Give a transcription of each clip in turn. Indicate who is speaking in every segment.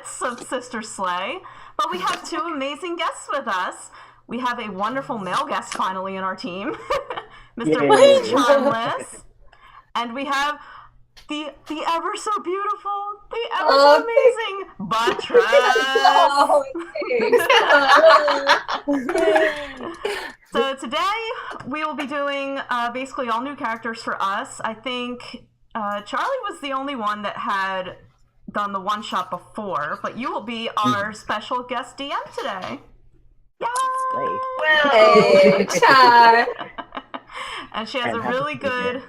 Speaker 1: favorites of Sister Slay, but we have two amazing guests with us. We have a wonderful male guest finally in our team, Mr. Charmless, and we have the ever so beautiful, the ever so amazing ThaButress. So today we will be doing basically all new characters for us. I think Charlie was the only one that had done the one-shot before, but you will be our special guest DM today. Yay!
Speaker 2: Hey, Char!
Speaker 1: And she has a really good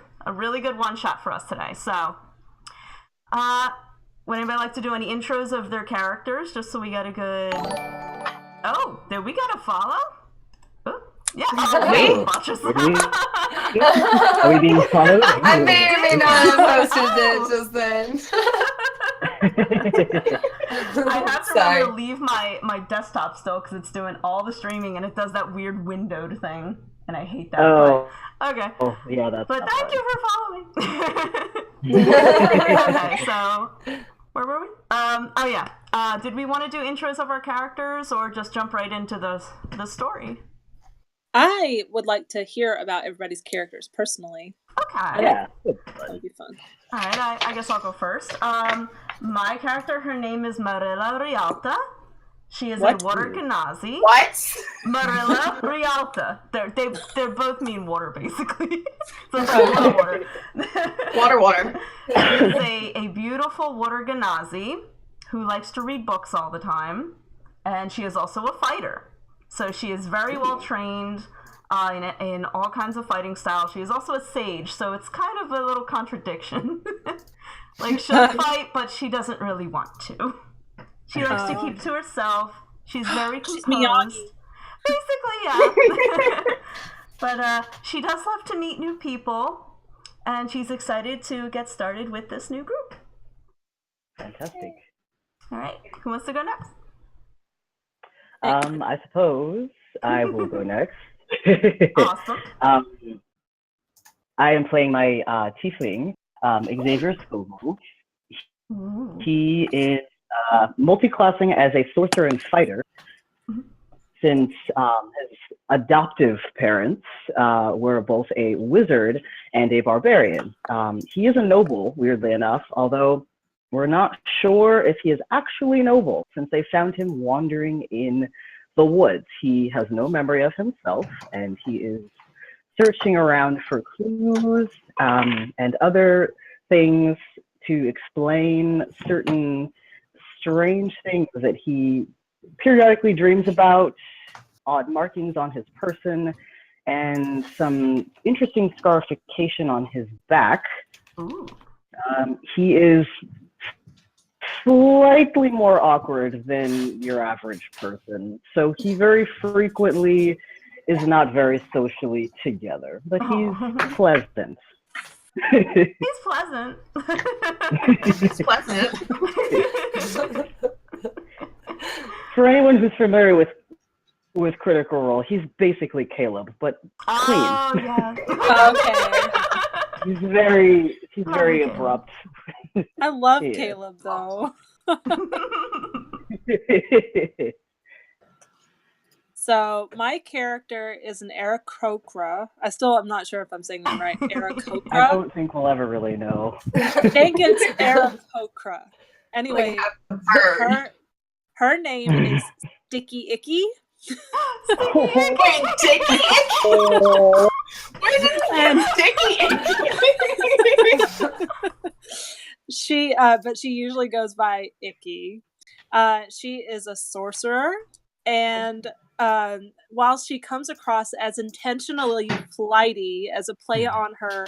Speaker 1: one-shot for us today. So, would anybody like to do any intros of their characters, just so we get a good... Oh, did we get a follow? Ooh. Yeah.
Speaker 3: Wait. Are we being followed?
Speaker 2: I may or may not have posted it just then.
Speaker 1: I have to remember to leave my desktop still because it's doing all the streaming and it does that weird windowed thing, and I hate that.
Speaker 3: Oh.
Speaker 1: But, okay.
Speaker 3: Oh, yeah, that's.
Speaker 1: But thank you for following. Okay, so where were we? Oh yeah. Did we want to do intros of our characters or just jump right into the story?
Speaker 4: I would like to hear about everybody's characters personally.
Speaker 1: Okay.
Speaker 3: Yeah.
Speaker 4: That would be fun.
Speaker 1: Alright, I guess I'll go first. My character, her name is Marilla Rialta. She is a water Ganazi.
Speaker 2: What?
Speaker 1: Marilla Rialta. They both mean water, basically. So it's like water.
Speaker 2: Water.
Speaker 1: She is a beautiful water Ganazi who likes to read books all the time. And she is also a fighter. So she is very well trained in all kinds of fighting styles. She is also a sage, so it's kind of a little contradiction. Like, she'll fight, but she doesn't really want to. She likes to keep to herself. She's very composed. Basically, yeah. But she does love to meet new people, and she's excited to get started with this new group.
Speaker 3: Fantastic.
Speaker 1: All right, who wants to go next?
Speaker 3: I suppose I will go next.
Speaker 1: Awesome.
Speaker 3: I am playing my tiefling, Xavier Scoville. He is multi-classing as a sorcerer and fighter, since his adoptive parents were both a wizard and a barbarian. He is a noble, weirdly enough, although we're not sure if he is actually noble, since they found him wandering in the woods. He has no memory of himself, and he is searching around for clues and other things to explain certain strange things that he periodically dreams about, odd markings on his person, and some interesting scarification on his back. He is slightly more awkward than your average person, so he very frequently is not very socially together, but he's pleasant.
Speaker 1: He's pleasant.
Speaker 2: He's pleasant.
Speaker 3: For anyone who's familiar with Critical Role, he's basically Caleb, but clean.
Speaker 1: Oh, yeah.
Speaker 4: Okay.
Speaker 3: He's very abrupt.
Speaker 4: I love Caleb, though. So my character is an Aarakocra. I'm not sure if I'm saying that right. Aarakocra.
Speaker 3: I don't think we'll ever really know.
Speaker 4: I think it's Aarakocra. Anyway, her name is Sticky Icky.
Speaker 2: Wait, Sticky Icky?
Speaker 4: And
Speaker 2: Sticky
Speaker 4: Icky. But she usually goes by Icky. She is a sorcerer, and while she comes across as intentionally flighty as a play on her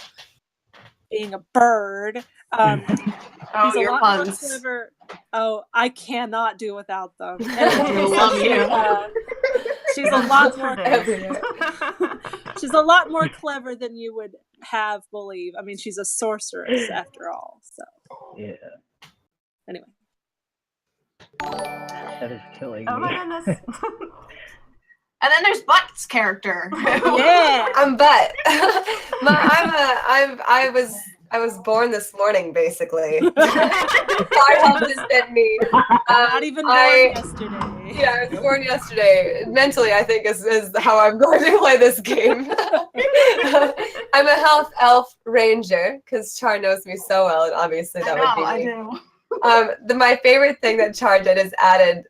Speaker 4: being a bird, she's a lot more clever. Oh, I cannot do without them. She's a lot more. She's a lot more clever than you would have believe. I mean, she's a sorceress after all. So
Speaker 3: yeah.
Speaker 4: Anyway,
Speaker 3: that is killing me.
Speaker 1: Oh my goodness.
Speaker 2: And then there's Butt's character.
Speaker 4: Yeah,
Speaker 2: I'm Butt. I was born this morning, basically. Far help has been me.
Speaker 4: Not even born yesterday.
Speaker 2: Yeah, I was born yesterday. Mentally, I think is how I'm going to play this game. I'm a health elf ranger because Char knows me so well, and obviously that would be me.
Speaker 5: I do.
Speaker 2: My favorite thing that Char did is added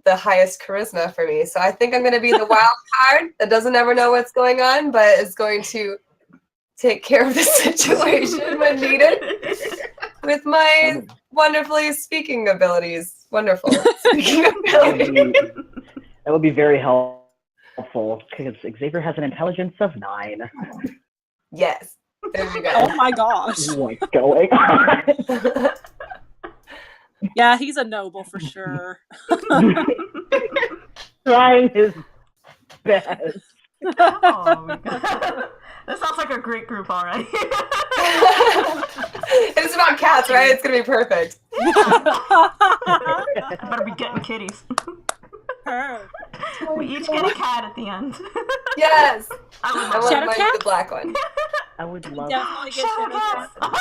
Speaker 2: the highest charisma for me. So I think I'm going to be the wild card that doesn't ever know what's going on, but is going to take care of the situation when needed with my wonderfully speaking abilities. Wonderful speaking abilities.
Speaker 3: That would be very helpful because Xavier has an intelligence of 9.
Speaker 2: Yes. There we go.
Speaker 4: Oh my gosh.
Speaker 3: What's going on?
Speaker 4: Yeah, he's a noble for sure.
Speaker 3: Trying his best.
Speaker 1: Oh my god. That sounds like a great group already.
Speaker 2: It's about cats, right? It's going to be perfect.
Speaker 1: I better be getting kitties. We each get a cat at the end.
Speaker 2: Yes.
Speaker 1: I would
Speaker 2: I
Speaker 1: love
Speaker 2: want
Speaker 4: Shadow
Speaker 2: mine
Speaker 4: cat?
Speaker 2: the black one.
Speaker 3: I would love
Speaker 4: Definitely get
Speaker 1: Shadow
Speaker 4: Shadow
Speaker 1: cats.
Speaker 4: Cat.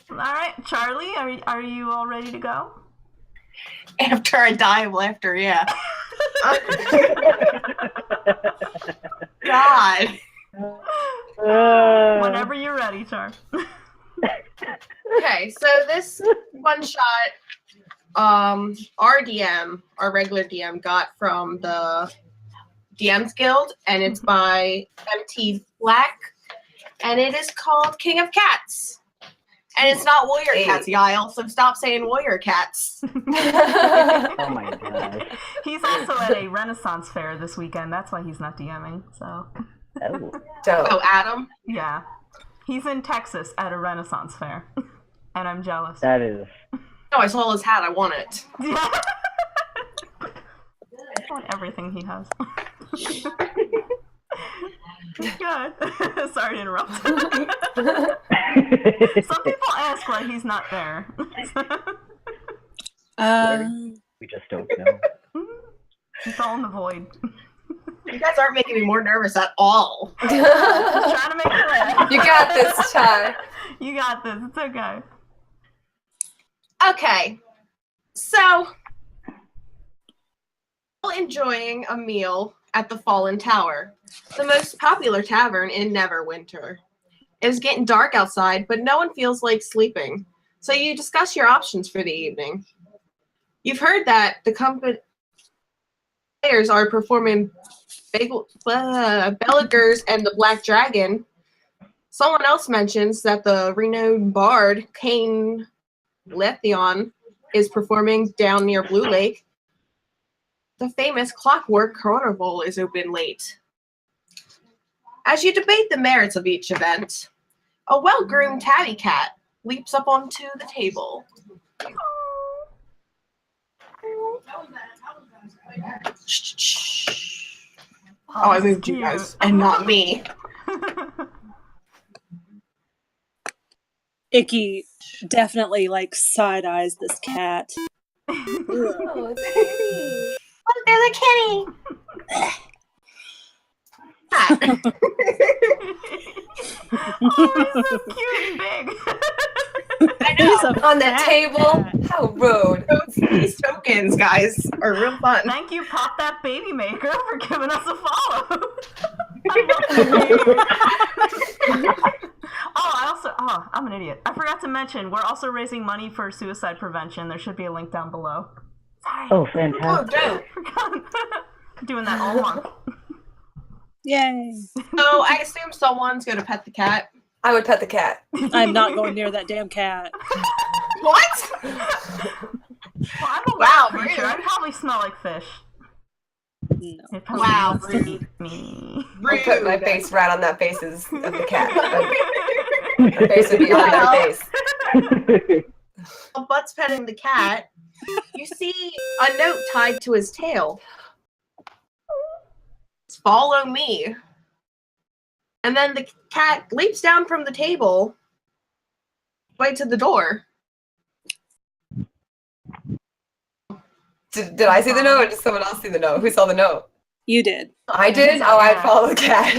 Speaker 1: All right, Charlie, are you all ready to go?
Speaker 5: After I die of laughter, yeah. God.
Speaker 1: Whenever you're ready, Char.
Speaker 5: Okay, so this one shot, our DM, our regular DM, got from the DM's Guild, and it's by MT Black, and it is called King of Cats. And it's not warrior cats, y'all, so stop saying warrior cats.
Speaker 3: Oh my god.
Speaker 1: He's also at a Renaissance fair this weekend. That's why he's not DMing. So,
Speaker 3: Oh.
Speaker 2: Dope.
Speaker 5: Oh, Adam?
Speaker 1: yeah. He's in Texas at a Renaissance fair. And I'm jealous.
Speaker 3: That is.
Speaker 5: Oh, I saw his hat. I want it.
Speaker 1: Yeah. I want everything he has. Good. Sorry to interrupt. Some people ask why he's not there.
Speaker 3: We just don't know.
Speaker 1: It's all in the void.
Speaker 5: You guys aren't making me more nervous at all.
Speaker 1: Just trying to make it right.
Speaker 2: You got this, Char.
Speaker 1: You got this. It's okay.
Speaker 5: Okay, so while enjoying a meal at the Fallen Tower, the most popular tavern in Neverwinter. It is getting dark outside, but no one feels like sleeping, so you discuss your options for the evening. You've heard that the company players are performing Belligers and the Black Dragon. Someone else mentions that the renowned bard, Cain Letheon, is performing down near Blue Lake. The famous Clockwork Carnival is open late. As you debate the merits of each event, a well-groomed tabby cat leaps up onto the table. Oh, I moved you guys, and not me.
Speaker 4: Icky definitely like side eyes this cat.
Speaker 2: Oh, it's pretty.
Speaker 5: Oh, there's a kitty!
Speaker 1: Oh, he's so cute and big.
Speaker 5: I
Speaker 4: He's
Speaker 5: know.
Speaker 4: a
Speaker 2: On the
Speaker 4: fat
Speaker 2: table?
Speaker 4: cat.
Speaker 2: How rude.
Speaker 5: These tokens, guys, are real fun.
Speaker 1: Thank you, Pop That Baby Maker, for giving us a follow. I'm an idiot. I forgot to mention, we're also raising money for suicide prevention. There should be a link down below. Sorry.
Speaker 3: Oh,
Speaker 5: Oh,
Speaker 3: fantastic.
Speaker 5: dope.
Speaker 1: Forgot. Doing that all month.
Speaker 4: Yay.
Speaker 5: So I assume someone's going to pet the cat.
Speaker 2: I would pet the cat.
Speaker 4: I'm not going near that damn cat.
Speaker 5: What?
Speaker 1: Well, I'm a
Speaker 5: Wow,
Speaker 1: wild creature.
Speaker 5: rude.
Speaker 1: I probably smell like fish.
Speaker 4: No.
Speaker 1: It probably
Speaker 5: Wow,
Speaker 1: wants to
Speaker 5: rude.
Speaker 1: eat me.
Speaker 2: I'll put my
Speaker 5: Rude.
Speaker 2: face right on that faces of the cat. Her face would be on their face.
Speaker 5: While Butt's petting the cat, you see a note tied to his tail. It's follow me. And then the cat leaps down from the table right to the door.
Speaker 2: Did I see the note or did someone else see the note? Who saw the note?
Speaker 4: You did.
Speaker 2: I did? Oh, I'd follow the cat.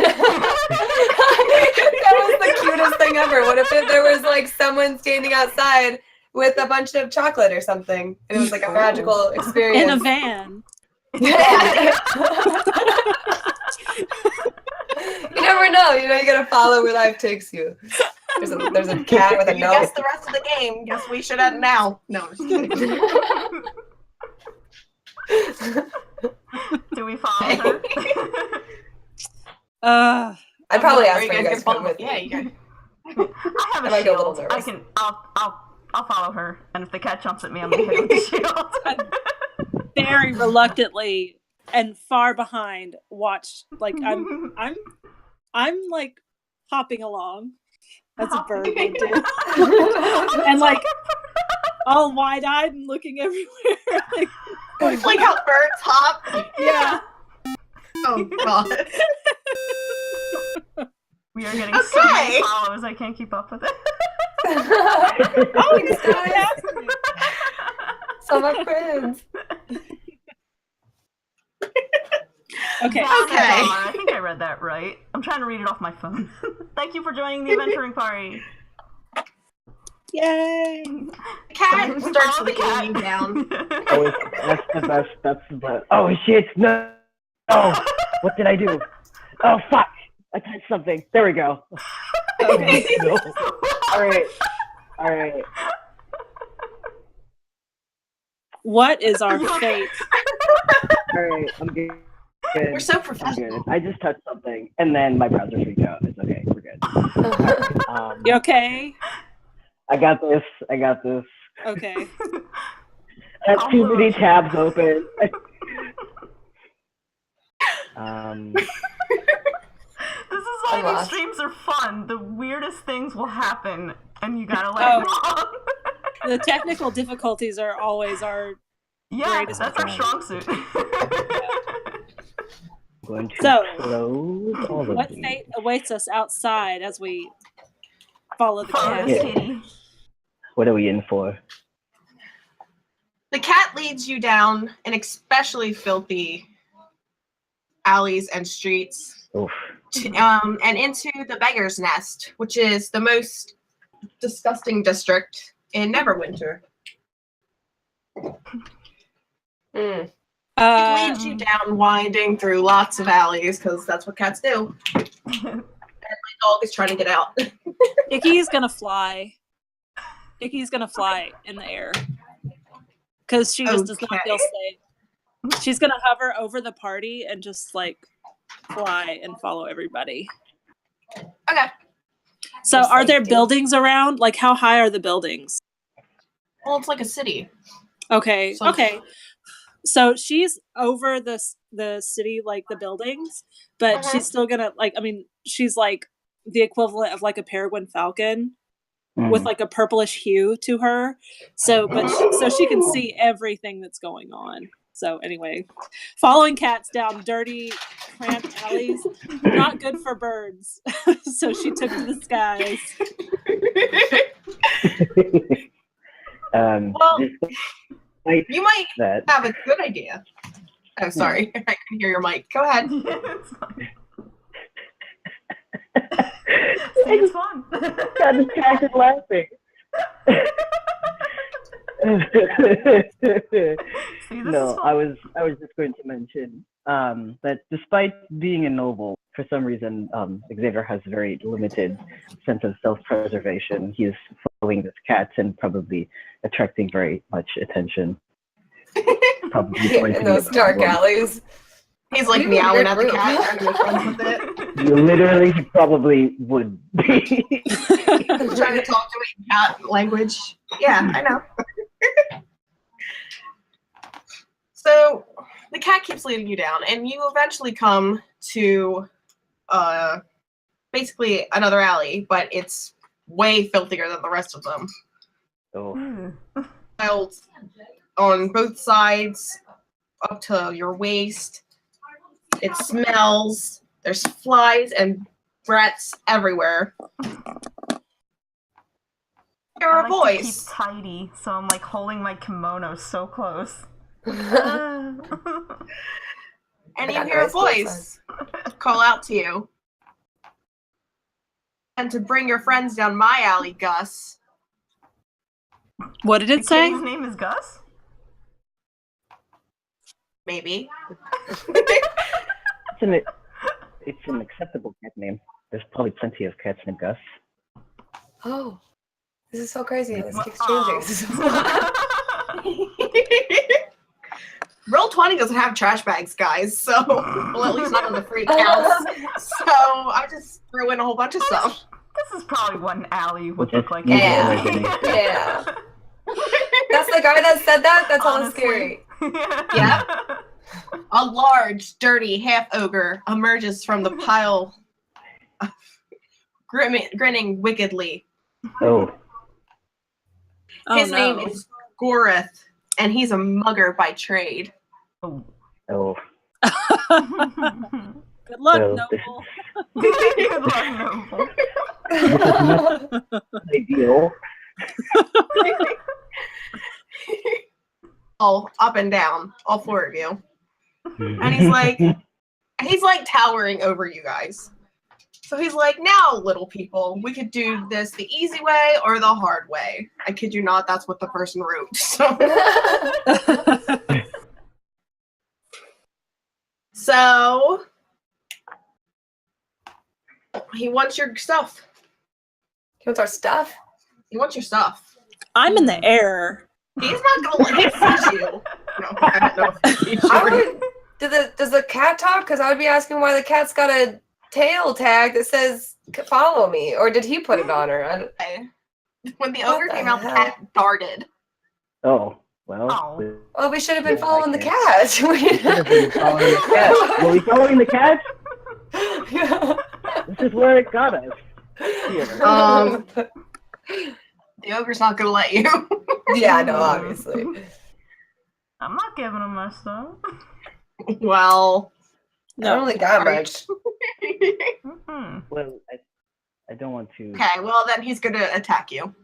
Speaker 2: thing ever. What if there was like someone standing outside with a bunch of chocolate or something, and it was like a magical experience
Speaker 4: In a van.
Speaker 2: You never know. You gotta follow where life takes you. There's a cat with a
Speaker 5: You
Speaker 2: note.
Speaker 5: guessed the rest of the game. Guess we should end now. No, I'm just kidding.
Speaker 1: Do we follow her?
Speaker 2: I'd probably ask
Speaker 5: Are
Speaker 2: for you guys to come with me.
Speaker 5: Yeah, you guys.
Speaker 1: I have
Speaker 2: I
Speaker 1: a
Speaker 2: might get a little
Speaker 1: shield.
Speaker 2: nervous.
Speaker 1: I'll follow her, and if the cat jumps at me, I'm gonna hit it with the shield.
Speaker 4: Very reluctantly and far behind. Watch, like I'm like hopping along as a bird would do, and like all wide-eyed and looking everywhere.
Speaker 5: Like how birds hop.
Speaker 4: Yeah.
Speaker 5: Oh god.
Speaker 1: We are getting so many follows. I can't keep up with it.
Speaker 2: Oh, it's happening. So my friends.
Speaker 4: Okay.
Speaker 1: I think I read that right. I'm trying to read it off my phone. Thank you for joining the adventuring party.
Speaker 4: Yay!
Speaker 5: The cat starts leading you down.
Speaker 3: Oh, that's the best. That's the best. Oh shit! No! What did I do? Oh fuck! I touched something. There we go.
Speaker 4: Okay.
Speaker 3: No. All right.
Speaker 4: What is our fate?
Speaker 3: All right. I'm good.
Speaker 5: We're so
Speaker 3: I'm
Speaker 5: professional.
Speaker 3: good. I just touched something, and then my browser freaked out. It's okay. We're good.
Speaker 4: You okay?
Speaker 3: I got this.
Speaker 4: Okay.
Speaker 3: I have too many tabs open.
Speaker 1: This is why these streams are fun. The weirdest things will happen, and you gotta let it along.
Speaker 4: The technical difficulties are always our
Speaker 1: that's our strong suit.
Speaker 3: Going to
Speaker 4: So,
Speaker 3: close all of
Speaker 4: what
Speaker 3: these.
Speaker 4: fate awaits us outside as we follow the
Speaker 1: Follow
Speaker 4: cat?
Speaker 1: this kitty.
Speaker 3: What are we in for?
Speaker 5: The cat leads you down an especially filthy alleys and streets,
Speaker 3: Oof.
Speaker 5: and into the Beggar's Nest, which is the most disgusting district in Neverwinter. It leads you down winding through lots of alleys, because that's what cats do. And my dog is trying to get out.
Speaker 4: Icky's gonna fly. Icky's gonna fly in the air. Because she just does not feel safe. She's gonna hover over the party and just like fly and follow everybody.
Speaker 5: Okay.
Speaker 4: So are there buildings around? Like how high are the buildings?
Speaker 5: Well, it's like a city.
Speaker 4: Okay.
Speaker 5: So-
Speaker 4: Okay. So she's over the city, like the buildings, but she's still gonna she's like the equivalent of like a peregrine falcon with like a purplish hue to her. So she can see everything that's going on. So anyway, following cats down dirty, cramped alleys, not good for birds. So she took to the skies.
Speaker 5: Well, you might
Speaker 3: that.
Speaker 5: have a good idea. Oh, sorry. I can hear your mic. Go ahead.
Speaker 1: It's fun.
Speaker 3: Got distracted laughing. No, I was just going to mention that despite being a noble, for some reason Xavier has a very limited sense of self-preservation. He is following this cat and probably attracting very much attention. Probably going to
Speaker 2: In
Speaker 3: be
Speaker 2: those
Speaker 3: a
Speaker 2: dark
Speaker 3: problem.
Speaker 2: alleys.
Speaker 5: He's like meowing at the cat, trying to make friends with it.
Speaker 3: Literally, he probably would be.
Speaker 5: Trying to talk to it in cat language. Yeah, I know. So the cat keeps leading you down, and you eventually come to basically another alley, but it's way filthier than the rest of them.
Speaker 3: Oh.
Speaker 5: Tiled on both sides, up to your waist. It smells. There's flies and rats everywhere. Hear
Speaker 1: I
Speaker 5: a
Speaker 1: like
Speaker 5: voice.
Speaker 1: to keep tidy, so I'm like holding my kimono so close.
Speaker 5: And you
Speaker 2: got
Speaker 5: hear a
Speaker 2: noise both
Speaker 5: voice call out to you. And to bring your friends down my alley, Gus.
Speaker 4: What did
Speaker 1: The
Speaker 4: it say?
Speaker 1: kitty's name is Gus?
Speaker 5: Maybe.
Speaker 3: It's an acceptable cat name. There's probably plenty of cats named Gus.
Speaker 2: Oh, this is so crazy. This keeps
Speaker 1: Oh.
Speaker 2: changing.
Speaker 5: Roll20 doesn't have trash bags, guys, so well, at least not on the free accounts. So I just threw in a whole bunch of stuff.
Speaker 1: This is probably what an alley would
Speaker 3: Which
Speaker 1: look like.
Speaker 3: is usually
Speaker 2: Yeah.
Speaker 3: like an-
Speaker 2: Yeah. That's the guy that said that? That's all
Speaker 1: Honestly.
Speaker 2: scary.
Speaker 5: Yeah. A large, dirty half ogre emerges from the pile, grinning wickedly.
Speaker 3: Oh,
Speaker 4: Oh,
Speaker 5: His
Speaker 4: no.
Speaker 5: name is Goreth, and he's a mugger by trade.
Speaker 1: Oh.
Speaker 3: oh.
Speaker 4: Good luck,
Speaker 3: Well,
Speaker 4: Noble.
Speaker 1: Good luck, Noble.
Speaker 3: This is not ideal.
Speaker 5: All up and down, all four of you. And he's like towering over you guys. So he's like, now, little people, we could do this the easy way or the hard way. I kid you not, that's what the person wrote. So he wants your stuff.
Speaker 2: He wants our stuff.
Speaker 5: He wants your stuff.
Speaker 4: I'm in the air.
Speaker 5: He's not gonna let him see you. No, I don't know if he
Speaker 2: I
Speaker 5: should.
Speaker 2: would. Does the cat talk? Because I would be asking why the cat's got a tail tag that says "follow me," or did he put it on her?
Speaker 5: When the
Speaker 2: What
Speaker 5: ogre
Speaker 2: the
Speaker 5: came out, the
Speaker 2: hell?
Speaker 5: cat darted.
Speaker 3: Oh, well.
Speaker 1: Oh.
Speaker 2: Well, we should have been
Speaker 3: Yeah,
Speaker 2: following the
Speaker 3: I
Speaker 2: cat.
Speaker 3: Following the cat. Were we following the cat?
Speaker 2: Yeah.
Speaker 3: This is where it got us. Here.
Speaker 5: The ogre's not gonna let you.
Speaker 2: Yeah, no, obviously.
Speaker 1: I'm not giving him my stuff.
Speaker 5: Well,
Speaker 2: I don't really got much.
Speaker 1: Mm-mm.
Speaker 3: Well, I don't want to.
Speaker 5: okay, well then he's gonna attack you.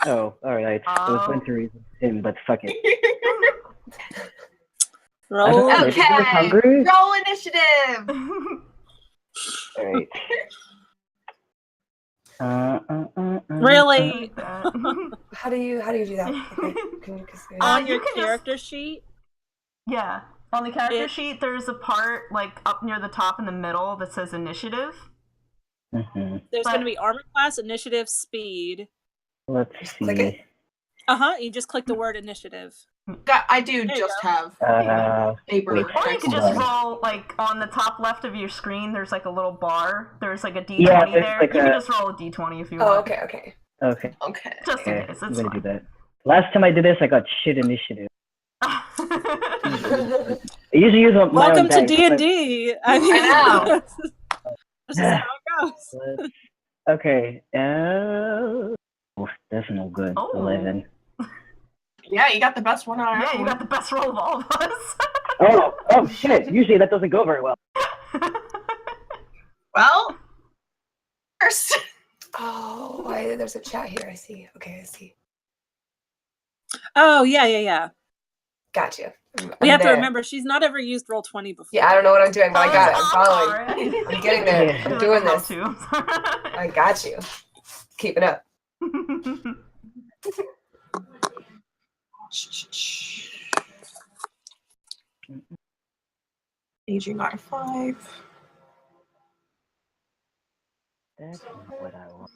Speaker 3: Oh, alright. I was going to reason him, but fuck it.
Speaker 4: Roll.
Speaker 3: I don't know,
Speaker 5: Okay.
Speaker 3: maybe he was hungry?
Speaker 5: Roll initiative.
Speaker 3: Alright.
Speaker 4: Really?
Speaker 2: How do you do that? Okay, can you
Speaker 4: On
Speaker 1: you
Speaker 4: your
Speaker 1: can just-
Speaker 4: character sheet?
Speaker 1: Yeah. On the character
Speaker 4: It-
Speaker 1: sheet, there's a part like up near the top in the middle that says initiative.
Speaker 3: Mhm.
Speaker 4: There's
Speaker 1: But-
Speaker 4: going to be armor class, initiative, speed.
Speaker 3: Let's
Speaker 2: click it.
Speaker 3: see.
Speaker 4: You just click the word initiative.
Speaker 5: I do
Speaker 4: There you
Speaker 5: just
Speaker 4: go.
Speaker 5: have paper.
Speaker 3: wait.
Speaker 1: Or you can
Speaker 3: Hold
Speaker 1: just
Speaker 3: on.
Speaker 1: roll like on the top left of your screen. There's like a little bar. There's like a D20
Speaker 3: Yeah, there's
Speaker 1: there.
Speaker 3: like
Speaker 1: you can
Speaker 3: a-
Speaker 1: just roll a D20 if you
Speaker 2: Oh,
Speaker 1: want.
Speaker 2: okay.
Speaker 3: Okay.
Speaker 5: Okay.
Speaker 1: Just in
Speaker 3: Okay,
Speaker 1: case.
Speaker 3: I'm
Speaker 1: It's
Speaker 3: gonna do
Speaker 1: fine.
Speaker 3: that. Last time I did this, I got shit initiative. I usually use my
Speaker 4: Welcome
Speaker 3: own
Speaker 4: to
Speaker 3: dice,
Speaker 4: D&D. I mean,
Speaker 5: I know.
Speaker 4: this is how it goes.
Speaker 3: but- Okay. That's no good.
Speaker 1: Oh.
Speaker 3: 11.
Speaker 5: Yeah, you got the best one out of
Speaker 1: Yeah, you
Speaker 5: everyone.
Speaker 1: got the best roll of all of us.
Speaker 3: Oh shit! Usually that doesn't go very well.
Speaker 5: Well, first.
Speaker 2: Oh, there's a chat here. I see. Okay, I see.
Speaker 4: Oh, yeah.
Speaker 2: Gotcha.
Speaker 4: We have to
Speaker 2: there.
Speaker 4: remember, she's not ever used Roll20 before.
Speaker 2: Yeah, I don't know what I'm doing, but I got it. I'm
Speaker 1: Oh,
Speaker 2: following.
Speaker 1: sorry.
Speaker 2: I'm getting there.
Speaker 3: Yeah.
Speaker 2: I'm doing
Speaker 1: How
Speaker 2: this.
Speaker 1: to.
Speaker 2: I got you. Keep it up.
Speaker 5: Aging out of 5.
Speaker 3: That's not what I want.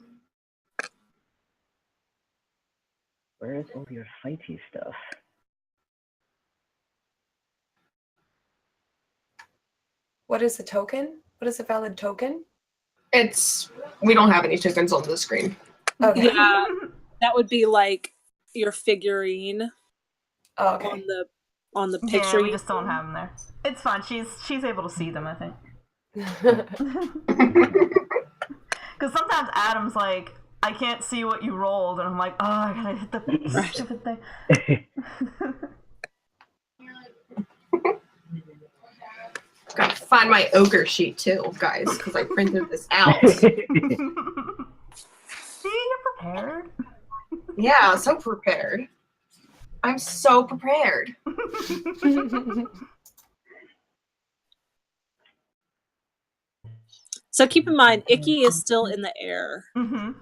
Speaker 3: Where is all your fighty stuff?
Speaker 2: What is the token? What is a valid token?
Speaker 5: We don't have any tokens on the screen.
Speaker 2: Okay.
Speaker 4: Yeah, that would be like your figurine
Speaker 2: Oh, okay.
Speaker 4: on the
Speaker 1: Yeah,
Speaker 4: picture.
Speaker 1: we just don't have them there. It's fine. She's able to see them, I think. Because sometimes Adam's like, I can't see what you rolled, and I'm like, oh, I gotta hit the stupid thing.
Speaker 5: Gotta find my ogre sheet too, guys, because I printed this out.
Speaker 1: See, you're prepared.
Speaker 5: Yeah, so prepared. I'm so prepared.
Speaker 4: So keep in mind, Icky is still in the air.
Speaker 1: Mm-hmm.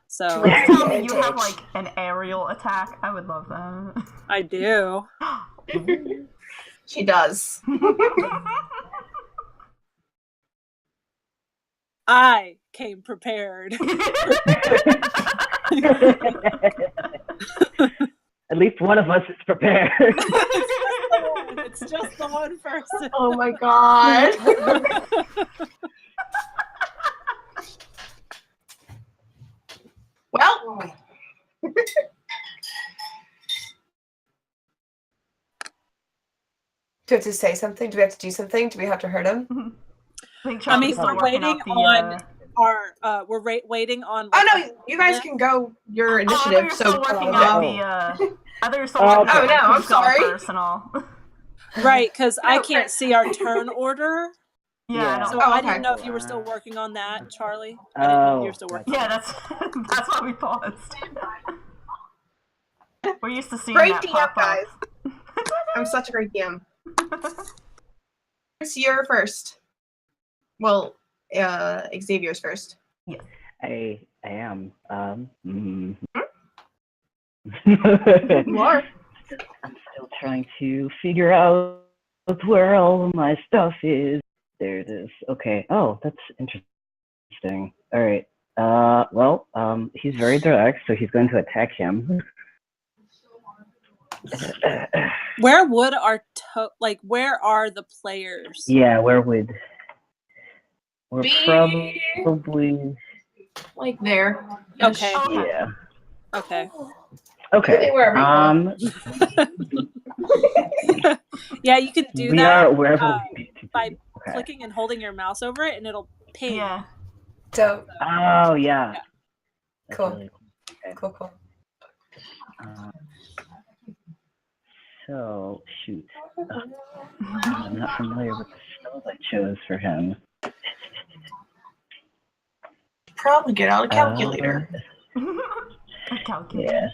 Speaker 4: So
Speaker 1: Please tell me you have like an aerial attack. I would love that.
Speaker 4: I do.
Speaker 5: She does.
Speaker 4: I came prepared.
Speaker 3: At least one of us is prepared.
Speaker 4: It's just the one person.
Speaker 5: Oh my god. Well,
Speaker 2: Do we have to say something? Do we have to do something? Do we have to hurt him?
Speaker 4: I mean, we're waiting on our. We're waiting on.
Speaker 5: oh no, you guys can go your initiative.
Speaker 1: So working out the.
Speaker 5: Oh no, I'm sorry.
Speaker 1: Personal.
Speaker 4: Right, because I can't see our turn order.
Speaker 1: Yeah.
Speaker 4: So I didn't know if you were still working on that, Charlie. I didn't know if you were still working.
Speaker 1: Yeah, that's why we paused. We're used to seeing
Speaker 5: Great
Speaker 1: that
Speaker 5: DM,
Speaker 1: pop
Speaker 5: guys.
Speaker 1: up.
Speaker 5: I'm such a great DM. You're first. Well, Xavier's first.
Speaker 1: Yes.
Speaker 3: I am.
Speaker 5: You are.
Speaker 3: I'm still trying to figure out where all of my stuff is. There it is. Okay. Oh, that's interesting. All right. Well, he's very direct, so he's going to attack him.
Speaker 4: Where would our where are the players?
Speaker 3: Yeah, where would we're
Speaker 5: Be
Speaker 3: probably
Speaker 5: like there.
Speaker 4: Okay.
Speaker 3: yeah.
Speaker 4: Okay.
Speaker 3: Okay.
Speaker 4: Yeah, you can do
Speaker 3: we
Speaker 4: that.
Speaker 3: Are wherever we need to
Speaker 4: by
Speaker 3: be. Okay.
Speaker 4: clicking and holding your mouse over it, and it'll ping.
Speaker 1: Yeah.
Speaker 2: So
Speaker 3: Oh yeah. That's
Speaker 2: cool.
Speaker 3: Really cool. Okay.
Speaker 2: Cool.
Speaker 3: So shoot. I'm not familiar with the spells I chose for him.
Speaker 5: Probably get out a calculator.
Speaker 3: Yeah.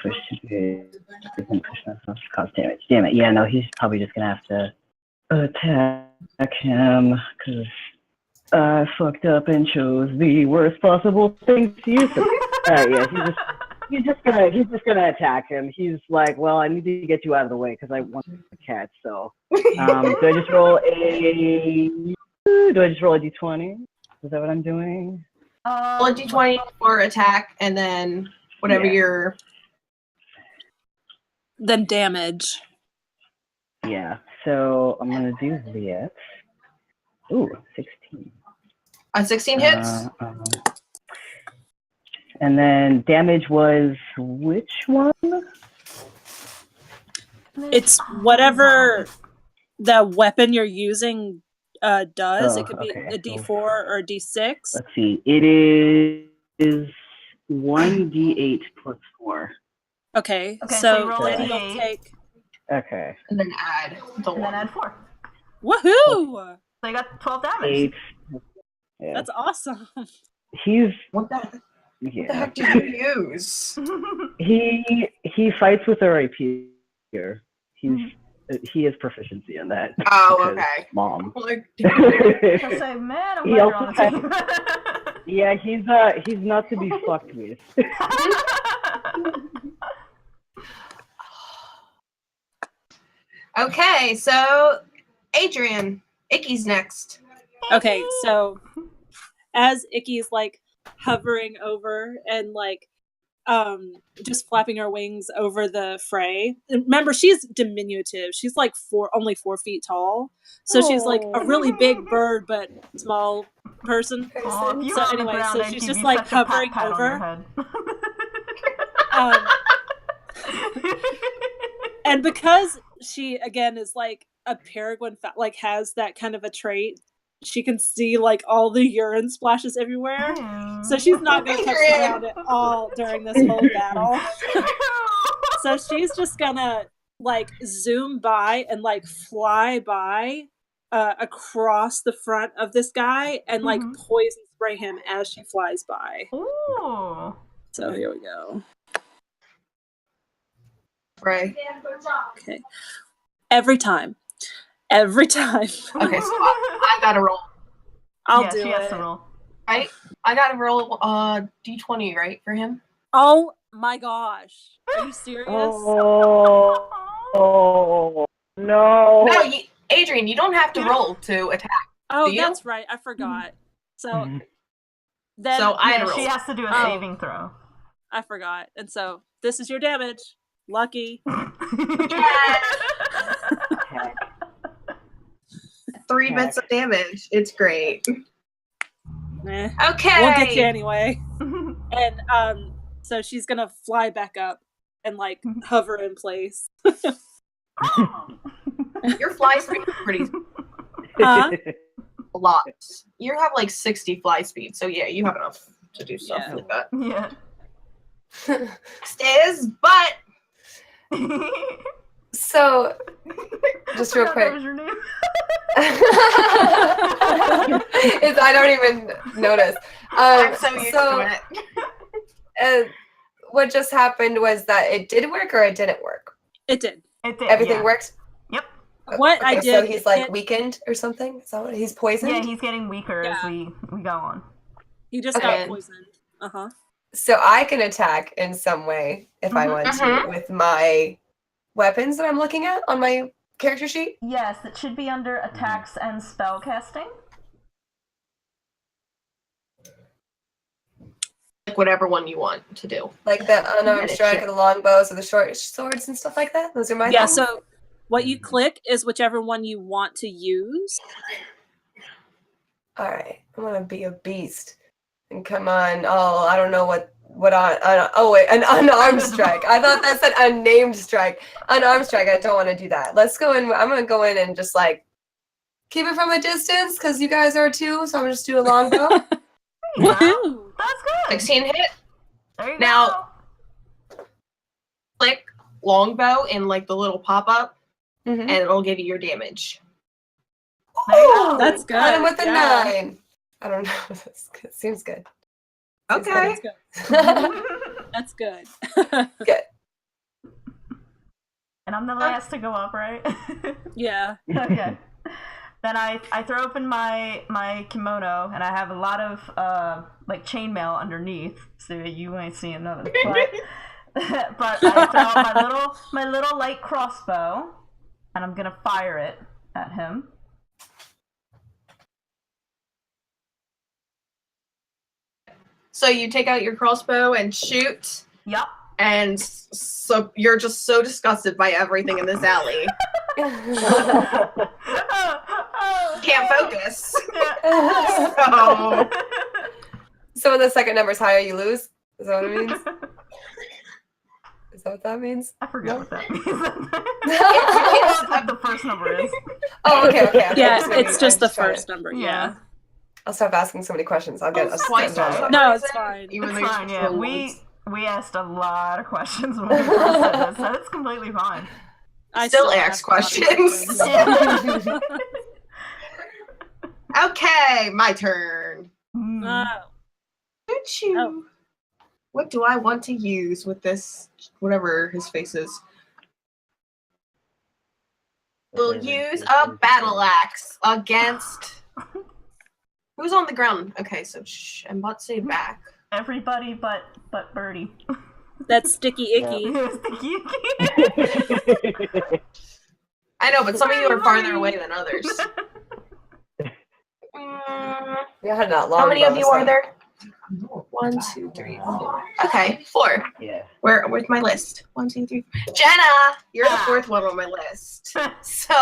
Speaker 3: Push cause damage. Damn it. Yeah, no, he's probably just gonna have to attack him because I fucked up and chose the worst possible thing to use. Yeah, he's just gonna attack him. He's like, well, I need to get you out of the way because I want the cat. So, do I just roll a d20? Is that what I'm doing?
Speaker 5: Roll a d20 for attack, and then whatever your
Speaker 4: then damage.
Speaker 3: Yeah. So I'm gonna do that. Ooh, 16.
Speaker 5: 16 hits.
Speaker 3: And then damage was which one?
Speaker 4: It's whatever the weapon you're using does. It could be a D4 or a D6.
Speaker 3: Let's see. It is 1d8 plus 4.
Speaker 4: Okay,
Speaker 1: so you roll
Speaker 4: then
Speaker 1: a
Speaker 4: you'll
Speaker 1: D8.
Speaker 4: take.
Speaker 3: Okay.
Speaker 5: And then add the
Speaker 1: And then add 4.
Speaker 4: Woohoo!
Speaker 1: So you got 12 damage.
Speaker 3: 8. Yeah.
Speaker 4: That's awesome.
Speaker 3: He's
Speaker 5: What the
Speaker 3: yeah.
Speaker 5: heck did you use?
Speaker 3: He fights with a rapier. He has proficiency in that.
Speaker 5: Oh, okay.
Speaker 3: Mom.
Speaker 1: I say, man, I'm glad you're on the team.
Speaker 3: Yeah, he's not to be fucked with.
Speaker 5: Okay, so Adrian, Icky's next.
Speaker 4: Okay, so as Icky's like hovering over and like just flapping her wings over the fray. Remember, she's diminutive. She's like only 4 feet tall. So she's like a really big bird but small person.
Speaker 1: Oh,
Speaker 4: So anyway, so she's just like hovering over. And because she again is like a peregrine, like has that kind of a trait, she can see like all the urine splashes everywhere. So she's not going to touch the ground at all during this whole battle. So she's just gonna like zoom by and like fly by across the front of this guy and like poison spray him as she flies by.
Speaker 1: Ooh.
Speaker 4: So here we go.
Speaker 5: Right.
Speaker 4: Okay. Every time Every time.
Speaker 5: Okay, so I gotta roll.
Speaker 4: I'll
Speaker 1: yeah,
Speaker 4: do
Speaker 1: she
Speaker 4: it.
Speaker 1: has to roll.
Speaker 5: Right? I gotta roll d20, right, for him?
Speaker 4: Oh my gosh. Are you serious?
Speaker 3: Oh, no.
Speaker 5: No, Adrian, you don't have to roll to attack.
Speaker 4: Oh,
Speaker 5: Do you?
Speaker 4: that's right. I forgot. So then
Speaker 5: So I
Speaker 1: Yeah,
Speaker 5: had to roll.
Speaker 1: she has to do a
Speaker 4: Oh.
Speaker 1: saving throw.
Speaker 4: I forgot. And so this is your damage. Lucky.
Speaker 3: Heck.
Speaker 5: 3 bits of damage. It's great.
Speaker 4: Eh.
Speaker 5: Okay.
Speaker 4: We'll get you anyway. And so she's gonna fly back up and like hover in place.
Speaker 5: Your fly speed is pretty
Speaker 4: Huh?
Speaker 5: a lot. You have like 60 fly speed, so yeah, you have enough to do stuff
Speaker 4: Yeah.
Speaker 5: like that.
Speaker 1: Yeah.
Speaker 5: Stairs, but
Speaker 2: So, just real
Speaker 1: That
Speaker 2: quick.
Speaker 1: was your name.
Speaker 2: I don't even notice.
Speaker 5: I'm so used to it.
Speaker 2: What just happened was that it did work or it didn't work.
Speaker 1: It
Speaker 4: It did.
Speaker 1: did.
Speaker 2: Everything
Speaker 1: yeah.
Speaker 2: worked.
Speaker 1: Yep.
Speaker 4: What I
Speaker 2: Okay,
Speaker 4: did.
Speaker 2: so he's like
Speaker 4: hit-
Speaker 2: weakened or something. Is that what he's poisoned?
Speaker 1: Yeah, he's getting weaker as
Speaker 4: Yeah.
Speaker 1: we go on.
Speaker 4: He just
Speaker 2: Okay.
Speaker 4: got poisoned. Uh-huh.
Speaker 2: So I can attack in some way if I want to with my weapons that I'm looking at on my character sheet.
Speaker 1: Yes, it should be under attacks and spell casting.
Speaker 5: Like whatever one you want to do.
Speaker 2: Like the unarmed
Speaker 5: Edit
Speaker 2: strike
Speaker 5: shit.
Speaker 2: or the longbows or the short swords and stuff like that. Those are my
Speaker 4: Yeah,
Speaker 2: things?
Speaker 4: so what you click is whichever one you want to use.
Speaker 2: Alright, I'm gonna be a beast. And come on, I don't know what oh wait, an unarmed strike. I thought that said unnamed strike. Unarmed strike, I don't want to do that. Let's go in, I'm gonna go in and just like keep it from a distance, because you guys are too, so I'm gonna just do a longbow.
Speaker 4: Woohoo!
Speaker 1: That's good.
Speaker 5: 16 hit.
Speaker 1: There you
Speaker 5: Now- Click longbow in like the little pop-up,
Speaker 2: Mhm.
Speaker 5: and it'll give you your damage.
Speaker 1: go. There you go.
Speaker 4: That's good.
Speaker 2: I'm with a
Speaker 4: yeah.
Speaker 2: 9. I don't know. That's good. Seems good.
Speaker 5: Okay.
Speaker 4: That's good. That's good.
Speaker 2: Good.
Speaker 1: And I'm the last to go up, right?
Speaker 4: Yeah.
Speaker 1: Okay. Then I throw open my kimono, and I have a lot of like chainmail underneath, so you ain't seeing nothing. But I throw out my little light crossbow, and I'm gonna fire it at him.
Speaker 5: So you take out your crossbow and shoot,
Speaker 1: Yep.
Speaker 5: and so you're just so disgusted by everything in this alley. Can't focus. So
Speaker 2: So when the second number's higher, you lose? Is that what it means? Is that what that means?
Speaker 1: I forgot what that means. I don't know what the first number is.
Speaker 2: Oh, okay.
Speaker 4: Yeah,
Speaker 2: Just
Speaker 4: it's just the
Speaker 2: trying to-
Speaker 4: first number.
Speaker 1: Yeah.
Speaker 4: Yeah.
Speaker 2: I'll stop asking so many questions. I'll get
Speaker 5: twice
Speaker 2: done.
Speaker 5: for some
Speaker 4: No, it's
Speaker 5: reason,
Speaker 4: fine.
Speaker 5: even
Speaker 1: It's
Speaker 5: though you're
Speaker 1: fine,
Speaker 5: supposed to
Speaker 1: yeah.
Speaker 5: roll
Speaker 1: We
Speaker 5: once.
Speaker 1: asked a lot of questions when we first said this, so it's completely fine.
Speaker 4: I
Speaker 5: Still ask
Speaker 4: a lot of
Speaker 5: questions.
Speaker 1: Yeah.
Speaker 5: Okay, my turn.
Speaker 1: Mm.
Speaker 4: Oh.
Speaker 5: What do I want to use with this? Whatever his face is. We'll use a battle axe against. Who's on the ground? Okay, so I'm about to say back.
Speaker 1: Everybody but Birdie.
Speaker 4: That's Sticky Icky.
Speaker 5: I know, but some of you are farther away than others.
Speaker 2: We had not long.
Speaker 5: How many of you are
Speaker 2: so-
Speaker 5: there? 1, 2, 3, 4. Okay, 4.
Speaker 3: Yeah.
Speaker 5: Where's my list? 1, 2, 3. Jenna, you're the fourth one on my list. So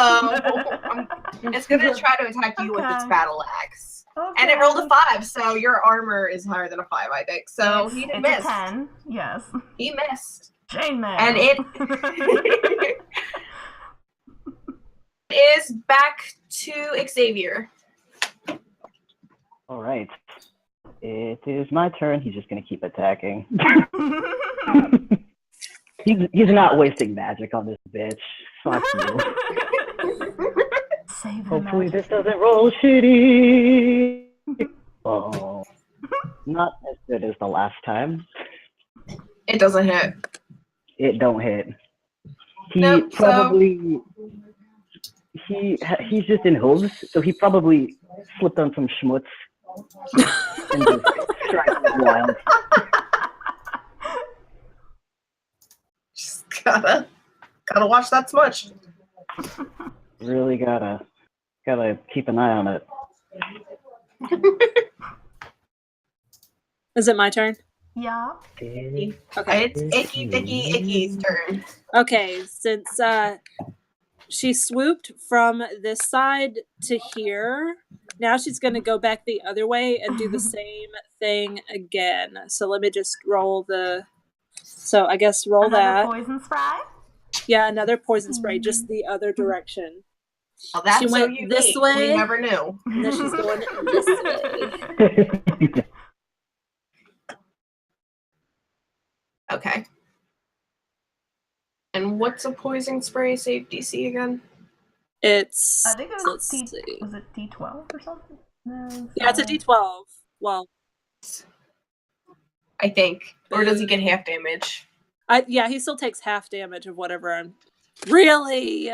Speaker 5: it's gonna try to attack you with its
Speaker 1: Okay.
Speaker 5: battle axe,
Speaker 1: Okay.
Speaker 5: and it rolled a 5. So your armor is higher than a 5, I think. So he
Speaker 1: it's
Speaker 5: missed.
Speaker 1: a 10. Yes.
Speaker 5: He missed,
Speaker 1: Chainmail.
Speaker 5: and it is back to Xavier.
Speaker 3: All right. It is my turn. He's just gonna keep attacking. he's not wasting magic on this bitch. Fuck you.
Speaker 1: Save the
Speaker 3: Hopefully
Speaker 1: magic.
Speaker 3: this doesn't roll shitty. Oh, not as good as the last time.
Speaker 5: It doesn't hit.
Speaker 3: It don't hit. He
Speaker 5: Nope, so-
Speaker 3: probably he's just in hooves, so he probably slipped on some schmutz and just tried wild.
Speaker 5: Just gotta watch that smudge.
Speaker 3: Really gotta keep an eye on it.
Speaker 4: Is it my turn?
Speaker 1: Yeah.
Speaker 4: Okay.
Speaker 5: It's Icky's turn.
Speaker 4: Okay, since she swooped from this side to here, now she's going to go back the other way and do the same thing again. So let me just roll I guess roll
Speaker 1: Another
Speaker 4: that.
Speaker 1: poison spray?
Speaker 4: Yeah, another poison spray, just the other direction.
Speaker 5: Oh, that's
Speaker 4: She went
Speaker 5: so
Speaker 4: this
Speaker 5: unique.
Speaker 4: way.
Speaker 5: We never knew.
Speaker 4: And then she's going this way.
Speaker 5: Okay. And what's a poison spray save DC again?
Speaker 4: It's
Speaker 1: I think it was
Speaker 4: let's
Speaker 1: D.
Speaker 4: see.
Speaker 1: Was it D12 or something? No,
Speaker 4: Yeah, it's a D12. Well,
Speaker 5: I think. Or does he get half damage?
Speaker 4: yeah, he still takes half damage of whatever I'm. Really?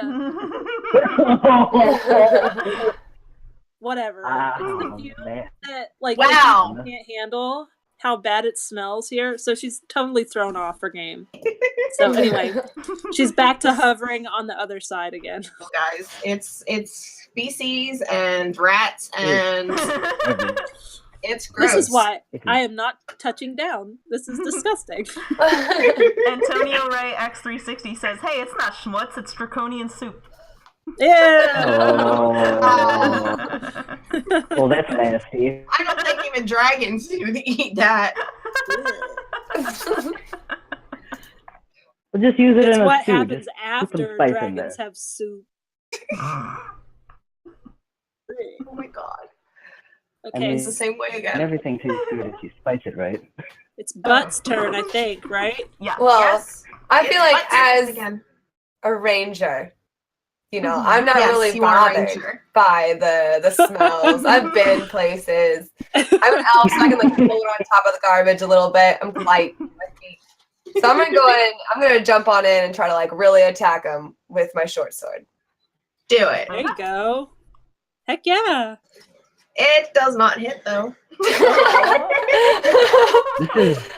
Speaker 4: Whatever. It's the few that
Speaker 5: Wow.
Speaker 4: she can't handle how bad it smells here, so she's totally thrown off her game. So anyway, she's back to hovering on the other side again.
Speaker 5: Well, guys, it's feces and rats and it's gross.
Speaker 4: This is why I am not touching down. This is disgusting.
Speaker 1: Antonio Ray X360 says, "Hey, it's not schmutz, it's draconian soup."
Speaker 4: Yeah.
Speaker 3: Well, that's nasty.
Speaker 5: I don't think even dragons would eat that.
Speaker 3: We'll just use it
Speaker 4: It's
Speaker 3: in a
Speaker 4: what
Speaker 3: stew.
Speaker 4: happens
Speaker 3: Just put some
Speaker 4: after
Speaker 3: spice in
Speaker 4: dragons
Speaker 3: there.
Speaker 4: have soup.
Speaker 5: Oh my god.
Speaker 4: Okay,
Speaker 5: It's the same way
Speaker 3: And
Speaker 5: again.
Speaker 3: everything tastes good if you spice it right.
Speaker 4: it's Butt's turn, I think, right?
Speaker 1: Yeah.
Speaker 2: Well,
Speaker 5: Yes.
Speaker 2: I feel like as
Speaker 5: again.
Speaker 2: a ranger, you know, I'm not
Speaker 5: Yes,
Speaker 2: really
Speaker 5: you are a
Speaker 2: bothered
Speaker 5: ranger.
Speaker 2: by the smells. I've been places. I'm an elf, so I can like hold on top of the garbage a little bit. I'm light on my feet. So I'm gonna jump on in and try to like really attack him with my short sword.
Speaker 5: Do it.
Speaker 4: There you go. Heck yeah.
Speaker 5: It does not hit though.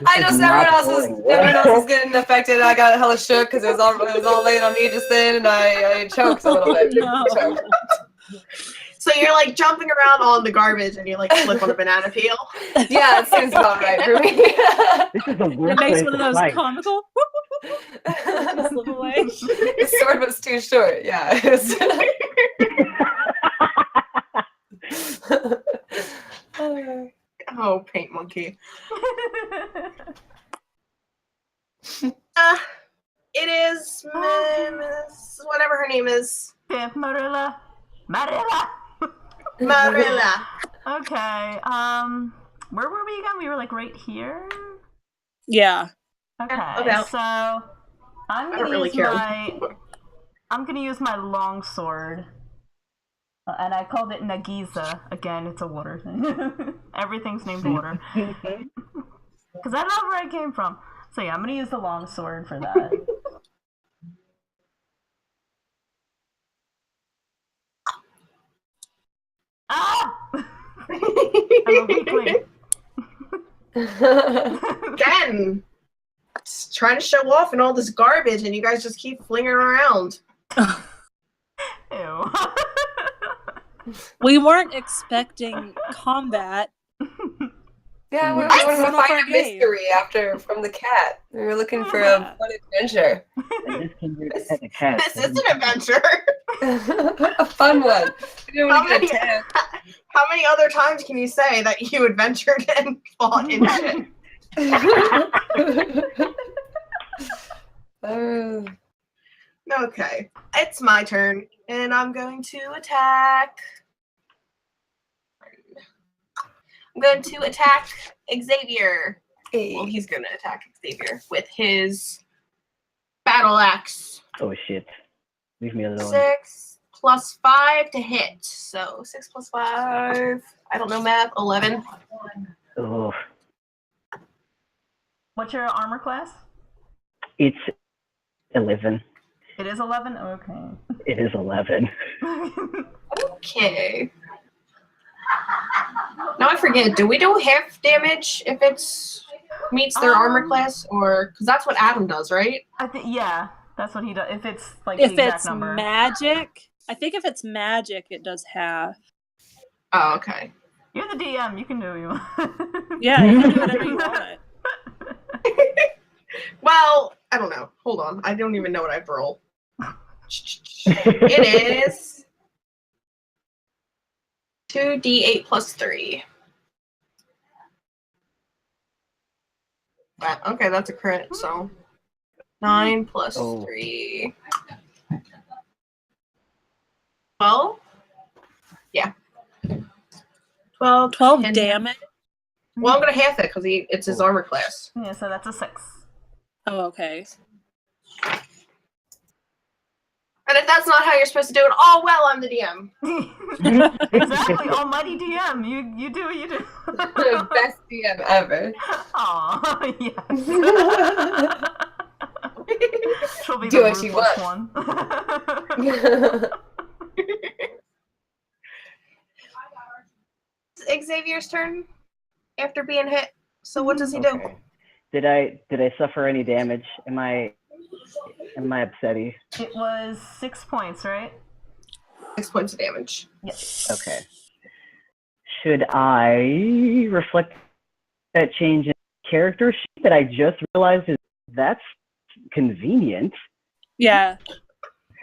Speaker 2: I know everyone else is getting affected. I got hella shook because it was all laid on me just then, and I choked a little bit.
Speaker 4: No.
Speaker 2: Choked.
Speaker 5: So you're like jumping around on the garbage and you like slip on a banana peel.
Speaker 2: Yeah, it seems about right for me.
Speaker 3: This is the
Speaker 4: It
Speaker 3: worst
Speaker 4: makes
Speaker 3: place
Speaker 4: one of
Speaker 3: to
Speaker 4: those
Speaker 3: fight.
Speaker 4: comical slip away.
Speaker 2: The sword was too short. Yeah.
Speaker 5: Oh, paint monkey. It is Miss whatever her name is.
Speaker 1: Yeah, Marilla.
Speaker 5: Marilla.
Speaker 1: Okay. Where were we again? We were like right here.
Speaker 4: Yeah.
Speaker 1: Okay.
Speaker 5: About.
Speaker 1: So I'm
Speaker 5: I don't
Speaker 1: gonna
Speaker 5: really
Speaker 1: use
Speaker 5: care.
Speaker 1: I'm gonna use my long sword. And I called it Nagiza. Again, it's a water thing. Everything's named water. Because I love where I came from. So yeah, I'm going to use the long sword for that. Ah! I'm a weakling.
Speaker 5: Again. Just trying to show off in all this garbage and you guys just keep flinging around.
Speaker 1: Ew.
Speaker 4: We weren't expecting combat.
Speaker 2: Yeah, we
Speaker 4: That's
Speaker 2: wanted
Speaker 4: one
Speaker 2: to
Speaker 4: of
Speaker 2: find
Speaker 4: our
Speaker 2: a mystery from the cat. We were looking for a fun adventure.
Speaker 3: I just came here to pet the cat.
Speaker 5: This is an adventure.
Speaker 2: A fun one. We didn't
Speaker 5: How
Speaker 2: want to
Speaker 5: many,
Speaker 2: get attacked.
Speaker 5: how many other times can you say that you adventured and fought and shit? Okay, it's my turn, and I'm going to attack. I'm going to attack Xavier. Well, he's going to attack Xavier with his battle axe.
Speaker 3: Oh shit. Leave me alone.
Speaker 5: 6 plus 5 to hit. So 6 plus 5. I don't know math. 11.
Speaker 3: Oh,
Speaker 1: What's your armor class?
Speaker 3: it's 11.
Speaker 1: It is 11? Okay.
Speaker 3: It is 11.
Speaker 5: Okay. Now I forget. Do we do half damage if it's meets their armor class, or because that's what Adam does, right?
Speaker 1: I think yeah, that's what he does. If it's like
Speaker 4: If
Speaker 1: the exact
Speaker 4: it's
Speaker 1: number.
Speaker 4: magic, I think if it's magic, it does half.
Speaker 5: Oh, okay.
Speaker 1: You're the DM. You can do what you want.
Speaker 4: Yeah, you can do whatever you want.
Speaker 5: Well, I don't know. Hold on. I don't even know what I've rolled. It is 2d8 plus 3. Okay, that's a crit, so 9 plus 3. 12? Yeah. 12.
Speaker 4: 12
Speaker 5: 10.
Speaker 4: damage?
Speaker 5: Well, I'm going to half it because it's his armor class.
Speaker 1: Yeah, so that's a 6.
Speaker 4: Oh, okay.
Speaker 5: And if that's not how you're supposed to do it, oh, well, I'm the DM.
Speaker 1: Exactly, almighty DM. You do what you do.
Speaker 2: The best DM ever.
Speaker 1: Aw, yes. She'll be
Speaker 2: Do
Speaker 1: the
Speaker 2: what she
Speaker 1: ruthless
Speaker 2: wants.
Speaker 1: one.
Speaker 5: Xavier's turn after being hit. So what does he do?
Speaker 3: Okay. Did I suffer any damage? Am I upsetty?
Speaker 1: It was 6 points, right?
Speaker 5: 6 points of damage.
Speaker 1: Yes.
Speaker 3: Okay. Should I reflect that change in character sheet that I just realized that's convenient?
Speaker 4: Yeah.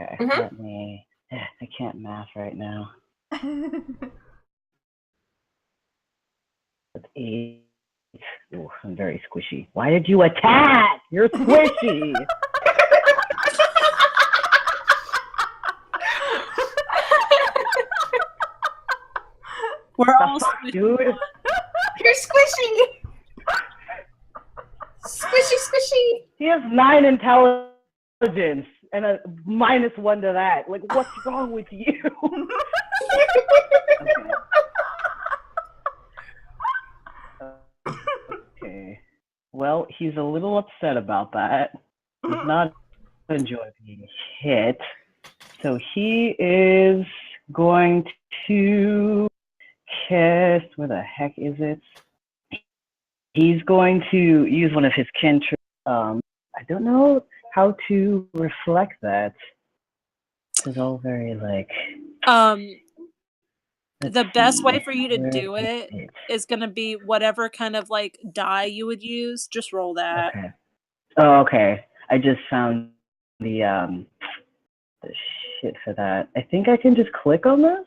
Speaker 3: Okay.
Speaker 5: Mhm.
Speaker 3: Let me. I can't math right now. That's 8. Ooh, I'm very squishy. Why did you attack? You're squishy.
Speaker 4: We're all
Speaker 3: Dude.
Speaker 5: You're squishy! Squishy, squishy!
Speaker 3: He has 9 intelligence and a -1 to that. Like, what's wrong with you? Okay. Well, he's a little upset about that. Does not enjoy being hit. So he is going to cast. Where the heck is it? He's going to use one of his cantrips. I don't know how to reflect that. It's all very like.
Speaker 4: The best way for you to do it is going to be whatever kind of like die you would use. Just roll that.
Speaker 3: Okay. Oh, okay. I just found the shit for that. I think I can just click on this.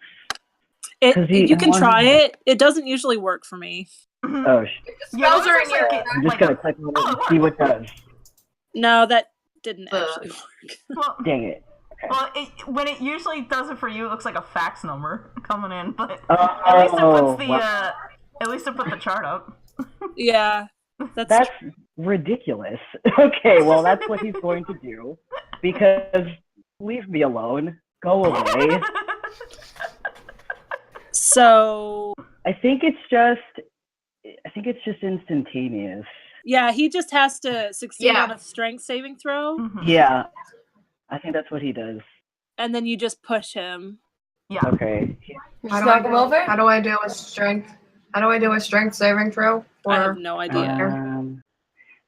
Speaker 4: You can try it. It doesn't usually work for me.
Speaker 3: Oh,
Speaker 5: Spells are in your.
Speaker 3: I'm just gonna click on it and see what does.
Speaker 4: No, that didn't actually work.
Speaker 1: Well,
Speaker 3: Dang it. Okay.
Speaker 1: well, when it usually does it for you, it looks like a fax number coming in, but at least it put the chart up.
Speaker 4: Yeah,
Speaker 3: that's ridiculous. Okay, well that's what he's going to do because leave me alone. Go away.
Speaker 4: So
Speaker 3: I think it's just instantaneous.
Speaker 4: Yeah, he just has to succeed on a strength saving throw.
Speaker 1: Mm-hmm.
Speaker 3: Yeah, I think that's what he does.
Speaker 4: And then you just push him.
Speaker 1: Yeah.
Speaker 3: Okay.
Speaker 2: How do I go over?
Speaker 5: How do I do a strength? How do I do a strength saving throw?
Speaker 4: I have no idea.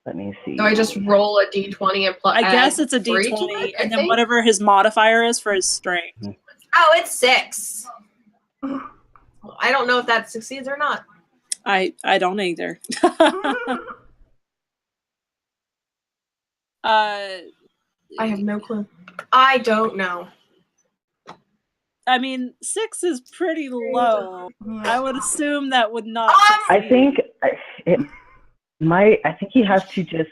Speaker 3: Let me see.
Speaker 5: Do I just roll a d20 and
Speaker 4: I guess it's a d20, and then whatever his modifier is for his strength.
Speaker 5: Oh, it's 6. I don't know if that succeeds or not.
Speaker 4: I don't either.
Speaker 5: I have no clue. I don't know.
Speaker 4: I mean, 6 is pretty low. I would assume that would not
Speaker 3: I think I think he has to just.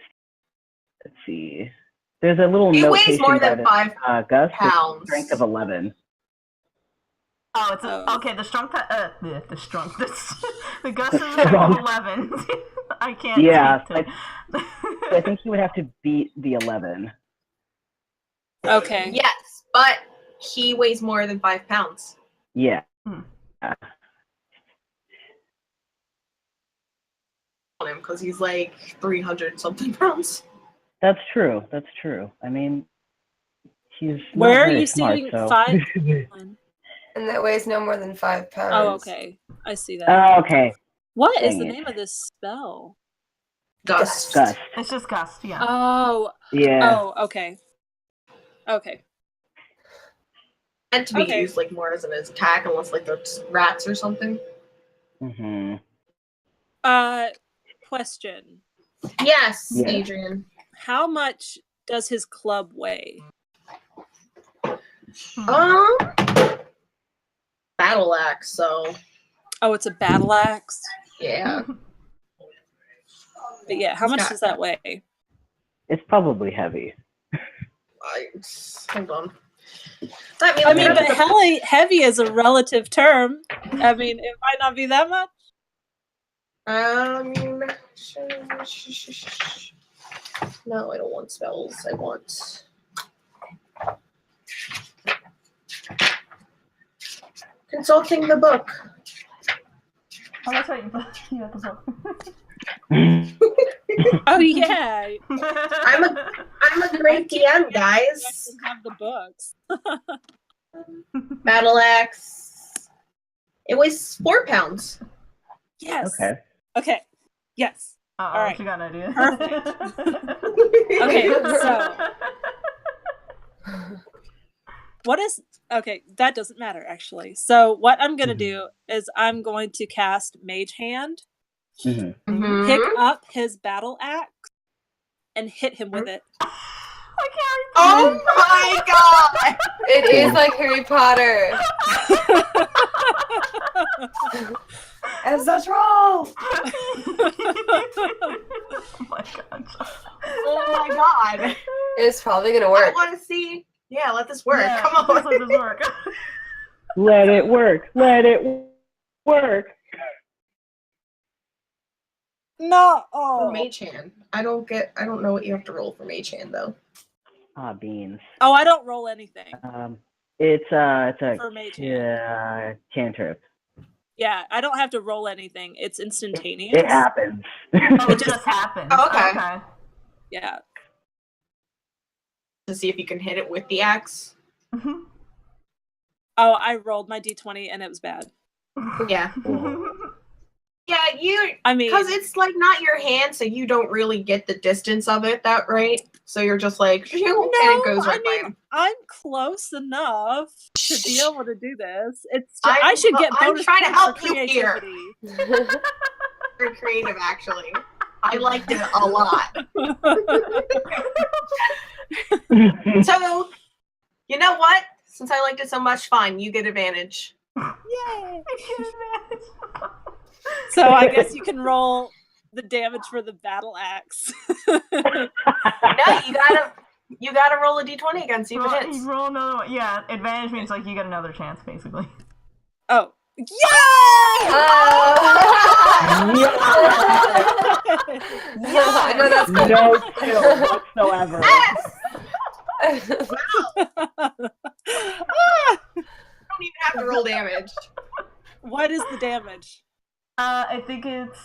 Speaker 3: Let's see. There's a little notation.
Speaker 5: He weighs more than 5
Speaker 3: Gus,
Speaker 5: pounds.
Speaker 3: Strength of 11.
Speaker 1: Oh, it's okay. The Gus is a 11. I can't.
Speaker 3: Yeah, I think he would have to beat the 11.
Speaker 4: Okay.
Speaker 5: Yes, but he weighs more than 5 pounds.
Speaker 3: Yeah.
Speaker 5: On him because he's like 300 something pounds.
Speaker 3: That's true. I mean, He's not
Speaker 4: Where are
Speaker 3: very
Speaker 4: you
Speaker 3: smart,
Speaker 4: seeing
Speaker 3: so.
Speaker 4: 5?
Speaker 2: And that weighs no more than 5 pounds.
Speaker 4: Oh, okay. I see that.
Speaker 3: Oh, okay.
Speaker 4: What is
Speaker 3: Dang
Speaker 4: the
Speaker 3: it.
Speaker 4: name of this spell?
Speaker 5: Gust.
Speaker 3: Gust.
Speaker 1: It's just gust, yeah.
Speaker 4: Oh.
Speaker 3: Yeah.
Speaker 4: Oh, okay. Okay.
Speaker 5: Meant to be
Speaker 4: Okay.
Speaker 5: used like more as an attack, unless like there's rats or something.
Speaker 3: Mm-hmm.
Speaker 4: Question.
Speaker 5: Yes,
Speaker 3: Yeah.
Speaker 5: Adrian.
Speaker 4: How much does his club weigh?
Speaker 5: Battle axe. So
Speaker 4: Oh, it's a battle axe.
Speaker 5: yeah.
Speaker 4: But yeah, how much does that weigh?
Speaker 3: It's probably heavy.
Speaker 5: Hold on.
Speaker 4: I mean, but heavy is a relative term. I mean, it might not be that much.
Speaker 5: No, I don't want spells. I want. Consulting the book.
Speaker 1: Oh, that's right. You got the book.
Speaker 4: Oh yeah.
Speaker 5: I'm a great DM, guys.
Speaker 4: Have the books.
Speaker 5: Battle axe. It weighs 4 pounds.
Speaker 4: Yes.
Speaker 3: Okay.
Speaker 4: Okay. Yes.
Speaker 1: All
Speaker 4: right.
Speaker 1: You got an idea.
Speaker 4: Perfect. Okay, so what is okay, that doesn't matter actually. So what I'm gonna do is I'm going to cast Mage Hand,
Speaker 3: Mm-hmm.
Speaker 4: pick up his battle axe, and hit him with it.
Speaker 5: Oh my god!
Speaker 2: It is like Harry Potter. As a troll.
Speaker 1: Oh my god.
Speaker 5: Oh my god!
Speaker 2: It's probably gonna
Speaker 5: I
Speaker 2: work.
Speaker 5: want to see. Yeah, let this work.
Speaker 1: Yeah,
Speaker 5: Come on.
Speaker 1: let this work.
Speaker 3: Let it work. Let it work.
Speaker 4: No.
Speaker 5: For Mage Hand. I don't know what you have to roll for Mage Hand though.
Speaker 3: Ah, beans.
Speaker 4: Oh, I don't roll anything
Speaker 3: It's a
Speaker 4: for Mage Hand.
Speaker 3: cantrip.
Speaker 4: Yeah, I don't have to roll anything. It's instantaneous.
Speaker 3: It happens.
Speaker 1: Oh, it just happened.
Speaker 5: Oh, okay.
Speaker 4: Yeah.
Speaker 5: To see if you can hit it with the axe.
Speaker 1: Mm-hmm.
Speaker 4: Oh, I rolled my d20 and it was bad.
Speaker 5: Yeah. Yeah,
Speaker 4: I mean,
Speaker 5: because it's like not your hand, so you don't really get the distance of it that right. So you're just like, and it goes right by him.
Speaker 4: I'm close enough to be able to do this. It's just, I should get
Speaker 5: I'm
Speaker 4: bonus
Speaker 5: trying to
Speaker 4: points
Speaker 5: help
Speaker 4: for
Speaker 5: you here.
Speaker 4: creativity.
Speaker 5: Very creative, actually. I liked it a lot. So, you know what? Since I liked it so much, fine, you get advantage.
Speaker 4: Yay! So I guess you can roll the damage for the battle axe.
Speaker 5: No, you gotta roll a d20 again, see if it hits.
Speaker 1: You roll another one. Yeah, advantage means like you get another chance, basically.
Speaker 4: Oh. Yay!
Speaker 2: I know that's good.
Speaker 3: No skill whatsoever.
Speaker 5: Yes! Wow. Don't even have to roll damage.
Speaker 4: What is the damage?
Speaker 1: I think it's.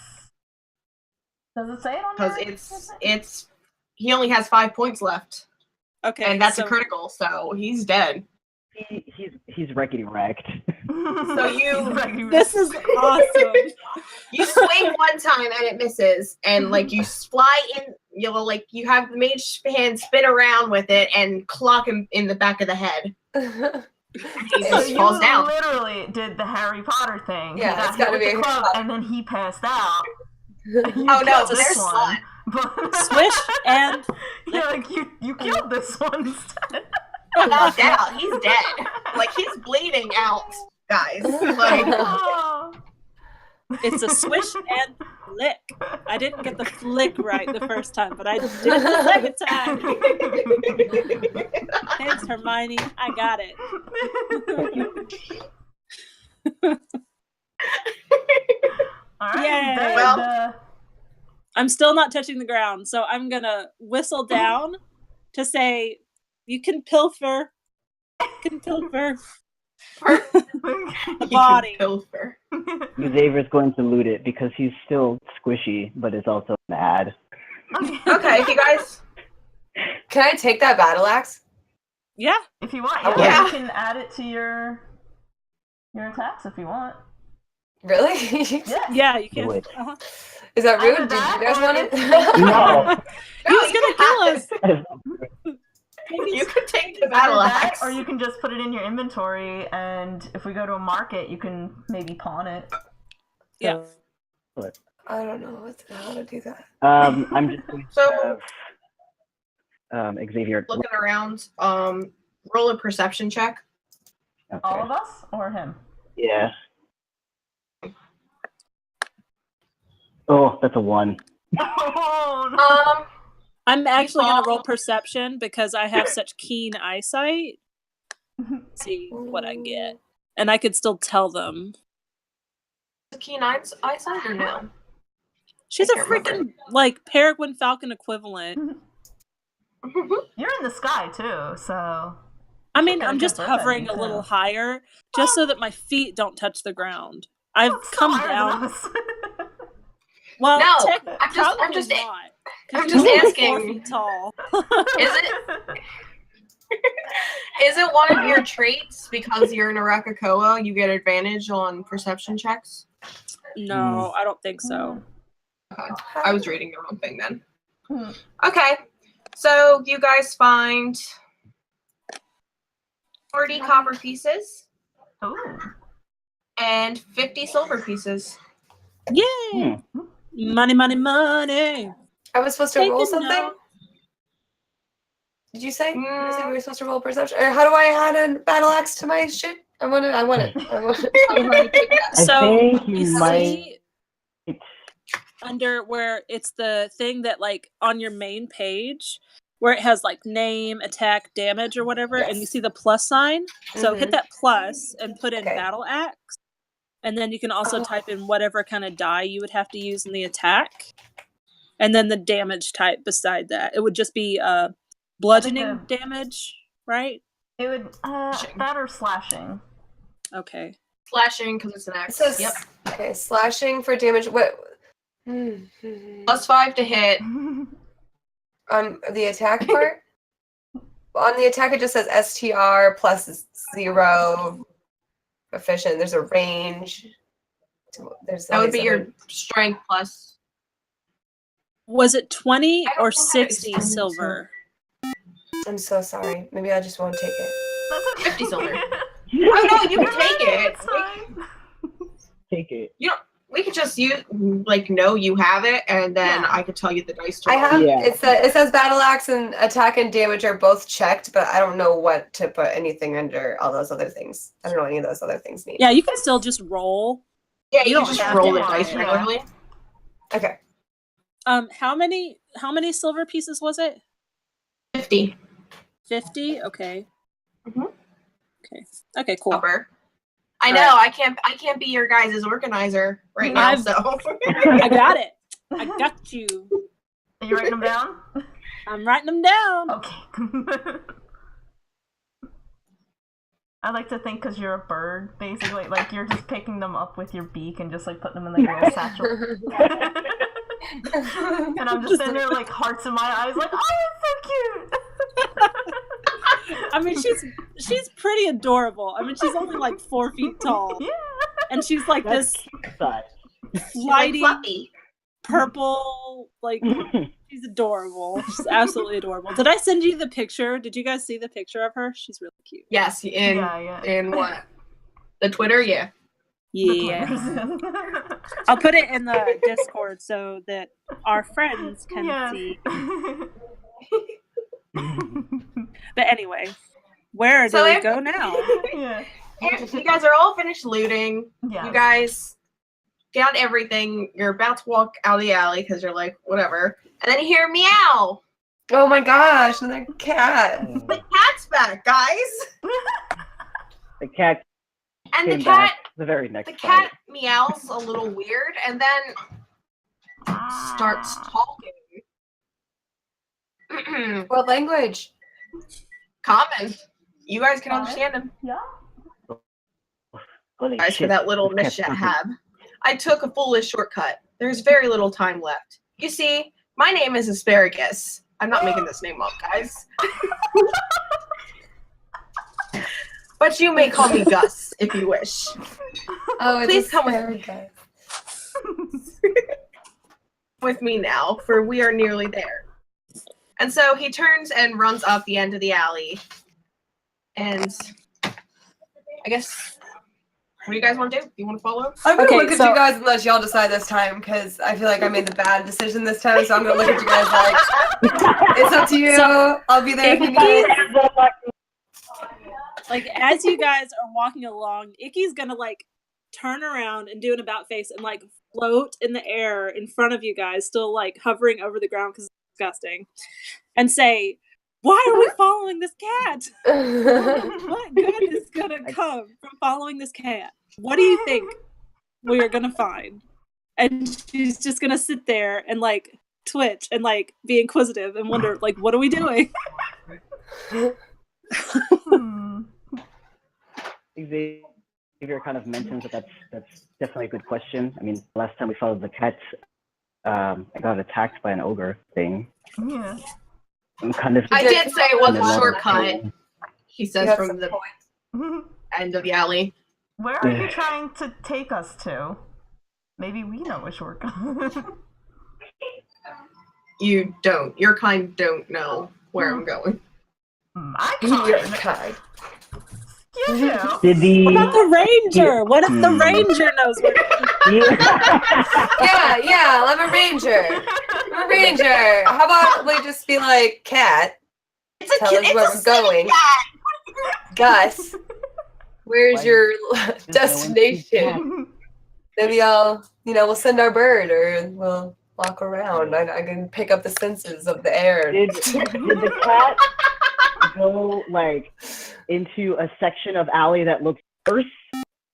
Speaker 1: Does it say it on there?
Speaker 5: Because it's he only has 5 points left.
Speaker 4: Okay.
Speaker 5: And that's a critical, so he's dead.
Speaker 3: He's wreckety wrecked.
Speaker 5: So
Speaker 4: this is awesome.
Speaker 5: You swing one time and it misses, and like you fly in, you have the mage hand spin around with it and clock him in the back of the head. He just falls down.
Speaker 1: Literally did the Harry Potter thing.
Speaker 2: Yeah, it's gotta be a
Speaker 1: club, and then he passed out.
Speaker 5: Oh no, there's one.
Speaker 4: Swish and
Speaker 1: yeah, like you killed this one instead.
Speaker 5: Knocked out. He's dead. Like he's bleeding out, guys. Like
Speaker 4: it's a swish and flick. I didn't get the flick right the first time, but I did the second time. Thanks, Hermione. I got it.
Speaker 1: All right,
Speaker 4: yay!
Speaker 5: Well,
Speaker 4: I'm still not touching the ground, so I'm gonna whistle down to say, "You can pilfer. You can pilfer." Body.
Speaker 5: Pilfer.
Speaker 3: Xavier's going to loot it because he's still squishy, but is also mad.
Speaker 5: Okay, if you guys.
Speaker 2: Can I take that battle axe?
Speaker 4: Yeah.
Speaker 1: If you want,
Speaker 5: Yeah.
Speaker 1: you can add it to your attacks if you want.
Speaker 2: Really?
Speaker 4: Yeah, you can.
Speaker 3: Do it.
Speaker 4: Uh-huh.
Speaker 2: Is that rude?
Speaker 1: Either
Speaker 2: Did
Speaker 1: that
Speaker 2: you guys
Speaker 1: or
Speaker 2: want
Speaker 1: if
Speaker 2: it?
Speaker 1: you
Speaker 3: No.
Speaker 4: He was gonna kill us.
Speaker 5: You could take the
Speaker 1: Either
Speaker 5: battle
Speaker 1: that,
Speaker 5: axe.
Speaker 1: or you can just put it in your inventory, and if we go to a market, you can maybe pawn it.
Speaker 4: Yeah.
Speaker 2: I don't know how to do that.
Speaker 3: I'm just going
Speaker 5: So-
Speaker 3: to have Xavier.
Speaker 5: Looking around, roll a perception check.
Speaker 3: Okay.
Speaker 1: All of us or him?
Speaker 3: Yeah. Oh, that's a 1.
Speaker 1: Oh no!
Speaker 4: I'm actually gonna roll
Speaker 5: Fall.
Speaker 4: perception because I have such keen eyesight. See what I get, and I could still tell them.
Speaker 5: Keen eyesight or no?
Speaker 4: She's
Speaker 5: I
Speaker 4: a
Speaker 5: can't
Speaker 4: freaking
Speaker 5: remember.
Speaker 4: like Peregrine Falcon equivalent.
Speaker 1: You're in the sky too, so.
Speaker 4: I mean,
Speaker 1: Got a
Speaker 4: I'm
Speaker 1: good
Speaker 4: just
Speaker 1: bird
Speaker 4: hovering
Speaker 1: idea,
Speaker 4: a little
Speaker 1: too.
Speaker 4: higher, just so that my feet don't touch the ground. I've
Speaker 1: It's still
Speaker 4: come
Speaker 1: higher than
Speaker 4: down.
Speaker 1: us.
Speaker 4: Well,
Speaker 5: No,
Speaker 4: probably
Speaker 5: I'm just
Speaker 4: not. 'Cause
Speaker 5: I'm
Speaker 4: you're
Speaker 5: just
Speaker 4: only 4
Speaker 5: asking.
Speaker 4: feet tall.
Speaker 5: Is it one of your traits because you're in Arakakoa, you get advantage on perception checks?
Speaker 4: No, I don't think so.
Speaker 5: Okay. I was reading the wrong thing then.
Speaker 1: Hmm.
Speaker 5: Okay. So you guys find 40 copper pieces
Speaker 1: Ooh.
Speaker 5: and 50 silver pieces.
Speaker 4: Yay! Money, money, money.
Speaker 2: I was supposed to
Speaker 4: Take
Speaker 2: roll
Speaker 4: a
Speaker 2: something?
Speaker 4: note.
Speaker 2: Did you say? Did you say we were supposed to roll perception? Or how do I add a battle axe to my shit? I want it. How do I take that?
Speaker 3: I
Speaker 4: So
Speaker 3: think you
Speaker 4: you
Speaker 3: might.
Speaker 4: see under where it's the thing that like on your main page where it has like name, attack, damage, or whatever, and you
Speaker 2: Yes.
Speaker 4: see the plus sign. So hit
Speaker 2: Mhm.
Speaker 4: that plus and put in
Speaker 2: Okay.
Speaker 4: battle axe. And then you can also
Speaker 2: Oh.
Speaker 4: type in whatever kind of die you would have to use in the attack. And then the damage type beside that. It would just be bludgeoning damage, right?
Speaker 1: It would that or slashing.
Speaker 4: Okay.
Speaker 5: Slashing because it's an
Speaker 2: It
Speaker 5: axe.
Speaker 2: says,
Speaker 5: Yep.
Speaker 2: okay, slashing for damage. What?
Speaker 5: +5 to hit.
Speaker 2: The attack part? On the attack, it just says STR plus 0 efficient. There's a range. There's
Speaker 5: That would
Speaker 2: only
Speaker 5: be your
Speaker 2: seven.
Speaker 5: strength plus.
Speaker 4: Was it 20
Speaker 5: I don't
Speaker 4: or
Speaker 5: know how to
Speaker 4: 60
Speaker 5: explain it,
Speaker 4: silver?
Speaker 2: I'm so sorry. Maybe I just won't take it.
Speaker 1: That's okay.
Speaker 5: 50 silver. Oh no, you can take it.
Speaker 1: It's fine.
Speaker 3: Take it.
Speaker 5: We could just use know you have it, and then
Speaker 1: Yeah.
Speaker 5: I could tell you the dice to
Speaker 2: I
Speaker 5: roll.
Speaker 2: have.
Speaker 3: Yeah.
Speaker 2: It says battle axe and attack and damage are both checked, but I don't know what to put anything under all those other things. I don't know what any of those other things mean.
Speaker 4: Yeah, you can still just roll.
Speaker 5: Yeah,
Speaker 4: You
Speaker 5: you
Speaker 4: don't
Speaker 5: can just
Speaker 4: have
Speaker 5: roll
Speaker 4: to
Speaker 5: the
Speaker 4: mark
Speaker 5: dice
Speaker 4: it.
Speaker 5: regularly.
Speaker 2: Okay.
Speaker 4: How many silver pieces was it?
Speaker 5: 50
Speaker 4: 50? Okay.
Speaker 5: Mhm.
Speaker 4: Okay, cool.
Speaker 5: copper. I know. I can't be your guys' organizer right now.
Speaker 4: I've-
Speaker 5: So
Speaker 4: I got it. I got you.
Speaker 1: Are you writing them down?
Speaker 4: I'm writing them down.
Speaker 1: Okay. I like to think because you're a bird, basically, like you're just picking them up with your beak and just like putting them in like a little satchel. And I'm just sitting there like hearts in my eyes, like, oh, it's so cute.
Speaker 4: I mean, she's pretty adorable. I mean, she's only like 4 feet tall,
Speaker 1: Yeah.
Speaker 4: and she's like
Speaker 3: That's
Speaker 4: this
Speaker 3: cute size.
Speaker 5: like
Speaker 4: flighty
Speaker 5: fluffy.
Speaker 4: purple. Like she's adorable. She's absolutely adorable. Did I send you the picture? Did you guys see the picture of her? She's really cute.
Speaker 5: Yes, in
Speaker 1: Yeah.
Speaker 5: in what? The Twitter, yeah.
Speaker 4: Yeah. I'll put it in the Discord so that our friends can
Speaker 1: Yeah.
Speaker 4: see. But anyway, where do
Speaker 5: So
Speaker 4: we
Speaker 5: if-
Speaker 4: go now?
Speaker 1: Yeah.
Speaker 5: You guys are all finished looting.
Speaker 1: Yeah.
Speaker 5: You guys got everything. You're about to walk out of the alley because you're like, whatever. And then you hear meow.
Speaker 2: Oh my gosh, another cat.
Speaker 5: The cat's back, guys.
Speaker 3: The cat
Speaker 5: And
Speaker 3: came
Speaker 5: the cat
Speaker 3: back the very next
Speaker 5: the
Speaker 3: fight.
Speaker 5: cat meows a little weird and then starts talking.
Speaker 2: What language?
Speaker 5: Common. You guys can understand him.
Speaker 1: Yeah.
Speaker 3: Holy
Speaker 5: Guys, for
Speaker 3: shit,
Speaker 5: that little
Speaker 3: this cat's
Speaker 5: mishap. I took a foolish shortcut. There's very little time left. You see, my name is Asparagus. I'm not making this name up, guys. But you may call me Gus if you wish.
Speaker 2: Oh,
Speaker 5: Please
Speaker 2: it's
Speaker 5: come with
Speaker 2: with
Speaker 5: me.
Speaker 2: guys.
Speaker 5: With me now, for we are nearly there. And so he turns and runs up the end of the alley. And I guess, what do you guys want to do? Do you want to follow?
Speaker 2: I'm gonna
Speaker 4: Okay,
Speaker 2: look at
Speaker 4: so-
Speaker 2: you guys unless y'all decide this time, because I feel like I made the bad decision this time. So I'm gonna look at you guys like it's up to you.
Speaker 4: So-
Speaker 2: I'll be there if you need it.
Speaker 4: Like, as you guys are walking along, Icky's gonna, like, turn around and do an about face and, like, float in the air in front of you guys, still, like, hovering over the ground because it's disgusting, and say, "Why are we following this cat? What good is gonna come from following this cat? What do you think we are gonna find?" And she's just gonna sit there and, like, twitch and, like, be inquisitive and wonder, like, what are we doing?
Speaker 3: Xavier kind of mentions that that's definitely a good question. I mean, last time we followed the cat, I got attacked by an ogre thing.
Speaker 1: Yeah.
Speaker 3: I'm kind of.
Speaker 5: I did say it was a
Speaker 3: kind of
Speaker 5: shortcut, he
Speaker 2: You
Speaker 5: says
Speaker 2: have
Speaker 5: from
Speaker 2: some
Speaker 5: the
Speaker 2: point.
Speaker 5: end of the alley.
Speaker 1: Where are you trying to take us to? Maybe we know a shortcut.
Speaker 5: You don't. Your kind don't know where I'm going.
Speaker 1: My
Speaker 2: You're
Speaker 1: kind.
Speaker 2: kind.
Speaker 1: You do.
Speaker 3: Did the
Speaker 4: What about the ranger? What if the ranger knows where?
Speaker 2: Yeah, I'm a ranger. I'm a ranger. How about we just be like, Cat,
Speaker 5: It's a
Speaker 2: tell
Speaker 5: cute.
Speaker 2: us where we're going. Gus, where's
Speaker 3: Why-
Speaker 2: your
Speaker 3: There's no
Speaker 2: destination? Maybe I'll, we'll send our bird, or we'll walk around. I can pick up the senses of the air.
Speaker 3: Did the cat go like into a section of alley that looks worse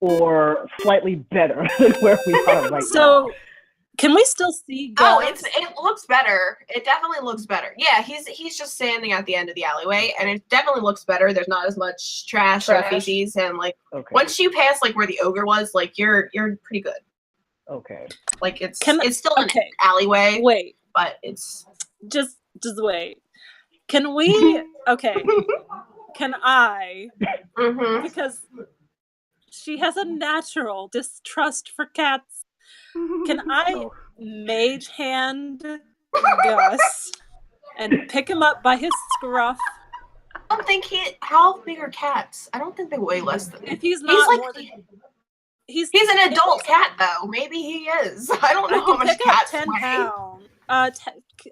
Speaker 3: or slightly better than where we are right now?
Speaker 4: So, can we still see
Speaker 5: Oh,
Speaker 4: Gus?
Speaker 5: it looks better. It definitely looks better. Yeah, he's just standing at the end of the alleyway, and it definitely looks better. There's not as much trash or feces, and like
Speaker 3: Okay.
Speaker 5: once you pass like where the ogre was, like you're pretty good.
Speaker 3: Okay.
Speaker 5: Like it's
Speaker 4: Can-
Speaker 5: still an
Speaker 4: okay.
Speaker 5: alleyway,
Speaker 4: Wait,
Speaker 5: but it's
Speaker 4: just wait. Can we? Okay. Can I?
Speaker 5: mm-hmm.
Speaker 4: Because she has a natural distrust for cats. Can I
Speaker 3: Oh.
Speaker 4: mage hand Gus and pick him up by his scruff?
Speaker 5: I don't think how big are cats? I don't think they weigh less than.
Speaker 4: If he's
Speaker 5: He's
Speaker 4: not
Speaker 5: like
Speaker 4: more than
Speaker 5: he's an adult cat though. Maybe he is. I don't know
Speaker 4: I
Speaker 5: how
Speaker 4: can
Speaker 5: much
Speaker 4: pick up
Speaker 5: cats
Speaker 4: 10
Speaker 5: weigh.
Speaker 4: pounds.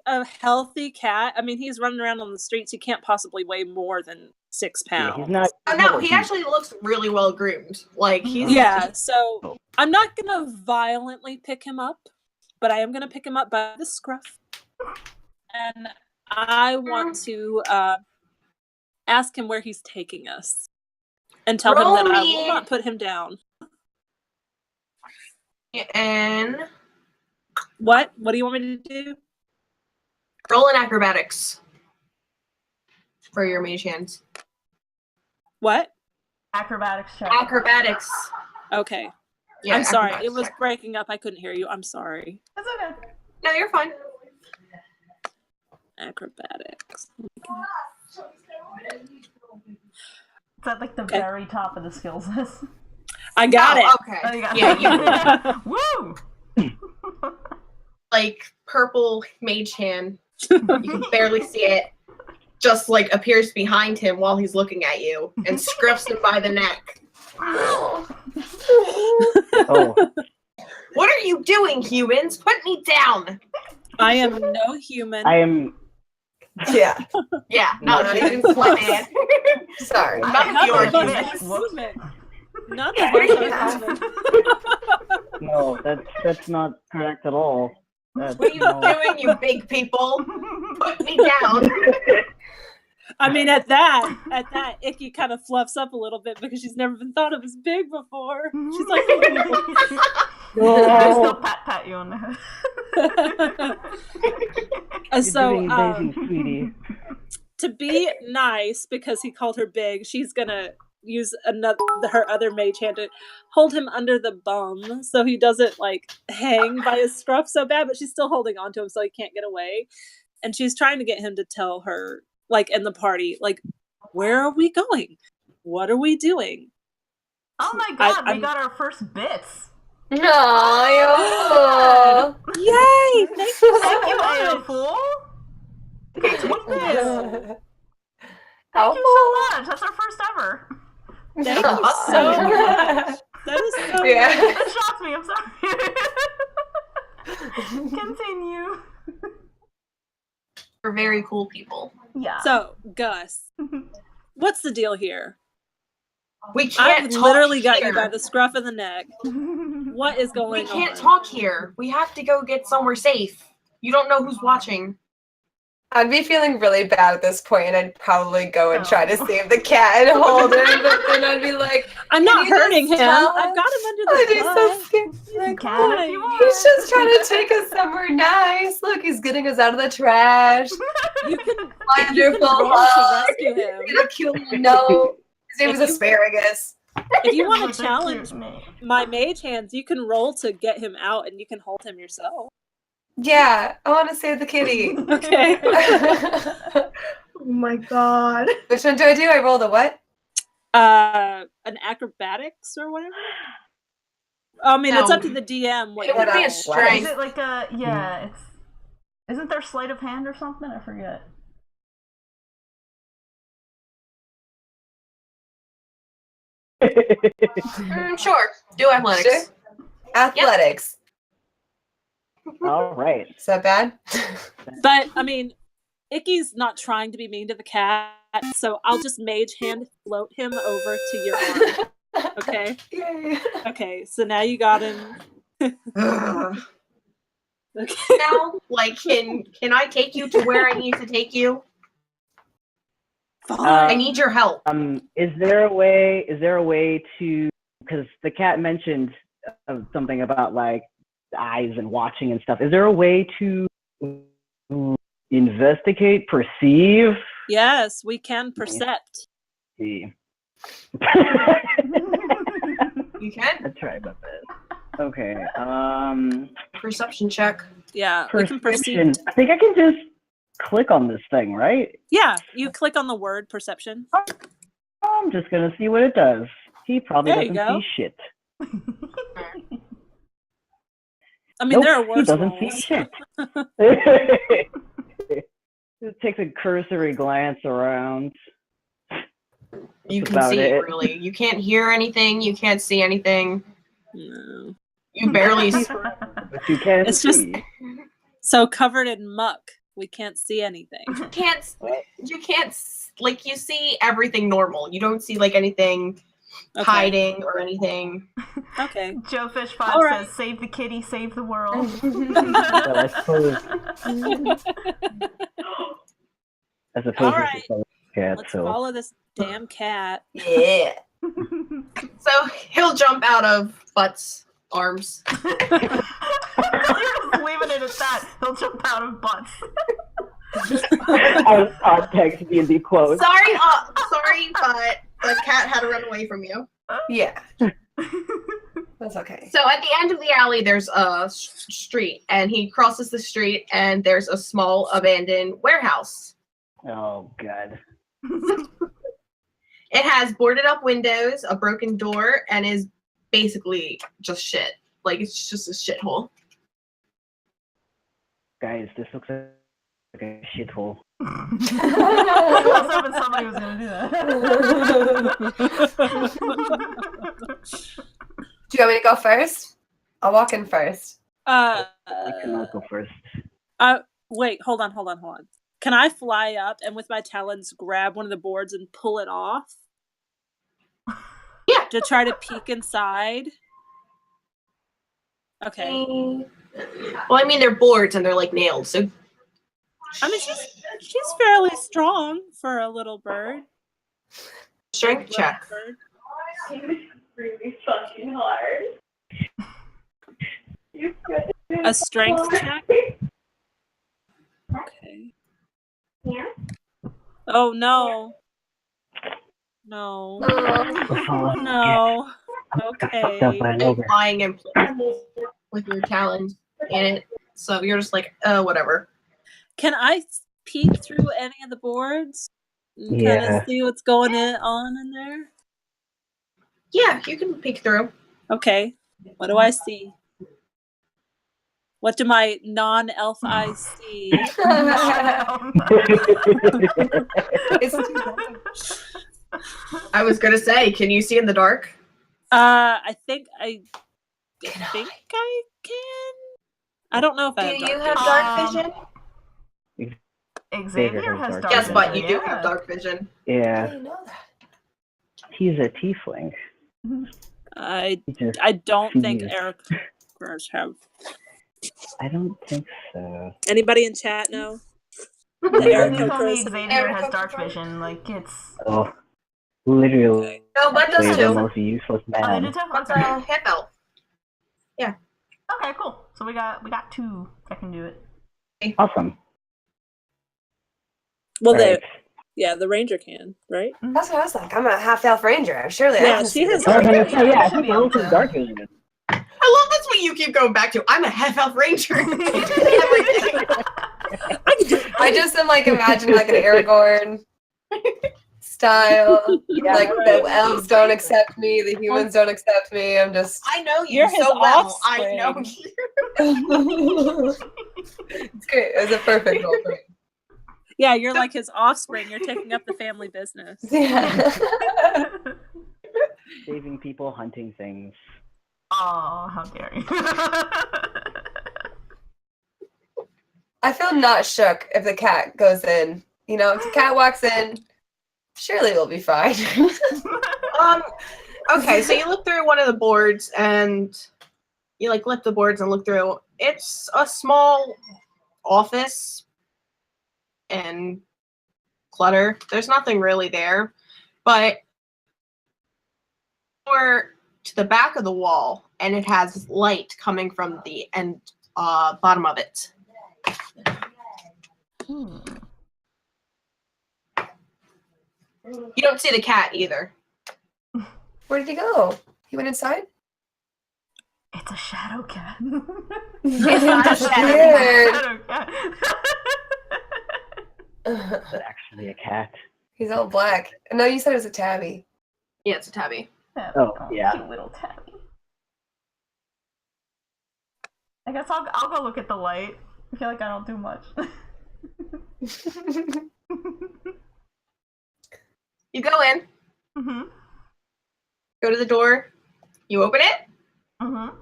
Speaker 4: A healthy cat. I mean, he's running around on the streets. He can't possibly weigh more than 6
Speaker 3: Yeah,
Speaker 4: pounds.
Speaker 3: he's not.
Speaker 5: Oh, no, he actually looks really well groomed. Like he's
Speaker 4: Yeah, so I'm not gonna violently pick him up, but I am gonna pick him up by the scruff, and I want to ask him where he's taking us, and tell him that I will
Speaker 5: Roll
Speaker 4: not put him down.
Speaker 5: and
Speaker 4: What? What do you want me to do?
Speaker 5: roll in acrobatics for your mage hands.
Speaker 4: What?
Speaker 1: Acrobatics check.
Speaker 5: Acrobatics.
Speaker 4: Okay.
Speaker 5: Yeah,
Speaker 4: I'm sorry.
Speaker 5: acrobatics
Speaker 4: It was
Speaker 5: check.
Speaker 4: breaking up. I couldn't hear you. I'm sorry.
Speaker 1: That's okay.
Speaker 5: No, you're fine.
Speaker 4: Acrobatics.
Speaker 1: It's at like the
Speaker 4: Okay.
Speaker 1: very top of the skills list.
Speaker 4: I got it.
Speaker 5: Okay.
Speaker 1: Oh, you got
Speaker 5: Yeah, you
Speaker 1: Woo!
Speaker 5: like purple mage hand. You can barely see it. Just like appears behind him while he's looking at you and scruffs him by the neck.
Speaker 3: Oh,
Speaker 5: What are you doing, humans? Put me down.
Speaker 4: I am no human.
Speaker 3: I am.
Speaker 2: Yeah,
Speaker 5: Yeah,
Speaker 2: Not
Speaker 5: not
Speaker 2: even
Speaker 5: even
Speaker 2: close.
Speaker 5: man.
Speaker 2: sorry.
Speaker 5: None
Speaker 4: None
Speaker 5: of you are
Speaker 4: of us
Speaker 5: human.
Speaker 4: are human. None of
Speaker 5: What are
Speaker 4: us
Speaker 5: you
Speaker 4: are
Speaker 5: doing?
Speaker 4: human.
Speaker 3: No, that's not correct at all.
Speaker 5: What are you doing, you big people? Put me down.
Speaker 4: I mean, at that, Icky kind of fluffs up a little bit because she's never been thought of as big before. She's like,
Speaker 1: I still pat you on the head.
Speaker 3: You're
Speaker 4: so
Speaker 3: doing amazing, sweetie.
Speaker 4: to be nice because he called her big, she's gonna use her other mage hand to hold him under the bum so he doesn't like hang by his scruff so bad, but she's still holding on to him so he can't get away. And she's trying to get him to tell her, like in the party, like, where are we going? what are we doing?
Speaker 1: Oh my god, we
Speaker 4: I'm-
Speaker 1: got our first bits.
Speaker 2: Oh,
Speaker 4: Yay! Thank you
Speaker 1: Thank you,
Speaker 4: so
Speaker 1: AO
Speaker 4: much.
Speaker 1: Fool.
Speaker 4: Thank you.
Speaker 1: Thank you so much. That's our first ever.
Speaker 4: Thank you so much. That is so
Speaker 2: Yeah.
Speaker 4: nice.
Speaker 1: That shocked me. I'm sorry. Continue.
Speaker 5: We're very cool people.
Speaker 1: Yeah.
Speaker 4: So, Gus, what's the deal here?
Speaker 5: We can't
Speaker 4: I've
Speaker 5: talk
Speaker 4: literally got
Speaker 5: here.
Speaker 4: you by the scruff of the neck. What is
Speaker 5: We
Speaker 4: going on?
Speaker 5: can't talk here. We have to go get somewhere safe. You don't know who's watching.
Speaker 2: I'd be feeling really bad at this point, and I'd probably go and try to save the cat and hold him, but then I'd be like,
Speaker 4: I'm not
Speaker 2: "Can you
Speaker 4: hurting him.
Speaker 2: just tell
Speaker 4: I've got him under
Speaker 2: I'd
Speaker 4: the
Speaker 2: be so
Speaker 4: bus.
Speaker 2: scared.
Speaker 1: You
Speaker 2: Like,
Speaker 1: can if
Speaker 2: "Oh,
Speaker 1: you
Speaker 2: he's
Speaker 1: want.
Speaker 2: just trying to take us somewhere nice. Look, he's getting us out of the trash.
Speaker 4: You can
Speaker 2: Wonderful
Speaker 4: roll to
Speaker 2: hug.
Speaker 4: rescue him.
Speaker 2: Get a cute little note. His name was
Speaker 4: If you-
Speaker 2: asparagus.
Speaker 4: If you want
Speaker 1: That's
Speaker 4: to
Speaker 1: a
Speaker 4: challenge
Speaker 1: cute name.
Speaker 4: my mage hands, you can roll to get him out, and you can hold him yourself.
Speaker 2: Yeah, I want to save the kitty.
Speaker 4: Okay.
Speaker 5: Oh my god.
Speaker 2: Which one do? I rolled a what?
Speaker 4: An acrobatics or whatever. I mean, it's
Speaker 5: No.
Speaker 4: up to the DM. What
Speaker 5: It
Speaker 4: you
Speaker 5: would be a
Speaker 4: roll.
Speaker 1: Is
Speaker 5: strength.
Speaker 1: it like a it's isn't there sleight of hand or something? I forget.
Speaker 5: Sure. Do athletics.
Speaker 2: Sure. Athletics.
Speaker 3: All right.
Speaker 2: Is that bad?
Speaker 4: But I mean, Icky's not trying to be mean to the cat, so I'll just mage hand float him over to your arm. Okay.
Speaker 2: Yay.
Speaker 4: Okay. So now you got him.
Speaker 5: Ugh.
Speaker 4: Okay.
Speaker 5: Now, like, can I take you to where I need to take you? I need your help.
Speaker 3: Is there a way to, because the cat mentioned something about like eyes and watching and stuff. Is there a way to investigate, perceive?
Speaker 4: Yes, we can percept.
Speaker 3: See.
Speaker 5: You can.
Speaker 3: Let's try about this. Okay.
Speaker 5: Perception check.
Speaker 4: Yeah, we can
Speaker 3: Perception.
Speaker 4: perceive.
Speaker 3: I think I can just click on this thing, right?
Speaker 4: Yeah, you click on the word perception.
Speaker 3: I'm just gonna see what it does. He probably
Speaker 4: There you
Speaker 3: doesn't
Speaker 4: go.
Speaker 3: see shit.
Speaker 4: I mean,
Speaker 3: Nope,
Speaker 4: there are
Speaker 3: he
Speaker 4: worse
Speaker 3: doesn't
Speaker 4: rolls.
Speaker 3: see shit. It takes a cursory glance around.
Speaker 5: You
Speaker 3: That's
Speaker 5: can
Speaker 3: about
Speaker 5: see
Speaker 3: it.
Speaker 5: really. You can't hear anything. You can't see anything.
Speaker 4: No.
Speaker 5: You barely.
Speaker 3: But you can
Speaker 4: It's just-
Speaker 3: see.
Speaker 4: So covered in muck, we can't see anything.
Speaker 5: You can't. Like, you see everything normal. You don't see like anything
Speaker 4: Okay.
Speaker 5: hiding or anything.
Speaker 4: Okay.
Speaker 1: Joe Fish 5
Speaker 4: All right.
Speaker 1: says, "Save the kitty, save the world."
Speaker 3: Well, I suppose. I suppose
Speaker 4: All
Speaker 3: it's
Speaker 4: right.
Speaker 3: just a cat,
Speaker 4: Let's
Speaker 3: so.
Speaker 4: follow this damn cat.
Speaker 2: Yeah.
Speaker 5: So he'll jump out of Butt's arms.
Speaker 1: You're just leaving it at that. He'll jump out of butts.
Speaker 3: Out of context, D&D quote.
Speaker 5: Sorry, but the cat had to run away from you.
Speaker 2: Yeah. That's okay.
Speaker 5: So at the end of the alley, there's a street, and he crosses the street, and there's a small abandoned warehouse.
Speaker 3: Oh, God.
Speaker 5: It has boarded up windows, a broken door, and is basically just shit. Like, it's just a shithole.
Speaker 3: Guys, this looks like a shithole.
Speaker 1: I was hoping somebody was gonna do that.
Speaker 2: Do you want me to go first? I'll walk in first.
Speaker 3: I cannot go first.
Speaker 4: Wait, hold on. Can I fly up and with my talons grab one of the boards and pull it off?
Speaker 5: Yeah.
Speaker 4: To try to peek inside? Okay.
Speaker 5: Well, I mean, they're boards and they're like nailed, so
Speaker 4: I mean, she's fairly strong for a little bird.
Speaker 5: strength check.
Speaker 4: Bird.
Speaker 2: Really fucking hard.
Speaker 4: A strength check? Okay.
Speaker 2: Yeah.
Speaker 4: Oh, no. No.
Speaker 3: Oh,
Speaker 4: No.
Speaker 3: fucked up by an
Speaker 5: And
Speaker 3: ogre.
Speaker 5: flying in place with your talons in it. So you're just like, whatever.
Speaker 4: Can I peek through any of the boards? And kind
Speaker 3: Yeah.
Speaker 4: of see what's going on in there?
Speaker 5: Yeah, you can peek through.
Speaker 4: Okay. What do I see? What do my non-elf eyes see?
Speaker 2: It's too dark.
Speaker 5: I was gonna say, can you see in the dark?
Speaker 4: I think I can. I don't know if I have
Speaker 5: Do you
Speaker 4: dark
Speaker 5: have
Speaker 4: vision.
Speaker 5: dark vision?
Speaker 1: Xavier has dark
Speaker 5: Yes,
Speaker 1: vision.
Speaker 5: but you do have dark vision.
Speaker 2: I
Speaker 3: Yeah,
Speaker 2: didn't know that.
Speaker 3: he's a tiefling.
Speaker 4: I
Speaker 3: He just
Speaker 4: don't think
Speaker 3: sees.
Speaker 4: Eric Gross have.
Speaker 3: I don't think so.
Speaker 4: Anybody in chat know?
Speaker 1: They told me
Speaker 4: Gross-
Speaker 1: Xavier has dark vision. Like it's.
Speaker 3: Oh, literally
Speaker 5: No, but does
Speaker 3: the
Speaker 5: too.
Speaker 3: most useless
Speaker 1: Oh, they
Speaker 3: man.
Speaker 1: did too?
Speaker 5: What's a
Speaker 1: Okay.
Speaker 5: half elf?
Speaker 1: Okay, cool. So we got two that can do it.
Speaker 3: Awesome.
Speaker 4: Well,
Speaker 3: Right.
Speaker 4: the ranger can, right?
Speaker 2: That's what I was like. I'm a half elf ranger. Surely I
Speaker 4: Yeah,
Speaker 2: can
Speaker 4: she
Speaker 2: see
Speaker 4: has
Speaker 2: this.
Speaker 3: Oh,
Speaker 4: dark
Speaker 3: then
Speaker 4: vision.
Speaker 3: it's, yeah, I
Speaker 1: Should
Speaker 3: think
Speaker 1: be able
Speaker 3: Elf is
Speaker 1: to.
Speaker 3: dark vision.
Speaker 5: I love that's what you keep going back to. I'm a half elf ranger. Everything.
Speaker 2: I just am like imagining like an Aragorn style.
Speaker 3: Yeah,
Speaker 2: Like the elves don't accept me, the humans don't accept me. I'm just.
Speaker 5: I know you
Speaker 4: You're his
Speaker 5: so well. I know
Speaker 4: offspring.
Speaker 5: you.
Speaker 2: It's great. It's a perfect role for me.
Speaker 4: Yeah, you're like his offspring. You're taking up the family business.
Speaker 2: Yeah.
Speaker 3: Saving people, hunting things.
Speaker 1: Oh, how dare you!
Speaker 2: I feel not shook if the cat goes in. You know, if the cat walks in, surely we'll be fine.
Speaker 5: Okay, so you look through one of the boards and you like lift the boards and look through. It's a small office and clutter. There's nothing really there, but or to the back of the wall, and it has light coming from the end bottom of it. You don't see the cat either.
Speaker 2: Where did he go? He went inside?
Speaker 1: It's a shadow cat.
Speaker 5: It's not a
Speaker 2: That's
Speaker 5: shadow
Speaker 2: weird.
Speaker 1: Shadow cat.
Speaker 3: It's actually a cat.
Speaker 2: He's all black. No, you said it was a tabby.
Speaker 5: Yeah, it's a tabby.
Speaker 3: Oh, yeah.
Speaker 1: Cute little tabby. I guess I'll go look at the light. I feel like I don't do much.
Speaker 5: You go in,
Speaker 1: Mhm.
Speaker 5: go to the door, you open it.
Speaker 1: Mhm.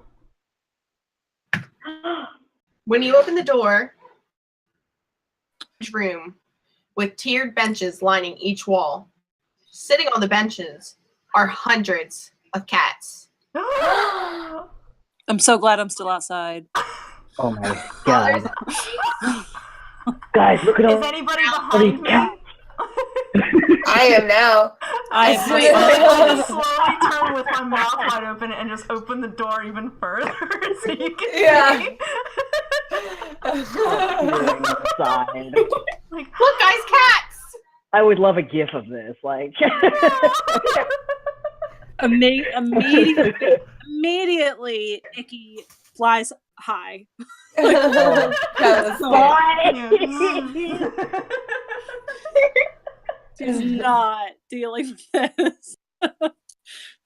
Speaker 5: When you open the door, room with tiered benches lining each wall. Sitting on the benches are hundreds of cats.
Speaker 4: I'm so glad I'm still outside.
Speaker 3: Oh my god. Guys, look at all
Speaker 1: Is anybody
Speaker 3: these
Speaker 1: behind me?
Speaker 3: cats.
Speaker 2: I am now.
Speaker 4: I
Speaker 2: As
Speaker 4: am
Speaker 2: soon
Speaker 4: right
Speaker 2: as-
Speaker 1: I
Speaker 4: behind
Speaker 1: just slowly turn with my mouth wide open and just open the door even further so you can
Speaker 2: Yeah.
Speaker 1: see.
Speaker 3: Peering inside.
Speaker 1: Like,
Speaker 5: Look, guys, cats!
Speaker 3: I would love a gif of this. Like,
Speaker 4: Immediately, Icky flies high.
Speaker 2: That was
Speaker 1: yeah.
Speaker 4: She's not dealing with this.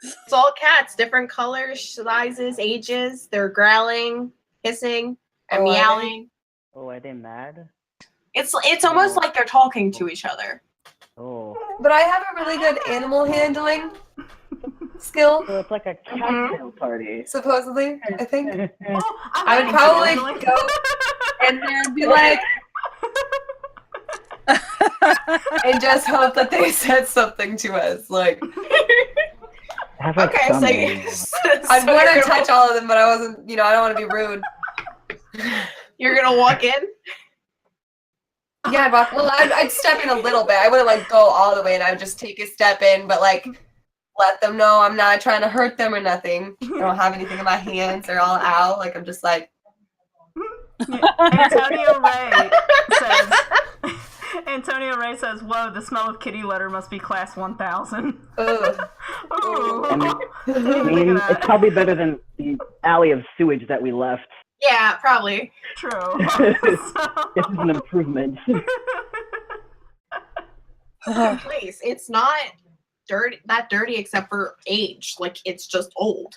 Speaker 5: It's all cats, different colors, sizes, ages. They're growling, hissing, and
Speaker 2: Oh, are they?
Speaker 5: meowing.
Speaker 3: oh, are they mad?
Speaker 5: It's almost like they're talking to each other.
Speaker 3: Oh,
Speaker 2: But I have a really good animal handling skill,
Speaker 3: so it's like a cocktail party.
Speaker 2: supposedly, I think.
Speaker 1: Oh,
Speaker 2: I would probably go and then be like, and just hope that they said something to us. Like,
Speaker 3: Have like
Speaker 5: Okay,
Speaker 3: some
Speaker 5: so,
Speaker 3: animals.
Speaker 2: I'd
Speaker 5: so
Speaker 2: want to
Speaker 5: you're
Speaker 2: touch all of them, but I wasn't, I don't want to be rude.
Speaker 5: You're gonna walk in.
Speaker 2: Yeah, but I'd step in a little bit. I wouldn't like go all the way, and I would just take a step in, but like let them know I'm not trying to hurt them or nothing. I don't have anything in my hands. They're all out. Like I'm just like.
Speaker 1: Antonio Ray says, "Whoa, the smell of kitty litter must be class 1000."
Speaker 2: Ugh.
Speaker 1: Ooh.
Speaker 3: I mean,
Speaker 1: Look
Speaker 3: I mean,
Speaker 1: at
Speaker 3: it's
Speaker 1: that.
Speaker 3: probably better than the alley of sewage that we left.
Speaker 5: Yeah, probably.
Speaker 1: True.
Speaker 3: This is an improvement.
Speaker 5: Place. It's not dirty except for age. Like it's just old.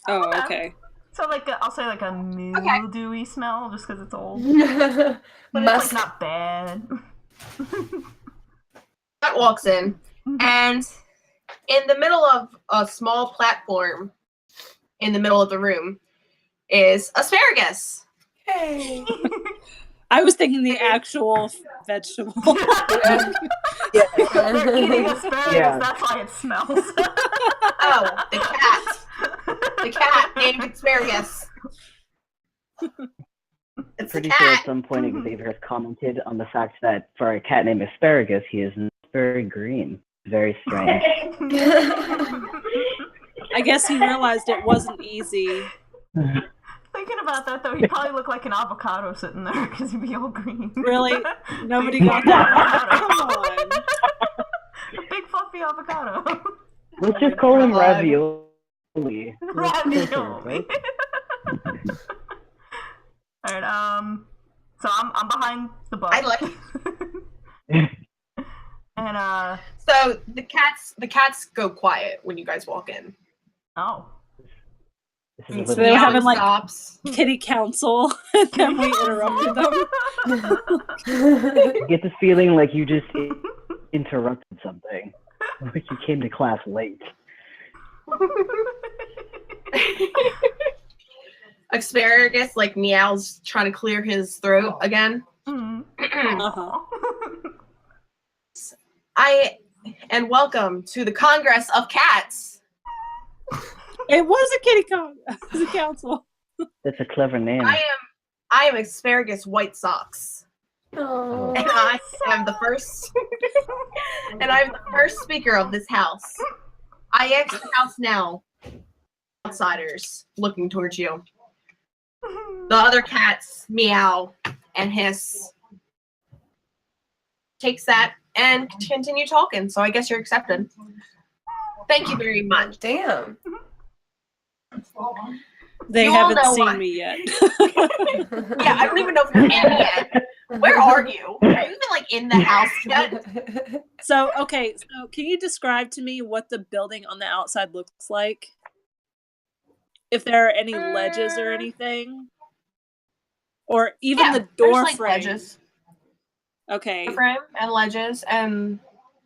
Speaker 4: Oh, okay.
Speaker 1: So like I'll say like a mildewy smell just because it's old.
Speaker 2: Musk.
Speaker 1: But it's like not bad.
Speaker 5: Cat walks in, and in the middle of a small platform, in the middle of the room, is asparagus.
Speaker 2: Hey.
Speaker 4: I was thinking the actual vegetable.
Speaker 3: Yeah.
Speaker 1: They're eating asparagus,
Speaker 3: Yeah.
Speaker 1: that's why it smells.
Speaker 5: Oh, the cat. The cat named asparagus. It's
Speaker 3: Pretty
Speaker 5: the
Speaker 3: sure at
Speaker 5: cat.
Speaker 3: some point Xavier has commented on the fact that for a cat named Asparagus, he is very green. Very strange.
Speaker 4: I guess he realized it wasn't easy.
Speaker 1: Thinking about that though, he'd probably look like an avocado sitting there because he'd be all green.
Speaker 4: Really? Nobody got that one? Come on.
Speaker 1: A big fluffy avocado.
Speaker 3: Let's just call him Ravioli.
Speaker 1: Ravioli. Alright, so I'm behind the bus.
Speaker 5: I like.
Speaker 1: And
Speaker 5: So the cats go quiet when you guys walk in.
Speaker 1: oh.
Speaker 3: This is
Speaker 4: So
Speaker 3: a
Speaker 4: they were
Speaker 3: little-
Speaker 4: having, like-
Speaker 5: stops.
Speaker 4: Kitty council, and then we interrupted them.
Speaker 3: You get the feeling like you just interrupted something. Like you came to class late.
Speaker 5: Asparagus like meows, trying to clear his throat again.
Speaker 4: Uh-huh.
Speaker 5: And welcome to the Congress of Cats.
Speaker 4: It was a kitty it was a council.
Speaker 3: That's a clever name.
Speaker 5: I am Asparagus White Socks.
Speaker 2: Oh.
Speaker 5: And I am the first and I'm the first speaker of this house. I exit the house now. Outsiders looking towards you. The other cats meow and hiss. Takes that and continue talking. So I guess you're accepted. Thank you very much.
Speaker 2: Damn.
Speaker 4: They
Speaker 5: You all
Speaker 4: haven't
Speaker 5: know
Speaker 4: seen
Speaker 5: why.
Speaker 4: me yet.
Speaker 5: Yeah, I don't even know if you're in yet. Where are you? Are you even like in the house yet?
Speaker 4: So can you describe to me what the building on the outside looks like? If there are any ledges or anything? Or even the door
Speaker 5: there's, like,
Speaker 4: frame.
Speaker 5: ledges.
Speaker 4: Okay.
Speaker 5: Door frame and ledges and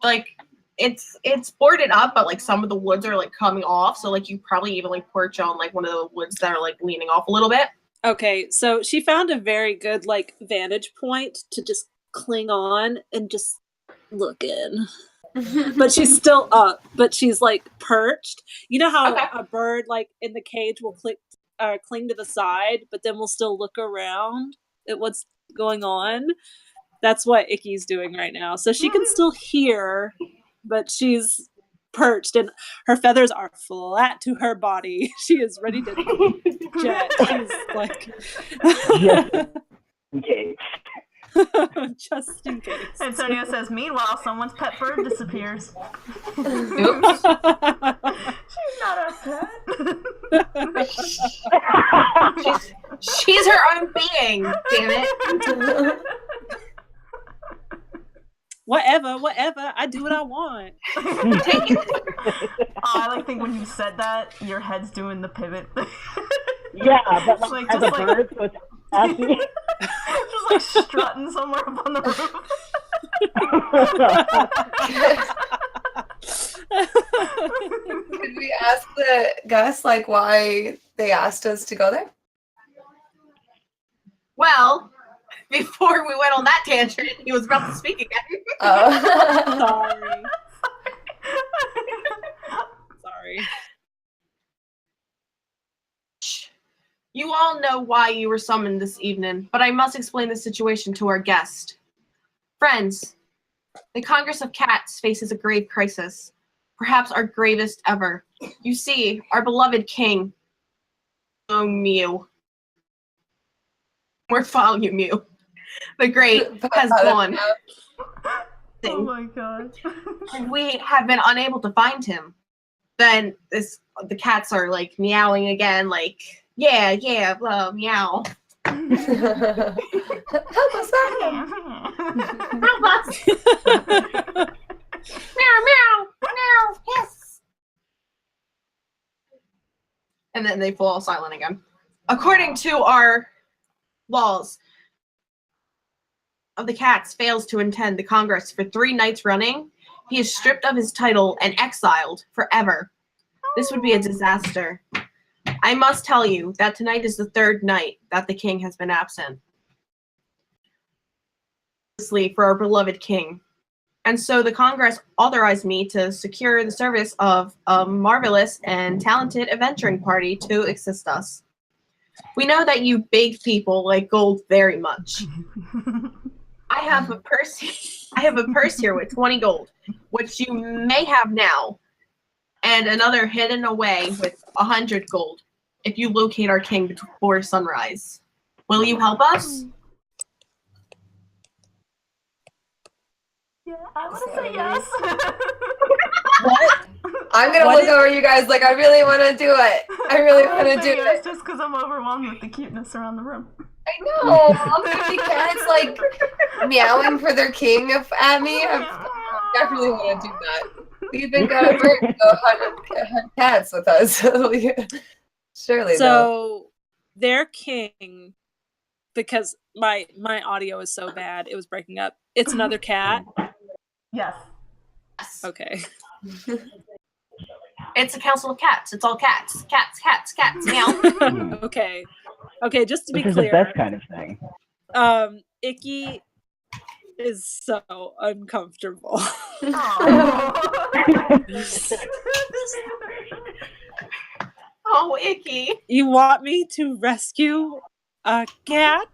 Speaker 5: like it's boarded up, but like some of the woods are like coming off, so like you probably even like perch on like one of the woods that are like leaning off a little bit.
Speaker 4: Okay, so she found a very good like vantage point to just cling on and just look in. But she's still up, but she's like perched. You know how
Speaker 5: Okay.
Speaker 4: a bird like in the cage will cling to the side, but then will still look around at what's going on? That's what Icky's doing right now. So she can still hear, but she's perched and her feathers are flat to her body. She is ready to jet. She's like
Speaker 3: Just in case.
Speaker 4: just in case.
Speaker 1: Antonio says, meanwhile, someone's pet bird disappears.
Speaker 5: Oops.
Speaker 1: She's not a pet.
Speaker 5: She's her own being, damn it.
Speaker 4: Whatever. I do what I want.
Speaker 5: Take it.
Speaker 1: I like think when you said that, your head's doing the pivot thing.
Speaker 3: Yeah, but like,
Speaker 1: Like,
Speaker 3: as
Speaker 1: just
Speaker 3: a
Speaker 1: like-
Speaker 3: bird, so it's happy.
Speaker 1: Just like strutting somewhere up on the roof.
Speaker 2: Could we ask the guests like why they asked us to go there?
Speaker 5: Well, before we went on that tangent, he was about to speak again.
Speaker 2: Oh.
Speaker 4: Sorry.
Speaker 5: You all know why you were summoned this evening, but I must explain the situation to our guest. Friends, the Congress of Cats faces a grave crisis, perhaps our gravest ever. You see, our beloved king, Mew, Mew, the Great, has gone.
Speaker 1: Oh my god.
Speaker 5: And we have been unable to find him. Then the cats are like meowing again, like, yeah, meow.
Speaker 2: Help us out.
Speaker 5: Help us. Meow, meow, meow. and they fall silent again. According to our laws, of the cats fails to attend the Congress for 3 nights running, he is stripped of his title and exiled forever. This would be a disaster. I must tell you that tonight is the 3rd night that the king has been absent. For our beloved king. And so the Congress authorized me to secure the service of a marvelous and talented adventuring party to assist us. We know that you big people like gold very much. I have a purse here with 20 gold, which you may have now, and another hidden away with 100 gold if you locate our king before sunrise. Will you help us?
Speaker 1: Yeah, I want to say yes.
Speaker 2: What? I'm gonna look over you guys like I really want to do it. I really want to do
Speaker 1: yes,
Speaker 2: it.
Speaker 1: just because I'm overwhelmed with the cuteness around the room.
Speaker 2: I know. All the cats like meowing for their king at me. I definitely want to do that. We even got a bird to go hunt cats with us. Surely.
Speaker 4: So their king, because my audio is so bad, it was breaking up. It's another cat.
Speaker 1: Yes.
Speaker 4: Okay.
Speaker 5: It's a council of cats. It's all cats. Cats, cats, cats. Meow.
Speaker 4: Okay. Okay, just to be
Speaker 3: This is
Speaker 4: clear.
Speaker 3: the best kind of thing.
Speaker 4: Icky is so uncomfortable.
Speaker 5: Oh, Icky.
Speaker 4: You want me to rescue a cat?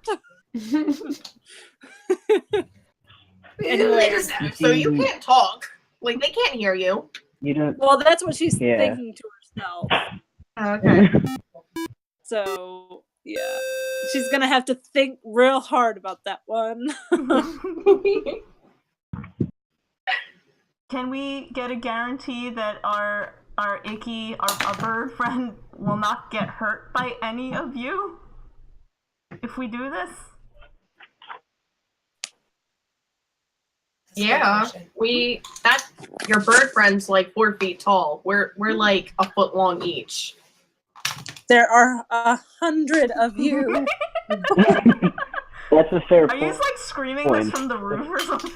Speaker 4: Anyway,
Speaker 5: so you can't talk. Like, they can't hear you.
Speaker 3: You don't.
Speaker 4: Well, that's what she's
Speaker 3: Yeah.
Speaker 4: thinking to herself.
Speaker 5: Okay.
Speaker 4: So, yeah. She's gonna have to think real hard about that one.
Speaker 1: Can we get a guarantee that our Icky, our bird friend, will not get hurt by any of you if we do this?
Speaker 5: Yeah, your bird friend's like 4 feet tall. We're like a foot long each.
Speaker 4: There are 100 of you.
Speaker 3: That's a fair
Speaker 1: Are
Speaker 3: point.
Speaker 1: you just like screaming this from the roof or something?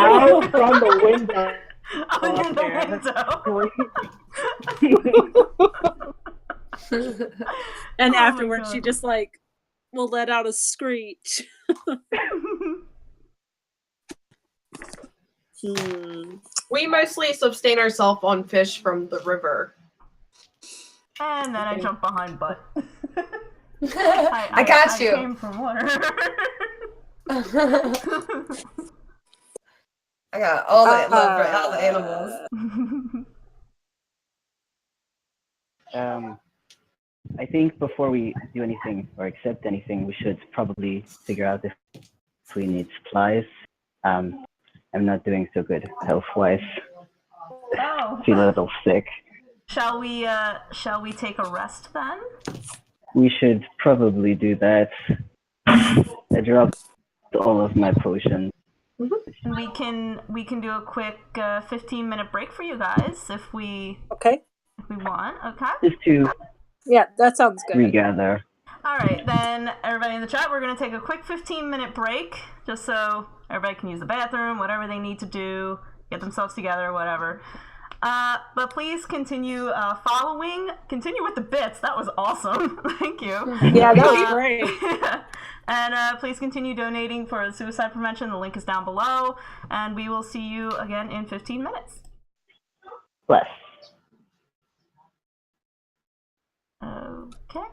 Speaker 3: Out from the window.
Speaker 1: Oh, in the window.
Speaker 4: And
Speaker 1: Oh my
Speaker 4: afterwards,
Speaker 1: God.
Speaker 4: she just like will let out a screech.
Speaker 5: We mostly sustain ourselves on fish from the river.
Speaker 1: And then I jump behind Butt.
Speaker 2: I got you.
Speaker 1: I came from water.
Speaker 2: I got all the love for all the animals.
Speaker 3: I think before we do anything or accept anything, we should probably figure out if we need supplies. I'm not doing so good health-wise.
Speaker 1: Oh.
Speaker 3: Feel a little sick.
Speaker 1: Shall we take a rest then?
Speaker 3: We should probably do that. I dropped all of my potions.
Speaker 1: And we can do a quick 15-minute break for you guys if we want. Okay.
Speaker 3: Just to
Speaker 4: that sounds good.
Speaker 3: regather.
Speaker 1: All right, then everybody in the chat, we're gonna take a quick 15-minute break just so everybody can use the bathroom, whatever they need to do, get themselves together, whatever. But please continue following. Continue with the bits. That was awesome. Thank you.
Speaker 4: Yeah, that was great.
Speaker 1: And please continue donating for the suicide prevention. The link is down below. And we will see you again in 15 minutes.
Speaker 3: Bless.
Speaker 1: Okay.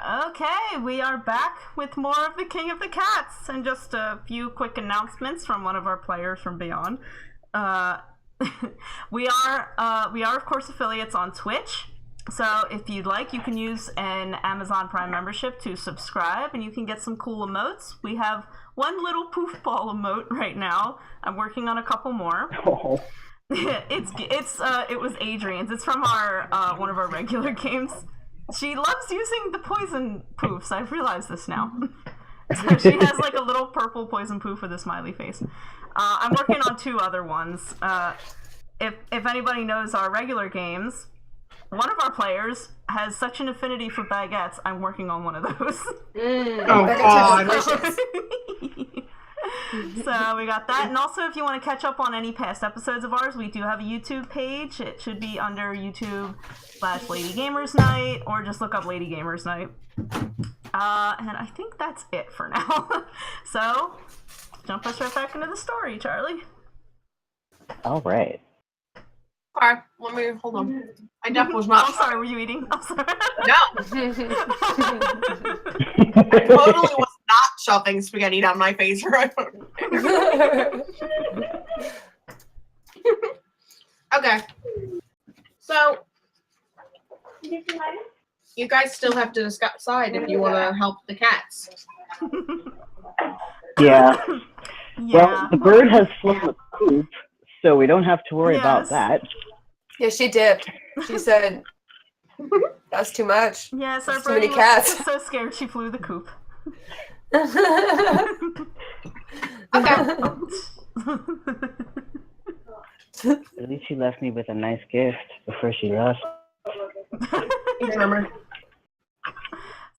Speaker 1: Okay, we are back with more of the King of the Cats, and just a few quick announcements from one of our players from Beyond. We are of course affiliates on Twitch, so if you'd like, you can use an Amazon Prime membership to subscribe, and you can get some cool emotes. We have one little poof ball emote right now. I'm working on a couple more.
Speaker 3: Oh.
Speaker 1: It was Adrian's. It's from our one of our regular games. She loves using the poison poofs. I've realized this now. So she has like a little purple poison poof with a smiley face. I'm working on 2 other ones. If anybody knows our regular games, one of our players has such an affinity for baguettes. I'm working on one of those.
Speaker 5: God.
Speaker 1: So we got that, and also if you want to catch up on any past episodes of ours, we do have a YouTube page. It should be under YouTube/Lady Gamers Night, or just look up Lady Gamers Night. And I think that's it for now. So jump us right back into the story, Charlie.
Speaker 3: All right.
Speaker 5: Alright, let me hold on. I definitely was not.
Speaker 1: I'm sorry, were you eating? I'm sorry.
Speaker 5: No. I totally was not shoving spaghetti down my face. Okay. So, you guys still have to decide if you want to help the cats.
Speaker 3: Yeah.
Speaker 1: Yeah.
Speaker 3: Well, the bird has flown the coop, so we don't have to worry about that.
Speaker 2: Yeah, she dipped. She said, that's too much.
Speaker 1: Yes, our
Speaker 2: Too many
Speaker 1: birdie
Speaker 2: cats.
Speaker 1: was so scared she flew the coop.
Speaker 5: Okay.
Speaker 3: At least she left me with a nice gift before she left.
Speaker 5: Remember.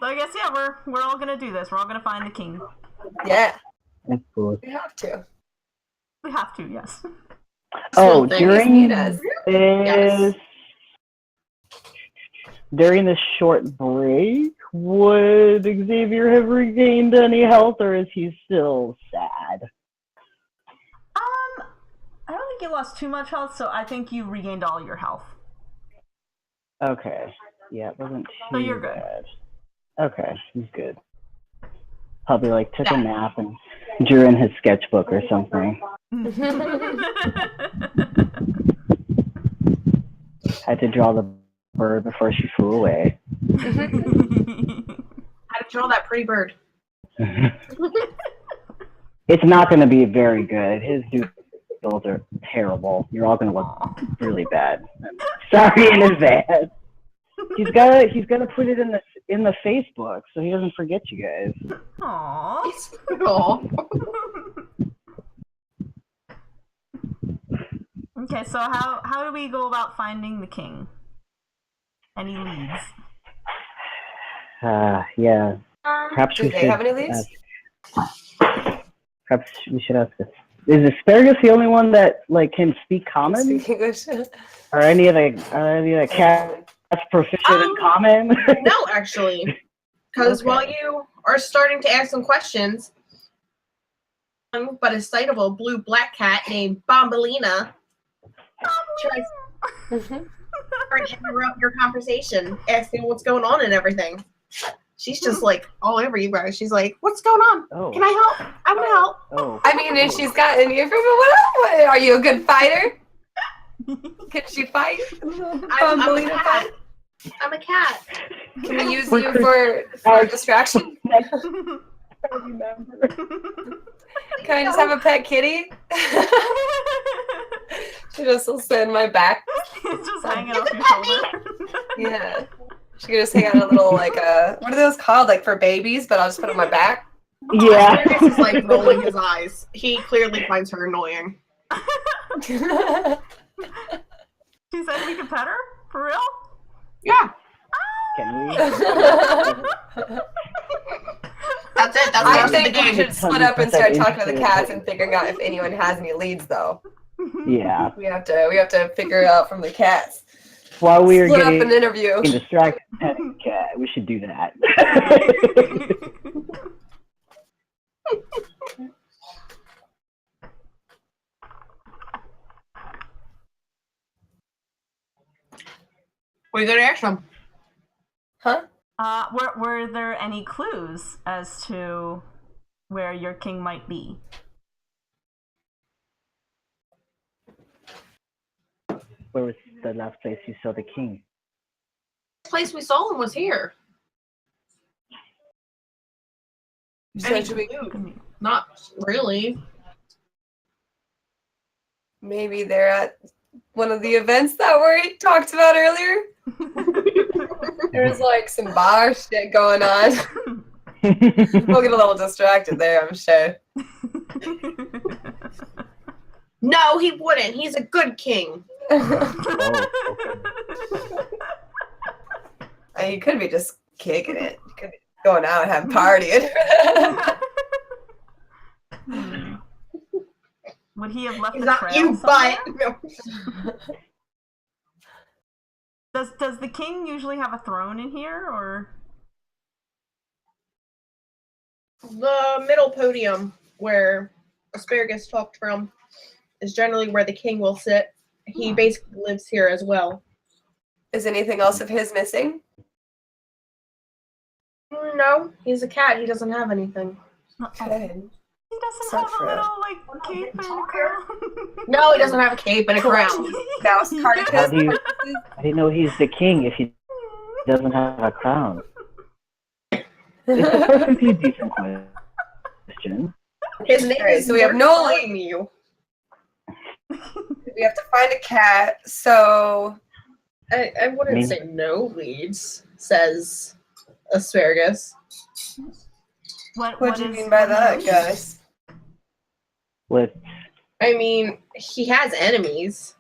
Speaker 1: So I guess, yeah, we're all gonna do this. We're all gonna find the king.
Speaker 2: Yeah,
Speaker 3: That's cool.
Speaker 2: we have to.
Speaker 1: We have to, yes.
Speaker 3: Oh,
Speaker 5: Thing.
Speaker 3: during
Speaker 2: Yes.
Speaker 3: this during this short break, would Xavier have regained any health, or is he still sad?
Speaker 1: I don't think you lost too much health, so I think you regained all your health.
Speaker 3: Okay. Yeah, it wasn't
Speaker 1: So
Speaker 3: too
Speaker 1: you're good.
Speaker 3: bad. Okay, he's good. Probably like took a nap and drew in his sketchbook or something. Had to draw the bird before she flew away.
Speaker 5: How to draw that pretty bird.
Speaker 3: It's not going to be very good. His doodles are terrible. You're all going to look really bad. Sorry in advance. He's gotta put it in the Facebook so he doesn't forget you guys.
Speaker 1: Aww.
Speaker 5: Aw.
Speaker 1: Okay, so how do we go about finding the king? Any leads?
Speaker 3: Yeah. Perhaps
Speaker 2: Do
Speaker 3: we
Speaker 2: they
Speaker 3: should
Speaker 2: have any leads?
Speaker 3: perhaps we should ask this. Is Asparagus the only one that like can speak common?
Speaker 2: Speak English.
Speaker 3: Are any of the cats proficient in common?
Speaker 5: No, actually. Because while you are starting to ask some questions, but a excitable blue-black cat named Bombalina tries to interrupt your conversation, asking what's going on and everything. She's just like all over you guys. She's like, "What's going on?
Speaker 3: Oh.
Speaker 5: Can I help? I want to help."
Speaker 3: Oh.
Speaker 2: I mean, if she's got any information, what? Are you a good fighter? Can she fight?
Speaker 5: I'm a
Speaker 2: Bombalina
Speaker 5: cat.
Speaker 2: fight?
Speaker 5: I'm a cat.
Speaker 2: Can we use you for distraction? Can I just have a pet kitty? She just will sit in my back.
Speaker 1: It's just hanging off your shoulder.
Speaker 2: Yeah. She could just hang out a little, like, what are those called? Like, for babies, but I'll just put it on my back.
Speaker 3: Yeah.
Speaker 5: Asparagus is like rolling his eyes. He clearly finds her annoying.
Speaker 1: She said we could pet her? For real?
Speaker 5: Yeah.
Speaker 3: Can we?
Speaker 5: That's it. That's the
Speaker 2: I
Speaker 5: rest of the
Speaker 2: think we
Speaker 5: game.
Speaker 2: should split up and start talking to the cats and figuring out if anyone has any leads, though.
Speaker 3: Yeah.
Speaker 2: We have to figure it out from the cats.
Speaker 3: While we are
Speaker 2: Split up
Speaker 3: getting
Speaker 2: an interview.
Speaker 3: distracted petting cat, we should do that.
Speaker 5: What are you gonna ask them?
Speaker 2: Huh?
Speaker 1: Were there any clues as to where your king might be?
Speaker 3: Where was the last place you saw the king?
Speaker 5: The place we saw him was here.
Speaker 2: So
Speaker 5: Any
Speaker 2: should we,
Speaker 5: clue? Not really.
Speaker 2: maybe they're at one of the events that we talked about earlier? There was like some bar shit going on. We'll get a little distracted there, I'm sure.
Speaker 5: No, he wouldn't. He's a good king.
Speaker 3: Oh, okay.
Speaker 2: You could be just kicking it. You could be going out and having partying.
Speaker 1: Would he have left
Speaker 5: He's
Speaker 1: a
Speaker 5: not
Speaker 1: trail
Speaker 5: you,
Speaker 1: somewhere?
Speaker 5: but
Speaker 1: Does the king usually have a throne in here, or?
Speaker 5: the middle podium where Asparagus talked from is generally where the king will sit. He basically lives here as well.
Speaker 2: Is anything else of his missing?
Speaker 5: No, he's a cat. He doesn't have anything.
Speaker 2: Okay.
Speaker 1: He doesn't
Speaker 2: So
Speaker 1: have
Speaker 2: true.
Speaker 1: a little like cape and a crown.
Speaker 5: No, he doesn't have a cape and a crown.
Speaker 2: Mouse
Speaker 3: How
Speaker 2: Carticus.
Speaker 3: do you? I didn't know he's the king if he doesn't have a crown. It's a perfectly decent question.
Speaker 5: His name
Speaker 2: Alright,
Speaker 5: is
Speaker 2: so we have no-
Speaker 5: you.
Speaker 2: We have to find a cat, so
Speaker 5: I wouldn't
Speaker 3: Me?
Speaker 5: say no leads, says Asparagus.
Speaker 2: what do you mean by that, guys?
Speaker 3: With
Speaker 5: I mean, he has enemies.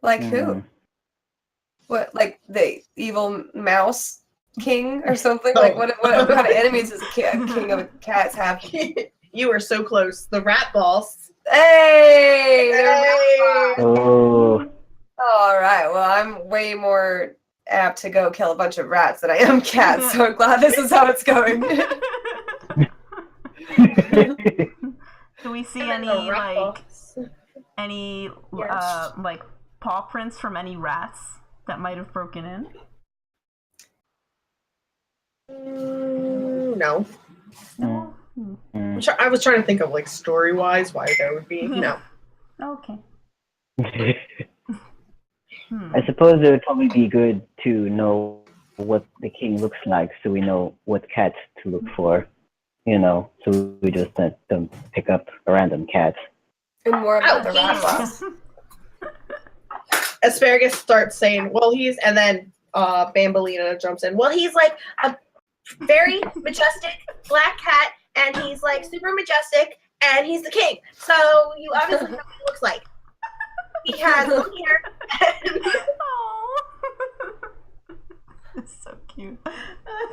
Speaker 2: Like who? What, like the evil mouse king or something? Like what kind of enemies does a king of cats have?
Speaker 5: You were so close. The rat boss.
Speaker 2: Hey!
Speaker 5: Hey!
Speaker 3: oh,
Speaker 2: All right. Well, I'm way more apt to go kill a bunch of rats than I am cats, so I'm glad this is how it's going.
Speaker 1: Do we see
Speaker 5: And
Speaker 1: any
Speaker 5: then the rat
Speaker 1: like
Speaker 5: boss.
Speaker 1: any
Speaker 5: Yes.
Speaker 1: like paw prints from any rats that might have broken in?
Speaker 5: No.
Speaker 1: No.
Speaker 5: I was trying to think of like story wise why there would be no.
Speaker 1: Okay.
Speaker 3: I suppose it would probably be good to know what the king looks like, so we know what cat to look for. You know, so we just don't pick up a random cat.
Speaker 2: And more about the
Speaker 5: Oh,
Speaker 2: rat
Speaker 5: Jesus.
Speaker 2: boss.
Speaker 5: Asparagus starts saying, well, he's, and then Bambolina jumps in. Well, he's like a very majestic black cat, and he's like super majestic, and he's the king. So you obviously know what he looks like. He has long hair. And
Speaker 1: Oh. It's so cute.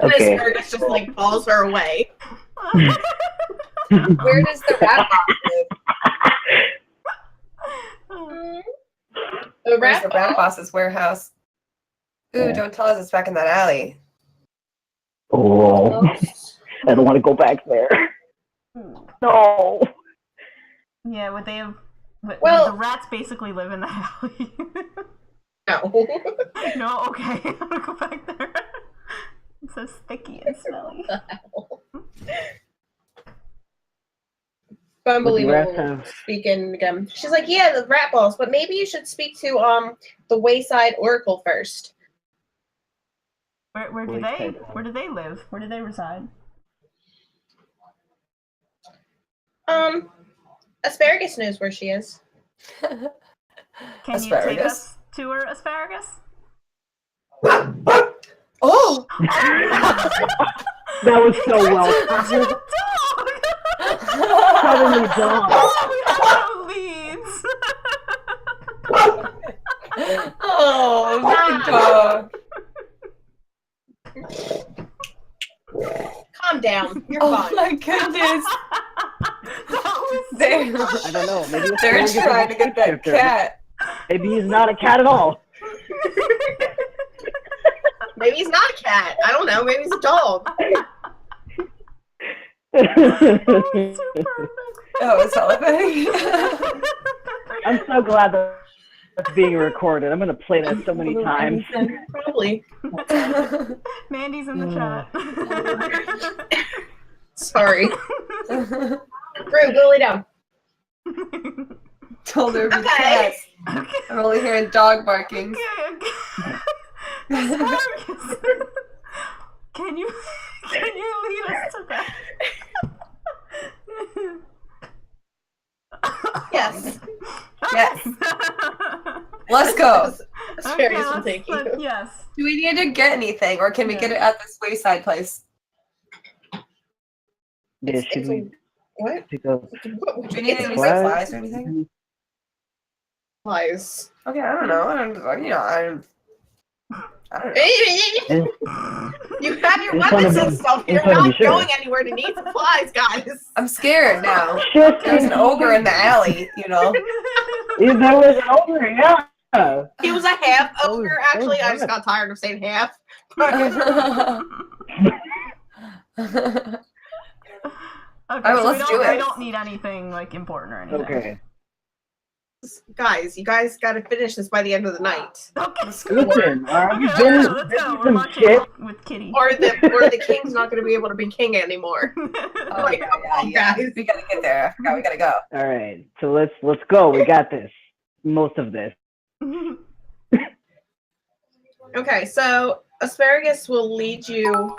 Speaker 3: Okay.
Speaker 5: Asparagus just like follows her away.
Speaker 2: Where does the rat boss live?
Speaker 5: The
Speaker 2: Where's
Speaker 5: rat
Speaker 2: the rat boss's warehouse? Ooh,
Speaker 3: Yeah.
Speaker 2: don't tell us it's back in that alley.
Speaker 3: Oh, I don't want to go back there. No.
Speaker 1: Yeah, would they have?
Speaker 5: Well-
Speaker 1: the rats basically live in that alley.
Speaker 5: No.
Speaker 1: No, okay, I'm gonna go back there. It's so sticky and smelly.
Speaker 5: Bumblebee
Speaker 3: Would the rats
Speaker 5: will
Speaker 3: have-
Speaker 5: speak in again. She's like, yeah, the rat balls, but maybe you should speak to the Wayside Oracle first.
Speaker 1: Where do
Speaker 3: Wait,
Speaker 1: they?
Speaker 3: hold on.
Speaker 1: Where do they live? Where do they reside?
Speaker 5: Asparagus knows where she is.
Speaker 1: Can you take
Speaker 2: Asparagus?
Speaker 1: us to her, Asparagus?
Speaker 2: Oh!
Speaker 3: That was so well timed. Suddenly dog.
Speaker 1: Oh, we have no leads.
Speaker 2: Oh, good dog.
Speaker 5: Calm down. You're
Speaker 2: Oh
Speaker 5: fine.
Speaker 2: my goodness.
Speaker 1: That was
Speaker 2: They're,
Speaker 3: I don't know. Maybe
Speaker 2: they're
Speaker 3: Asparagus is
Speaker 2: trying to get that
Speaker 3: a shapeshifter.
Speaker 2: cat.
Speaker 3: Maybe he's not a cat at all.
Speaker 5: Maybe he's not a cat. I don't know. Maybe he's a dog.
Speaker 2: Oh, it's all a thing.
Speaker 3: I'm so glad that It's being recorded. I'm gonna play that so many times.
Speaker 5: Probably.
Speaker 1: Mandy's in the chat.
Speaker 5: Sorry. Brew, go lay down.
Speaker 2: Told her to be
Speaker 5: Okay.
Speaker 2: cats. I'm only hearing dog barking.
Speaker 1: Asparagus. Can you lead us to bed?
Speaker 5: Yes.
Speaker 2: Yes. Let's go.
Speaker 5: Asparagus will take you.
Speaker 1: Yes.
Speaker 2: Do we need to get anything, or can we get it at this wayside place?
Speaker 3: Yeah, should we
Speaker 5: What?
Speaker 3: pick up
Speaker 2: Do we need any
Speaker 3: flies?
Speaker 2: supplies or anything?
Speaker 5: Flies.
Speaker 2: Okay, I don't know. I don't know.
Speaker 5: You have your
Speaker 3: Just
Speaker 5: weapons
Speaker 3: wanna
Speaker 5: and
Speaker 3: be-
Speaker 5: stuff. You're
Speaker 3: just wanna be
Speaker 5: not
Speaker 3: sure.
Speaker 5: going anywhere to need supplies, guys.
Speaker 2: I'm scared now.
Speaker 3: Shit,
Speaker 2: There's an ogre in the alley, you know.
Speaker 3: There was an ogre, yeah.
Speaker 5: He was a half ogre.
Speaker 3: Oh,
Speaker 5: Actually, I just
Speaker 3: good.
Speaker 5: got tired of saying half.
Speaker 1: Okay,
Speaker 2: Alright,
Speaker 1: so
Speaker 2: let's do
Speaker 1: we
Speaker 2: it.
Speaker 1: don't need anything like important or anything.
Speaker 3: Okay.
Speaker 5: Guys, you guys got to finish this by the end of the night,
Speaker 1: Okay.
Speaker 3: Listen, we've
Speaker 1: Okay,
Speaker 3: been
Speaker 1: let's go. We're
Speaker 3: some
Speaker 1: marching
Speaker 3: shit.
Speaker 1: with Kitty.
Speaker 5: or the king's not going to be able to be king anymore.
Speaker 2: Oh,
Speaker 5: Like,
Speaker 2: yeah,
Speaker 5: come on,
Speaker 2: yeah.
Speaker 5: guys.
Speaker 2: We gotta get there. I forgot we gotta go.
Speaker 3: All right, so let's go. We got this. Most of this.
Speaker 5: Okay, so Asparagus will lead you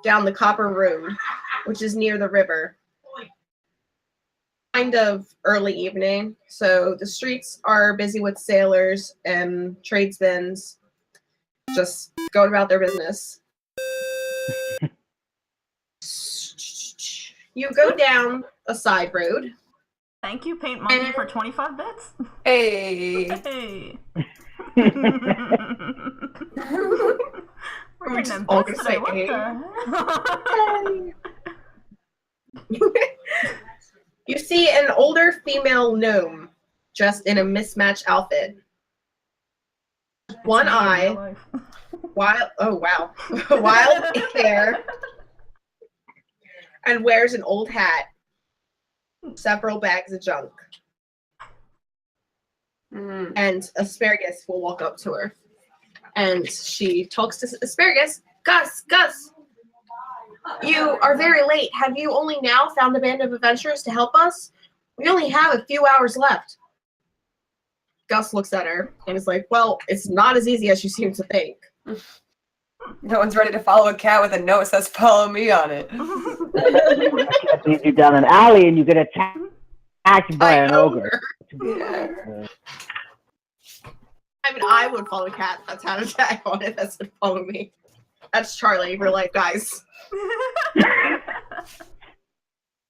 Speaker 5: down the Copper Road, which is near the river. Kind of early evening, so the streets are busy with sailors and tradesmen just going about their business. You go down a side road.
Speaker 1: Thank you, Paint Monkey, for 25 bits.
Speaker 2: Hey.
Speaker 1: Hey. We're
Speaker 5: I'm just
Speaker 1: getting them
Speaker 5: all
Speaker 1: bits
Speaker 5: gonna
Speaker 1: today.
Speaker 5: say
Speaker 1: What the?
Speaker 5: You see an older female gnome dressed in a mismatched outfit. One eye, wild hair, and wears an old hat, several bags of junk.
Speaker 2: Mm.
Speaker 5: And Asparagus will walk up to her. And she talks to Asparagus. Gus, you are very late. Have you only now found a band of adventurers to help us? We only have a few hours left. Gus looks at her and is like, well, it's not as easy as you seem to think.
Speaker 2: No one's ready to follow a cat with a note that says "Follow me" on it.
Speaker 3: Lead you down an alley and you get attacked by an ogre.
Speaker 2: Yeah.
Speaker 5: I mean, I would follow a cat that's had a tag on it that said follow me. That's Charlie, real life, guys.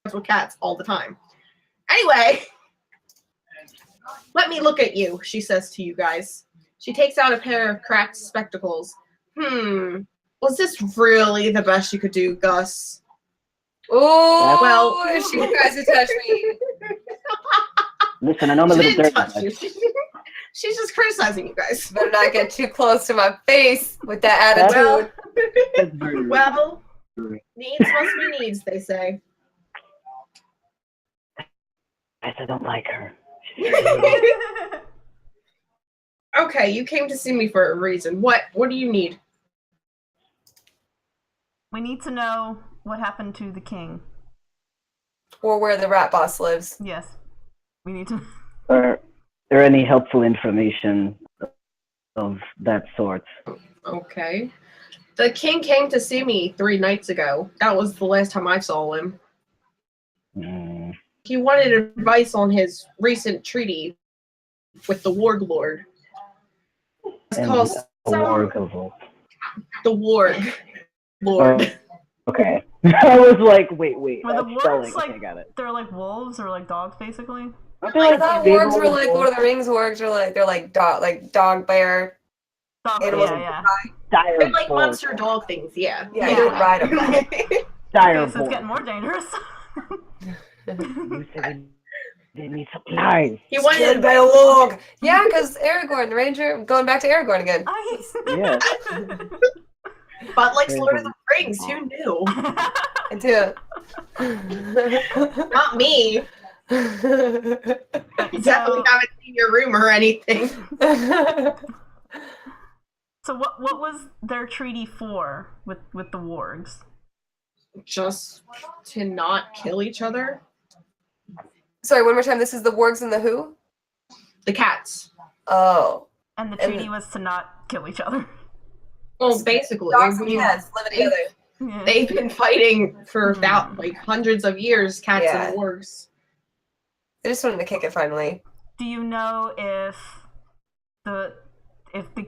Speaker 5: That's with cats all the time. Anyway, let me look at you, she says to you guys. She takes out a pair of cracked spectacles. Was this really the best you could do, Gus?
Speaker 2: Oh,
Speaker 5: Well-
Speaker 2: she tries to touch me.
Speaker 3: Listen, I know I'm a
Speaker 5: She
Speaker 3: little
Speaker 5: didn't
Speaker 3: dirty.
Speaker 5: touch you. She's just criticizing you guys.
Speaker 2: Better not get too close to my face with that attitude.
Speaker 3: That's very rude.
Speaker 5: Well, needs must be needs, they say.
Speaker 3: I don't like her.
Speaker 5: Okay, you came to see me for a reason. What do you need?
Speaker 1: We need to know what happened to the king.
Speaker 2: Or where the rat boss lives.
Speaker 1: Yes. We need to.
Speaker 3: Are there any helpful information of that sort?
Speaker 5: Okay. The king came to see me 3 nights ago. That was the last time I saw him.
Speaker 3: Mm,
Speaker 5: He wanted advice on his recent treaty with the Warlord. It's
Speaker 3: and
Speaker 5: called
Speaker 3: a warg of wolf.
Speaker 5: the Warg Lord.
Speaker 3: Okay. I was like, wait.
Speaker 1: Were the
Speaker 3: That's spelling.
Speaker 1: wargs like
Speaker 3: Okay, got it.
Speaker 1: they're like wolves or like dogs basically?
Speaker 3: Aren't they
Speaker 2: I thought
Speaker 3: big
Speaker 2: wargs were
Speaker 3: old
Speaker 2: like
Speaker 3: wolves?
Speaker 2: Lord of the Rings wargs are like dog bear.
Speaker 1: Dogs,
Speaker 2: Animals
Speaker 1: yeah.
Speaker 3: Dire
Speaker 5: They're like
Speaker 3: wolf.
Speaker 5: monster dog things, yeah.
Speaker 2: Yeah, you don't ride them.
Speaker 3: Dire
Speaker 1: Okay, so it's
Speaker 3: wolf.
Speaker 1: getting more dangerous.
Speaker 3: You said they need supplies.
Speaker 5: He
Speaker 2: Killed
Speaker 5: wanted
Speaker 2: by a warg. Yeah, because Aragorn, the ranger, going back to Aragorn again.
Speaker 1: Nice.
Speaker 3: Yeah.
Speaker 5: but like Lord of the Rings, who knew?
Speaker 2: I do.
Speaker 5: Not me. You definitely haven't seen your room or anything.
Speaker 1: So what was their treaty for with the wargs?
Speaker 5: Just to not kill each other.
Speaker 2: Sorry, one more time. This is the wargs and the who?
Speaker 5: The cats.
Speaker 2: Oh.
Speaker 1: And the treaty was to not kill each other.
Speaker 5: Well, basically,
Speaker 2: Dogs and cats living together.
Speaker 1: Yeah.
Speaker 5: they've been fighting for about like hundreds of years, cats
Speaker 2: Yeah.
Speaker 5: and wargs.
Speaker 2: They just wanted to kick it finally.
Speaker 1: Do you know if the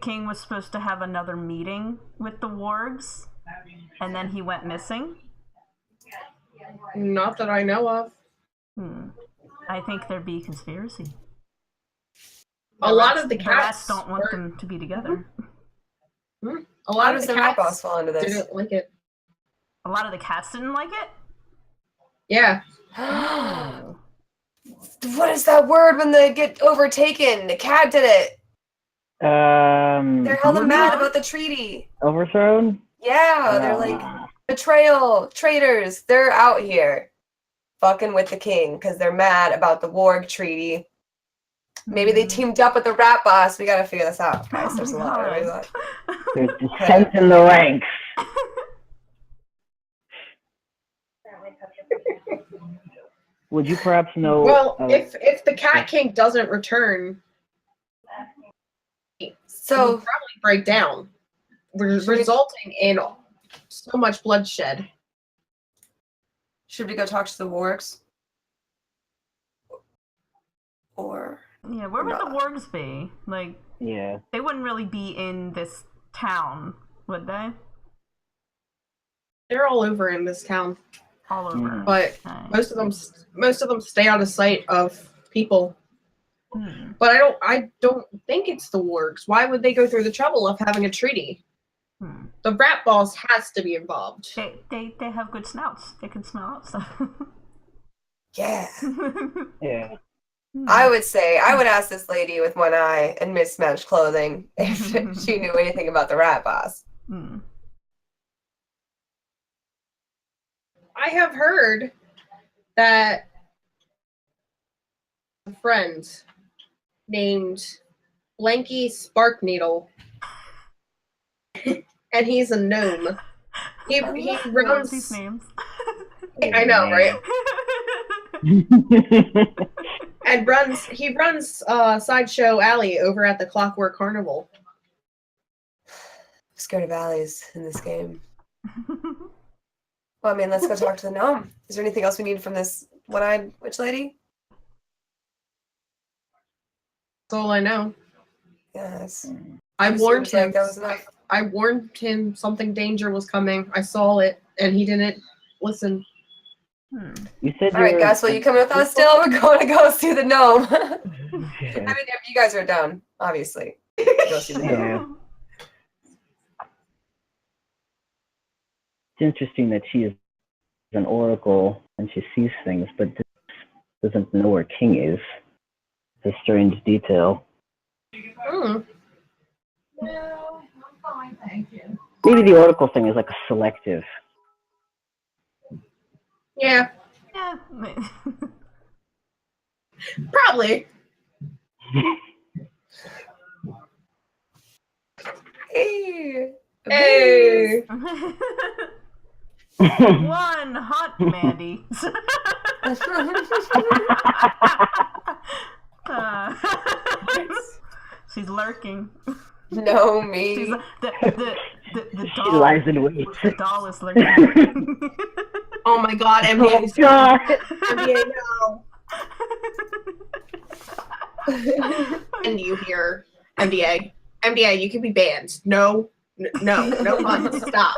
Speaker 1: king was supposed to have another meeting with the wargs and then he went missing?
Speaker 5: Not that I know of.
Speaker 1: I think there'd be conspiracy.
Speaker 5: A lot of the
Speaker 1: rats
Speaker 5: cats
Speaker 1: don't want them to be together.
Speaker 5: A lot
Speaker 2: How
Speaker 5: of
Speaker 2: does
Speaker 5: the
Speaker 2: the rat boss
Speaker 5: cats
Speaker 2: fall into this?
Speaker 5: didn't like it.
Speaker 1: A lot of the cats didn't like it?
Speaker 5: Yeah.
Speaker 2: What is that word when they get overtaken? The cat did it. They're hella mad about the treaty.
Speaker 3: Overthrown?
Speaker 2: Yeah, they're like, betrayal, traitors. They're out here fucking with the king because they're mad about the warg treaty. Maybe they teamed up with the rat boss. We gotta figure this out, guys. There's a lot.
Speaker 3: There's dissent in the ranks. Would you perhaps know?
Speaker 5: Well, if the Cat King doesn't return,
Speaker 2: So
Speaker 5: he'll probably break down, resulting in so much bloodshed.
Speaker 2: should we go talk to the wargs? Or
Speaker 1: Yeah, where would the wargs be? Like,
Speaker 3: Yeah.
Speaker 1: they wouldn't really be in this town, would they?
Speaker 5: They're all over in this town,
Speaker 1: All over.
Speaker 5: but
Speaker 1: Okay.
Speaker 5: most of them stay out of sight of people.
Speaker 1: Hmm.
Speaker 5: But I don't think it's the wargs. Why would they go through the trouble of having a treaty?
Speaker 1: Hmm.
Speaker 5: The rat boss has to be involved.
Speaker 1: They have good snouts. They can smell out stuff.
Speaker 2: yeah.
Speaker 3: Yeah.
Speaker 2: I would say I would ask this lady with one eye and mismatched clothing if she knew anything about the rat boss.
Speaker 1: Hmm.
Speaker 5: I have heard that a friend named Blanky Sparkneedle, and he's a gnome. He
Speaker 1: I love
Speaker 5: runs.
Speaker 1: these names.
Speaker 5: I know, right? And he runs Sideshow Alley over at the Clockwork Carnival.
Speaker 2: I'm scared of alleys in this game. Well, I mean, let's go talk to the gnome. Is there anything else we need from this one-eyed witch lady?
Speaker 5: That's all I know.
Speaker 2: Yes.
Speaker 5: I warned
Speaker 2: Seems like
Speaker 5: him.
Speaker 2: that was enough.
Speaker 5: I warned him something danger was coming. I saw it, and he didn't listen.
Speaker 3: You said
Speaker 2: All right, Gus, will you come with us still? We're going to go see the gnome. I mean, if you guys are down, obviously. Go see the gnome.
Speaker 3: Yeah. It's interesting that she is an oracle and she sees things, but doesn't know where King is. It's a strange detail.
Speaker 5: Hmm.
Speaker 6: No, I'm fine, thank you.
Speaker 3: Maybe the oracle thing is like a selective.
Speaker 5: Yeah,
Speaker 1: Yeah.
Speaker 5: probably.
Speaker 2: Hey.
Speaker 5: Hey.
Speaker 1: One hot Mandy. She's lurking.
Speaker 2: No, me.
Speaker 1: She's the
Speaker 3: She
Speaker 1: doll.
Speaker 3: lies in wait.
Speaker 1: The doll is lurking.
Speaker 5: Oh my God,
Speaker 3: Oh
Speaker 5: NBA.
Speaker 3: God!
Speaker 5: NBA, no. And you hear MDA. MDA, you can be banned. No fun. Stop.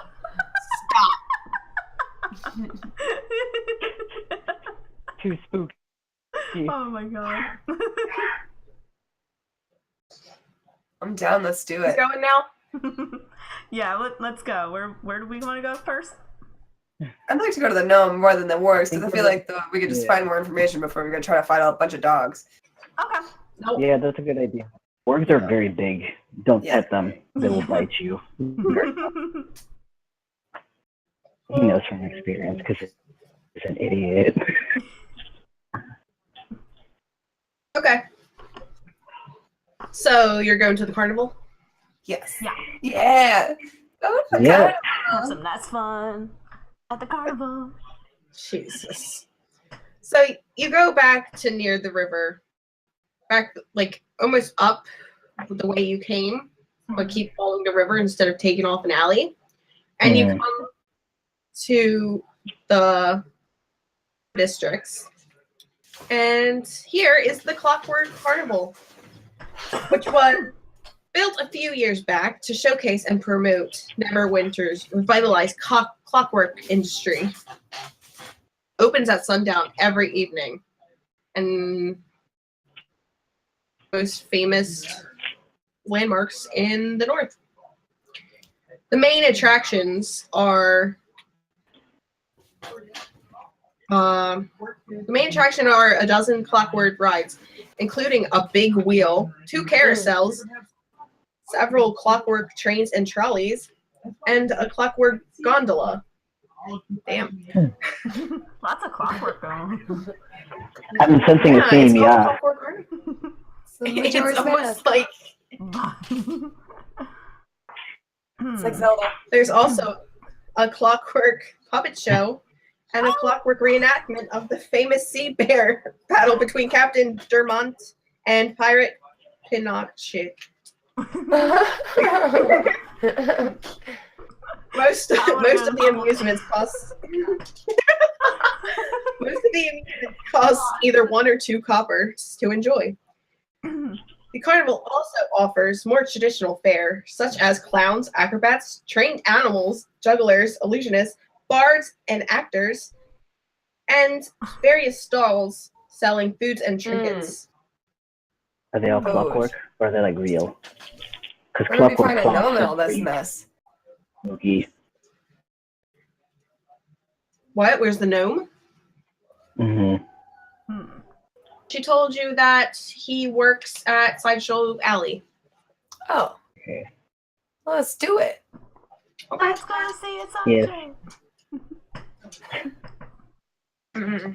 Speaker 3: Too spooky.
Speaker 1: Oh my god.
Speaker 2: I'm down. Let's do
Speaker 5: Who's
Speaker 2: it.
Speaker 5: going now?
Speaker 1: Yeah, let's go. Where do we want to go first?
Speaker 2: I'd like to go to the gnome more than the wargs because I feel like we could just
Speaker 3: Yeah.
Speaker 2: find more information before we're going to try to fight a bunch of dogs.
Speaker 1: Okay.
Speaker 5: Nope.
Speaker 3: Yeah, that's a good idea. Worms are very big. Don't
Speaker 2: Yeah.
Speaker 3: pet them. They will bite you. He knows from experience because he's an idiot.
Speaker 5: Okay. So you're going to the carnival?
Speaker 2: Yes.
Speaker 1: Yeah.
Speaker 2: Yeah. Oh my
Speaker 3: Yeah.
Speaker 1: Have some nice fun at the carnival.
Speaker 5: Jesus. So you go back to near the river, back like almost up the way you came, but keep following the river instead of taking off an alley. And you come to the districts. And here is the Clockwork Carnival, which was built a few years back to showcase and promote Neverwinter's revitalized clockwork industry. Opens at sundown every evening. And most famous landmarks in the north. The main attractions are a dozen clockwork rides, including a big wheel, 2 carousels, several clockwork trains and trolleys, and a clockwork gondola. Damn.
Speaker 1: Lots of clockwork going.
Speaker 3: I'm sensing a theme,
Speaker 5: all
Speaker 3: yeah.
Speaker 5: Clockwork Carnival. It's
Speaker 2: Majora's
Speaker 5: almost
Speaker 2: Mask.
Speaker 5: like
Speaker 2: It's like Zelda.
Speaker 5: there's also a clockwork puppet show and a clockwork reenactment of the famous sea bear battle between Captain Dermont and Pirate Pinocchio. Most of the amusements cost either 1 or 2 coppers to enjoy. The carnival also offers more traditional fare, such as clowns, acrobats, trained animals, jugglers, illusionists, bards, and actors, and various stalls selling foods and trinkets.
Speaker 3: Are they all clockwork or are they like real? Because
Speaker 2: Where do we
Speaker 3: clockwork
Speaker 2: find a gnome in
Speaker 3: clocks
Speaker 2: all
Speaker 3: are
Speaker 2: this
Speaker 3: pretty
Speaker 2: mess?
Speaker 3: spooky.
Speaker 5: What? Where's the gnome?
Speaker 3: Mm-hmm.
Speaker 5: She told you that he works at Sideshow Alley.
Speaker 2: Oh.
Speaker 3: Okay.
Speaker 2: Well, let's do it.
Speaker 1: Let's go see it
Speaker 3: Yes.
Speaker 5: Mm-hmm.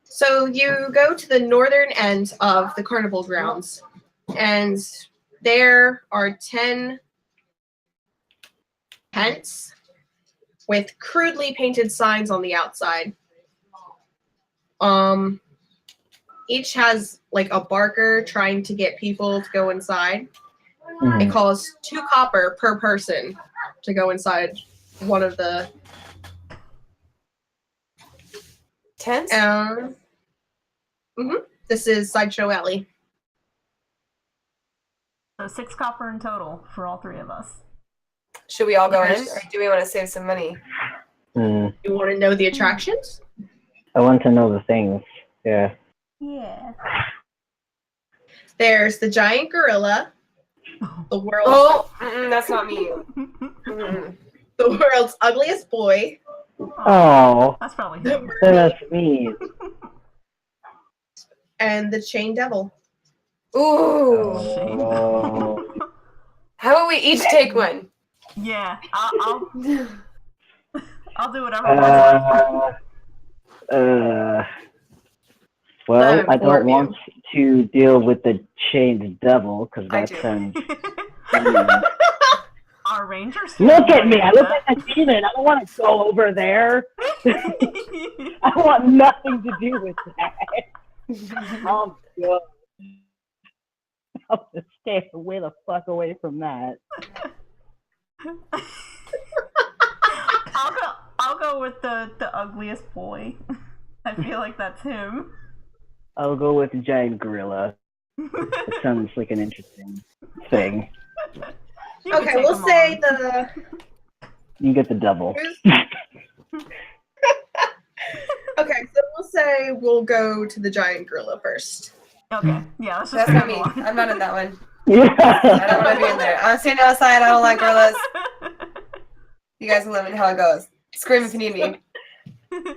Speaker 5: So you go to the northern end of the carnival grounds, and there are 10 tents with crudely painted signs on the outside. Each has like a barker trying to get people to go inside. It costs 2 copper per person to go inside one of the
Speaker 2: Tents?
Speaker 5: This is Sideshow Alley.
Speaker 1: So 6 copper in total for all 3 of us.
Speaker 2: Should we all go in, or do we want to save some money?
Speaker 5: You want to know the attractions?
Speaker 3: I want to know the things. Yeah.
Speaker 1: Yeah.
Speaker 5: There's the giant gorilla, the world's
Speaker 2: Oh, that's not me.
Speaker 5: the world's ugliest boy,
Speaker 3: Oh,
Speaker 1: That's probably
Speaker 5: the
Speaker 1: him.
Speaker 5: mermaid,
Speaker 3: that's me.
Speaker 5: and the chain devil.
Speaker 2: Ooh.
Speaker 3: Oh.
Speaker 2: How about we each take one?
Speaker 1: Yeah, I'll do whatever one's left.
Speaker 3: Well, I
Speaker 5: Four of
Speaker 3: don't
Speaker 5: you.
Speaker 3: want to deal with the chained devil because
Speaker 2: I
Speaker 3: that
Speaker 2: do.
Speaker 3: sounds.
Speaker 1: Our rangers.
Speaker 3: Look at me! I look like a demon. I don't want to go over there. I want nothing to do with that. Oh, God. I'll just stay way the fuck away from that.
Speaker 1: I'll go with the ugliest boy. I feel like that's him.
Speaker 3: I'll go with the giant gorilla. It sounds like an interesting thing.
Speaker 1: You can
Speaker 5: Okay,
Speaker 1: take
Speaker 5: we'll
Speaker 1: him
Speaker 5: say
Speaker 1: on.
Speaker 5: the.
Speaker 3: You get the devil.
Speaker 5: Okay, so we'll say we'll go to the giant gorilla first.
Speaker 1: Okay, yeah, let's just
Speaker 2: That's not
Speaker 1: move
Speaker 2: me.
Speaker 1: along.
Speaker 2: I'm not in that one.
Speaker 3: Yeah.
Speaker 2: I don't want to be in there. I'm standing outside. I don't like gorillas. You guys can let me know how it goes. Scream if you need me.
Speaker 1: I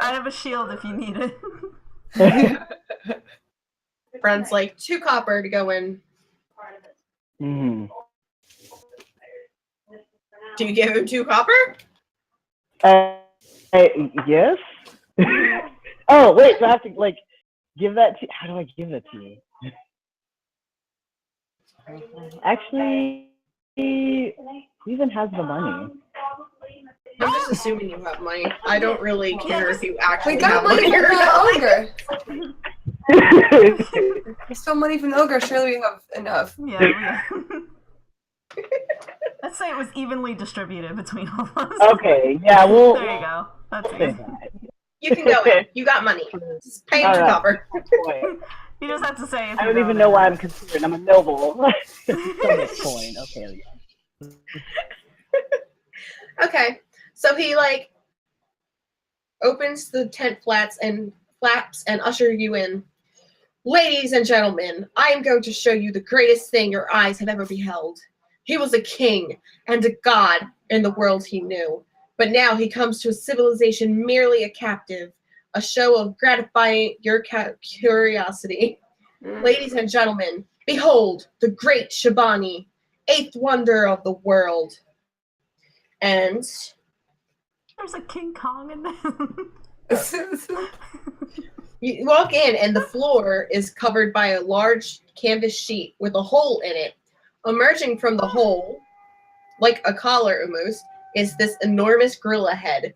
Speaker 1: have a shield if you need it.
Speaker 5: Friend's like 2 copper to go in.
Speaker 3: Mhm.
Speaker 5: Do you give him 2 copper?
Speaker 3: Yes. Oh wait, so I have to like give that to. How do I give that to you? Actually, who even has the money?
Speaker 5: I'm just assuming you have money. I don't really care if you actually
Speaker 2: We got
Speaker 5: have
Speaker 2: money
Speaker 5: money
Speaker 2: from
Speaker 5: or not.
Speaker 2: the ogre. We stole money from the ogre. Surely we have enough.
Speaker 1: Yeah. Let's say it was evenly distributed between all of us.
Speaker 3: Okay, yeah, well,
Speaker 1: There you go. That's
Speaker 3: we'll say
Speaker 1: easy.
Speaker 3: that.
Speaker 5: You can go in. You got money. Just pay what you
Speaker 3: Alright.
Speaker 5: cover.
Speaker 3: Coin.
Speaker 1: You just have to say if
Speaker 3: I
Speaker 1: you
Speaker 3: don't
Speaker 1: go
Speaker 3: even
Speaker 1: there.
Speaker 3: know why I'm considered. I'm a noble. So much coin. Okay.
Speaker 5: Okay. So he like opens the tent flaps and usher you in. Ladies and gentlemen, I am going to show you the greatest thing your eyes have ever beheld. He was a king and a god in the world he knew, but now he comes to a civilization merely a captive, a show of gratifying your curiosity. Ladies and gentlemen, behold the great Shabani, eighth wonder of the world. And
Speaker 1: There's a King Kong in there.
Speaker 5: you walk in, and the floor is covered by a large canvas sheet with a hole in it. Emerging from the hole, like a collar almost, is this enormous gorilla head,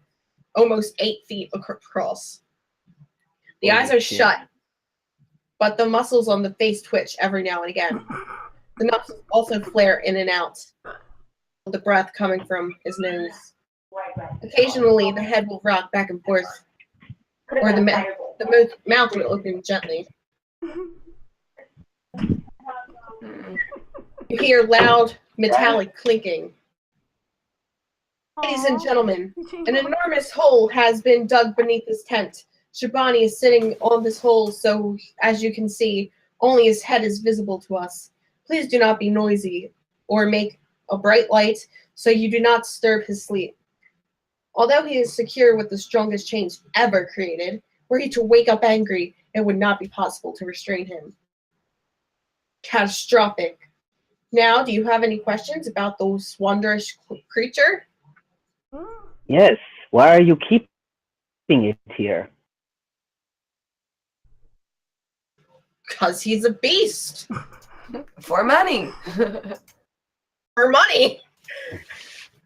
Speaker 5: almost 8 feet across. The eyes are shut, but the muscles on the face twitch every now and again. The muscles also flare in and out, with the breath coming from his nose. Occasionally, the head will rock back and forth, or the mouth will open gently. You hear loud, metallic clinking. Ladies and gentlemen, an enormous hole has been dug beneath this tent. Shabani is sitting on this hole, so as you can see, only his head is visible to us. Please do not be noisy or make a bright light so you do not disturb his sleep. Although he is secure with the strongest chains ever created, were he to wake up angry, it would not be possible to restrain him. Catastrophic. Now, do you have any questions about this wondrous creature?
Speaker 3: Yes. Why are you keeping it here?
Speaker 5: Because he's a beast.
Speaker 2: For money.
Speaker 5: For money.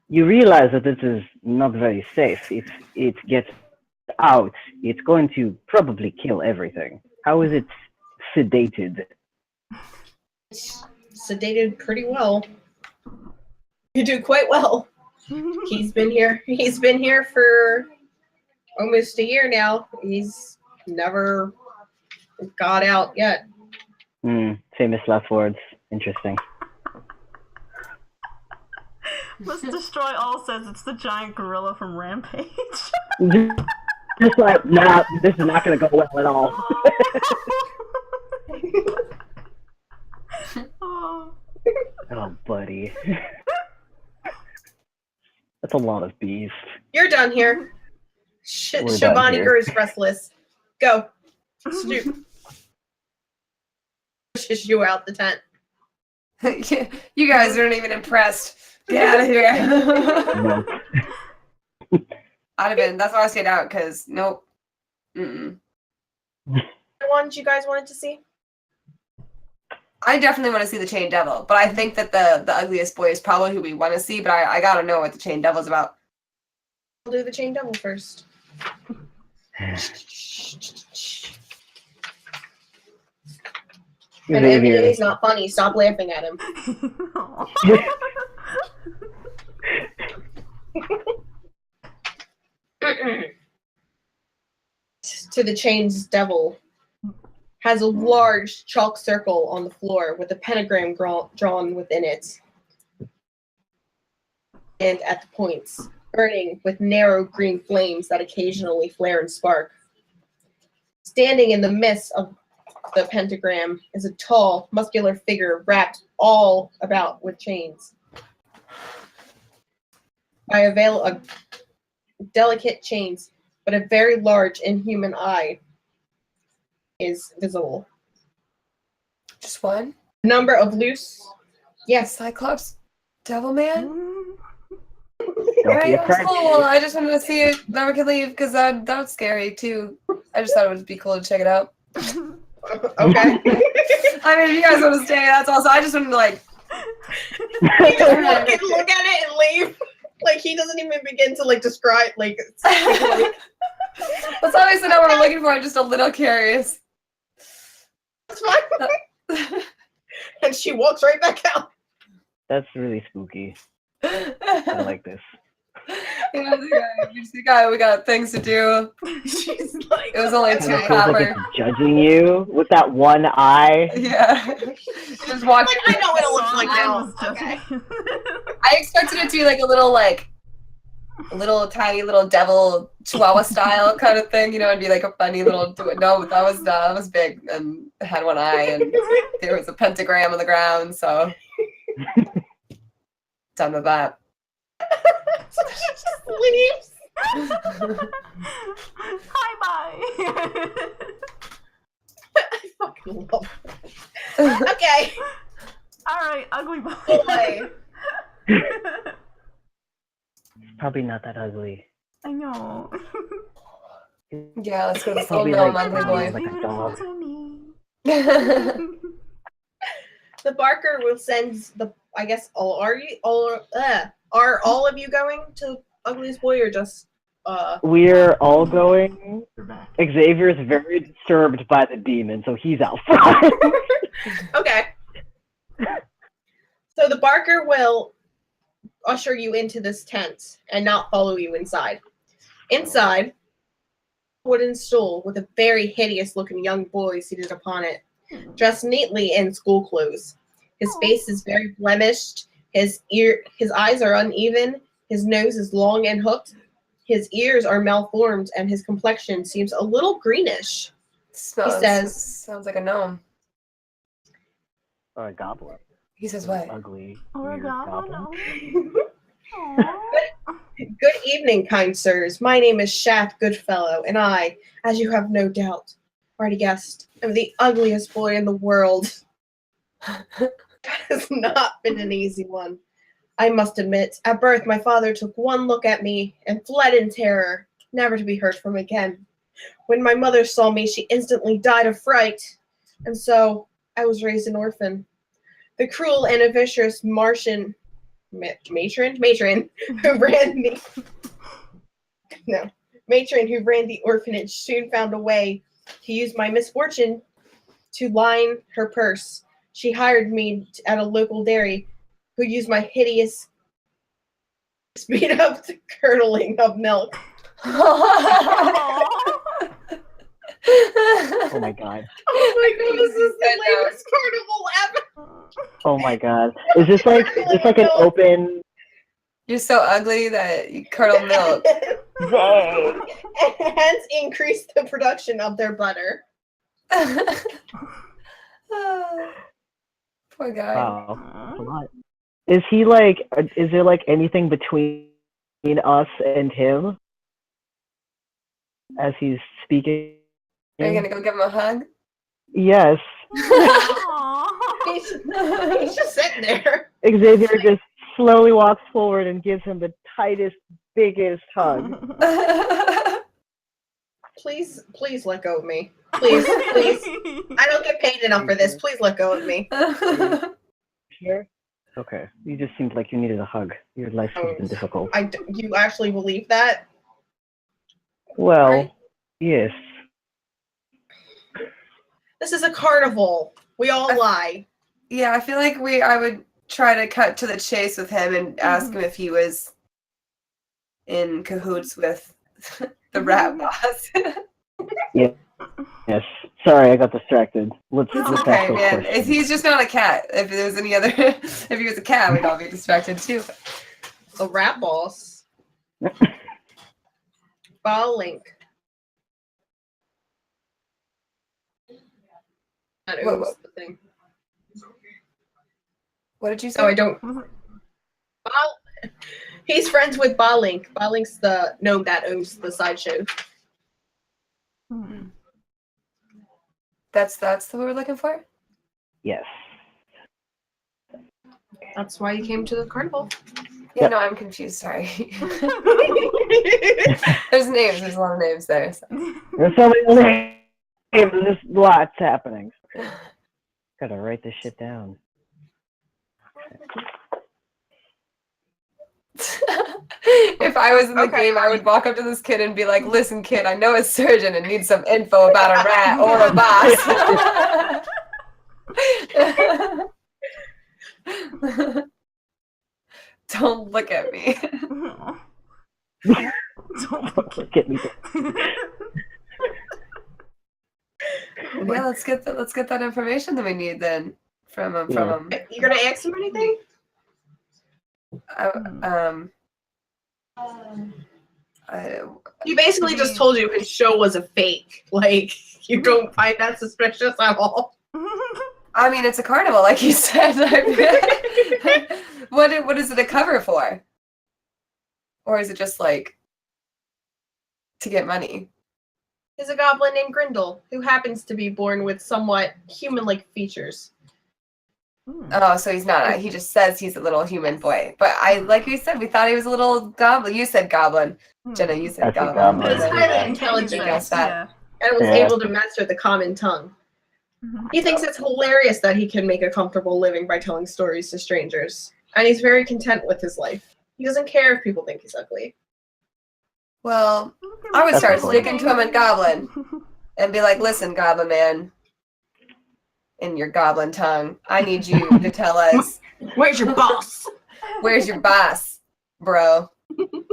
Speaker 3: You realize that this is not very safe. If it gets out, it's going to probably kill everything. How is it sedated?
Speaker 5: It's sedated pretty well. You do quite well. He's been here for almost a year now. He's never got out yet.
Speaker 3: Famous last words. Interesting.
Speaker 1: Let's destroy all says it's the giant gorilla from Rampage.
Speaker 3: Just like, nah, this is not going to go well at all.
Speaker 1: Oh.
Speaker 3: Oh, buddy. That's a lot of beef.
Speaker 5: You're done here.
Speaker 3: We're done
Speaker 5: Shabani
Speaker 3: here.
Speaker 5: is restless. Go. Snoop. Pushes you out the tent.
Speaker 2: You guys aren't even impressed. Get out of here.
Speaker 3: No.
Speaker 2: I'd have been. That's why I stayed out, because nope.
Speaker 5: The ones you guys wanted to see?
Speaker 2: I definitely want to see the Chain Devil, but I think that the ugliest boy is probably who we want to see, but I gotta know what the Chain Devil's about.
Speaker 5: We'll do the Chain Devil first. And Emily's not funny. Stop laughing at him. To the Chain's Devil has a large chalk circle on the floor with a pentagram drawn within it. And at the points, burning with narrow green flames that occasionally flare and spark. Standing in the midst of the pentagram is a tall, muscular figure wrapped all about with chains. By a delicate chains, but a very large inhuman eye is visible.
Speaker 2: Just one?
Speaker 5: A number of loose, yes,
Speaker 2: Cyclops? Devil Man?
Speaker 3: Don't be
Speaker 2: Alright,
Speaker 3: afraid.
Speaker 2: cool. I just wanted to see if never could leave, because that was scary, too. I just thought it would be cool to check it out.
Speaker 5: Okay.
Speaker 2: I mean, if you guys want to stay, that's also. I just wanted to like.
Speaker 5: You just look at it and leave. Like he doesn't even begin to like describe like.
Speaker 2: That's obviously not what I'm looking for. I'm just a little curious.
Speaker 5: It's fine. And she walks right back out.
Speaker 3: That's really spooky. I like this.
Speaker 2: Yeah, we got things to do.
Speaker 5: She's like,
Speaker 2: It was only
Speaker 3: Kind
Speaker 2: two
Speaker 3: of feels like
Speaker 2: copper.
Speaker 3: it's judging you with that one eye.
Speaker 2: Yeah. Just watch.
Speaker 5: like I know what it looks like
Speaker 1: I
Speaker 5: now.
Speaker 1: was just-
Speaker 5: Okay.
Speaker 2: I expected it to be like a little tiny little devil chihuahua style kind of thing, you know, and be like a funny little. No, that was big and it had one eye and there was a pentagram on the ground. So done with that.
Speaker 5: So she just leaves.
Speaker 1: Hi, bye.
Speaker 5: I fucking love it. Okay.
Speaker 1: All right, ugly boy.
Speaker 5: Boy.
Speaker 3: Probably not that ugly.
Speaker 1: I know.
Speaker 2: Yeah, let's go to the
Speaker 3: Probably
Speaker 2: gnome
Speaker 3: like-
Speaker 2: ugly boy.
Speaker 3: like a dog.
Speaker 1: To me.
Speaker 5: The Barker will send the. I guess are all of you going to Ugliest Boy or just
Speaker 3: We're all going.
Speaker 6: You're back.
Speaker 3: Xavier's very disturbed by the demon, so he's out front.
Speaker 5: Okay. So the Barker will usher you into this tent and not follow you inside. Inside, wooden stool with a very hideous looking young boy seated upon it, dressed neatly in school clothes. His face is very blemished, his eyes are uneven, his nose is long and hooked, his ears are malformed, and his complexion seems a little greenish. says-
Speaker 2: sounds like a gnome.
Speaker 3: Or a goblin.
Speaker 2: He says what?
Speaker 3: Ugly.
Speaker 1: Or a
Speaker 3: weird
Speaker 1: goblin. Aw.
Speaker 5: Good evening, kind sirs. My name is Shaft Goodfellow, and I, as you have no doubt already guessed, am the ugliest boy in the world. That has not been an easy one. I must admit, at birth my father took one look at me and fled in terror, never to be heard from again. When my mother saw me, she instantly died of fright, and so I was raised an orphan. The cruel and vicious matron who ran the orphanage soon found a way to use my misfortune to line her purse. She hired me at a local dairy, who used my hideous speed up the curdling of milk.
Speaker 3: Oh my god.
Speaker 5: Oh my god, this is the latest carnival ever.
Speaker 3: Oh my god. Is this like an open?
Speaker 2: You're so ugly that you curdle milk.
Speaker 3: Dang.
Speaker 5: And hence increase the production of their butter.
Speaker 2: Poor guy.
Speaker 3: Wow. A lot. Is he like? Is there like anything between us and him as he's speaking?
Speaker 2: Are you gonna go give him a hug?
Speaker 3: Yes.
Speaker 1: Aw.
Speaker 5: He's just sitting there.
Speaker 3: Xavier just slowly walks forward and gives him the tightest, biggest hug.
Speaker 5: Please let go of me. Please. I don't get paid enough for this. Please let go of me.
Speaker 3: Sure. Okay. You just seemed like you needed a hug. Your life has been difficult.
Speaker 5: You actually believe that?
Speaker 3: Well,
Speaker 5: Right.
Speaker 3: yes.
Speaker 5: This is a carnival. We all lie.
Speaker 2: Yeah, I feel like I would try to cut to the chase with him and ask him if he was in cahoots with the rat boss.
Speaker 3: Yes. Sorry, I got distracted. Let's
Speaker 2: It's
Speaker 3: ask
Speaker 2: okay,
Speaker 3: those
Speaker 2: man.
Speaker 3: questions.
Speaker 2: He's just not a cat. If there was any other, if he was a cat, we'd all be distracted too.
Speaker 5: The rat boss. Ball link. That
Speaker 2: What-
Speaker 5: owns the thing.
Speaker 2: What did you say?
Speaker 5: Oh, I don't. He's friends with Balink. Balink's the gnome that owns the sideshow.
Speaker 2: That's what we're looking for.
Speaker 3: Yes.
Speaker 5: That's why you came to the carnival.
Speaker 2: Yeah, no, I'm confused. Sorry. There's names. There's a lot of names there. So.
Speaker 3: There's so many names. There's lots happening. Gotta write this shit down.
Speaker 2: If I was in the game, I would walk up to this kid and be like, "Listen, kid, I know a surgeon and need some info about a rat or a boss." Don't look at me.
Speaker 3: Don't look at me.
Speaker 2: Yeah, let's get that information that we need then from him.
Speaker 5: You gonna ask him anything? He basically just told you his show was a fake. Like, you don't find that suspicious at all.
Speaker 2: I mean, it's a carnival, like you said. What is it a cover for? Or is it just like to get money?
Speaker 5: He's a goblin named Grindel, who happens to be born with somewhat human-like features.
Speaker 2: Oh, so he's not. He just says he's a little human boy. But like you said, we thought he was a little goblin. You said goblin. Jenna, you said goblin.
Speaker 5: But he's highly intelligent and was able to master the common tongue. He thinks it's hilarious that he can make a comfortable living by telling stories to strangers. And he's very content with his life. He doesn't care if people think he's ugly.
Speaker 2: Well, I would start sticking to him in Goblin and be like, "Listen, Goblin man, in your Goblin tongue, I need you to tell us
Speaker 5: where's your boss?
Speaker 2: Where's your boss, bro?" Because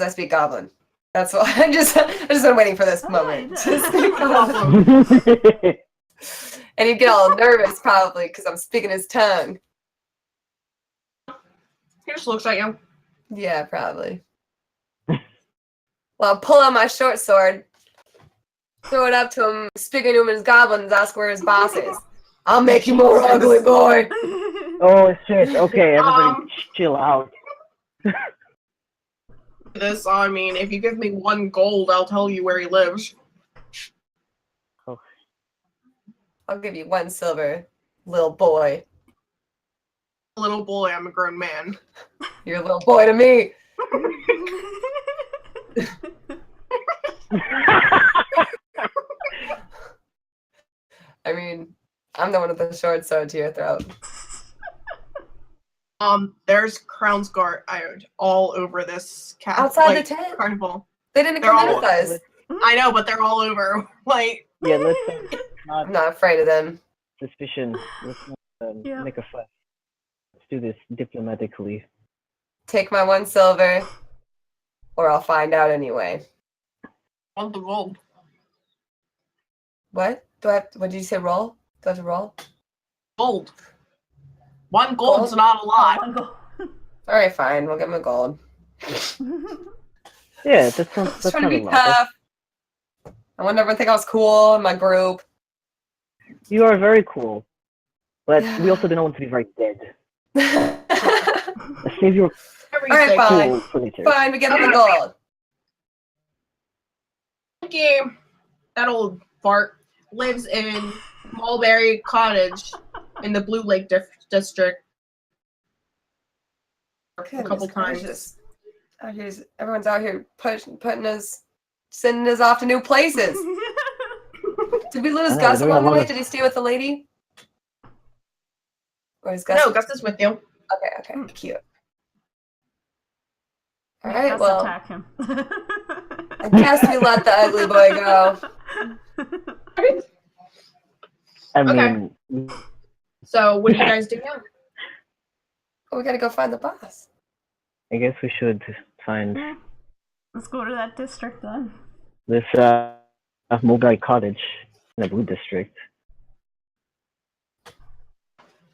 Speaker 2: I speak Goblin. That's why I just been waiting for this moment to speak Goblin. And he'd get all nervous probably because I'm speaking his tongue.
Speaker 5: He just looks at you.
Speaker 2: Yeah, probably. Well, I'll pull out my short sword, throw it up to him, speaking to him in his goblins, ask where his boss is. I'll make you more ugly, boy.
Speaker 3: Oh shit! Okay, everybody, chill out.
Speaker 5: This, I mean, if you give me 1 gold, I'll tell you where he lives.
Speaker 3: Oh.
Speaker 2: I'll give you 1 silver, little boy.
Speaker 5: Little boy, I'm a grown man.
Speaker 2: You're a little boy to me. I mean, I'm the one with the short sword to your throat.
Speaker 5: There's Crown's Guard all over this
Speaker 2: outside the tent
Speaker 5: carnival.
Speaker 2: They didn't come in with us.
Speaker 5: I know, but they're all over. Like,
Speaker 3: yeah, let's
Speaker 2: I'm not afraid of them.
Speaker 3: Suspicion. Let's not make a fuss. Let's do this diplomatically.
Speaker 2: Take my 1 silver, or I'll find out anyway.
Speaker 5: On the gold.
Speaker 2: What? What did you say? Roll? Do I have to roll?
Speaker 5: Gold. 1 gold's not a lot.
Speaker 2: All right, fine. We'll give him a gold.
Speaker 3: Yeah, that's not
Speaker 2: trying to be tough. I want everyone to think I was cool in my group.
Speaker 3: You are very cool, but we also didn't want to be very dead. Save your
Speaker 2: all right, fine. Fine, we give him the gold.
Speaker 5: Thank you. That old fart lives in Mulberry Cottage in the Blue Lake district. A couple times.
Speaker 2: Everyone's out here sending us off to new places. Did we lose Gus along the way? Did he stay with the lady? Or is Gus?
Speaker 5: No, Gus is with you.
Speaker 2: Okay, cute. All right, well,
Speaker 1: attack him.
Speaker 2: I guess we let the ugly boy go.
Speaker 3: I mean,
Speaker 5: so what do you guys do now?
Speaker 2: Oh, we gotta go find the boss.
Speaker 3: I guess we should find.
Speaker 1: Let's go to that district then.
Speaker 3: This Mulberry Cottage in the Blue District.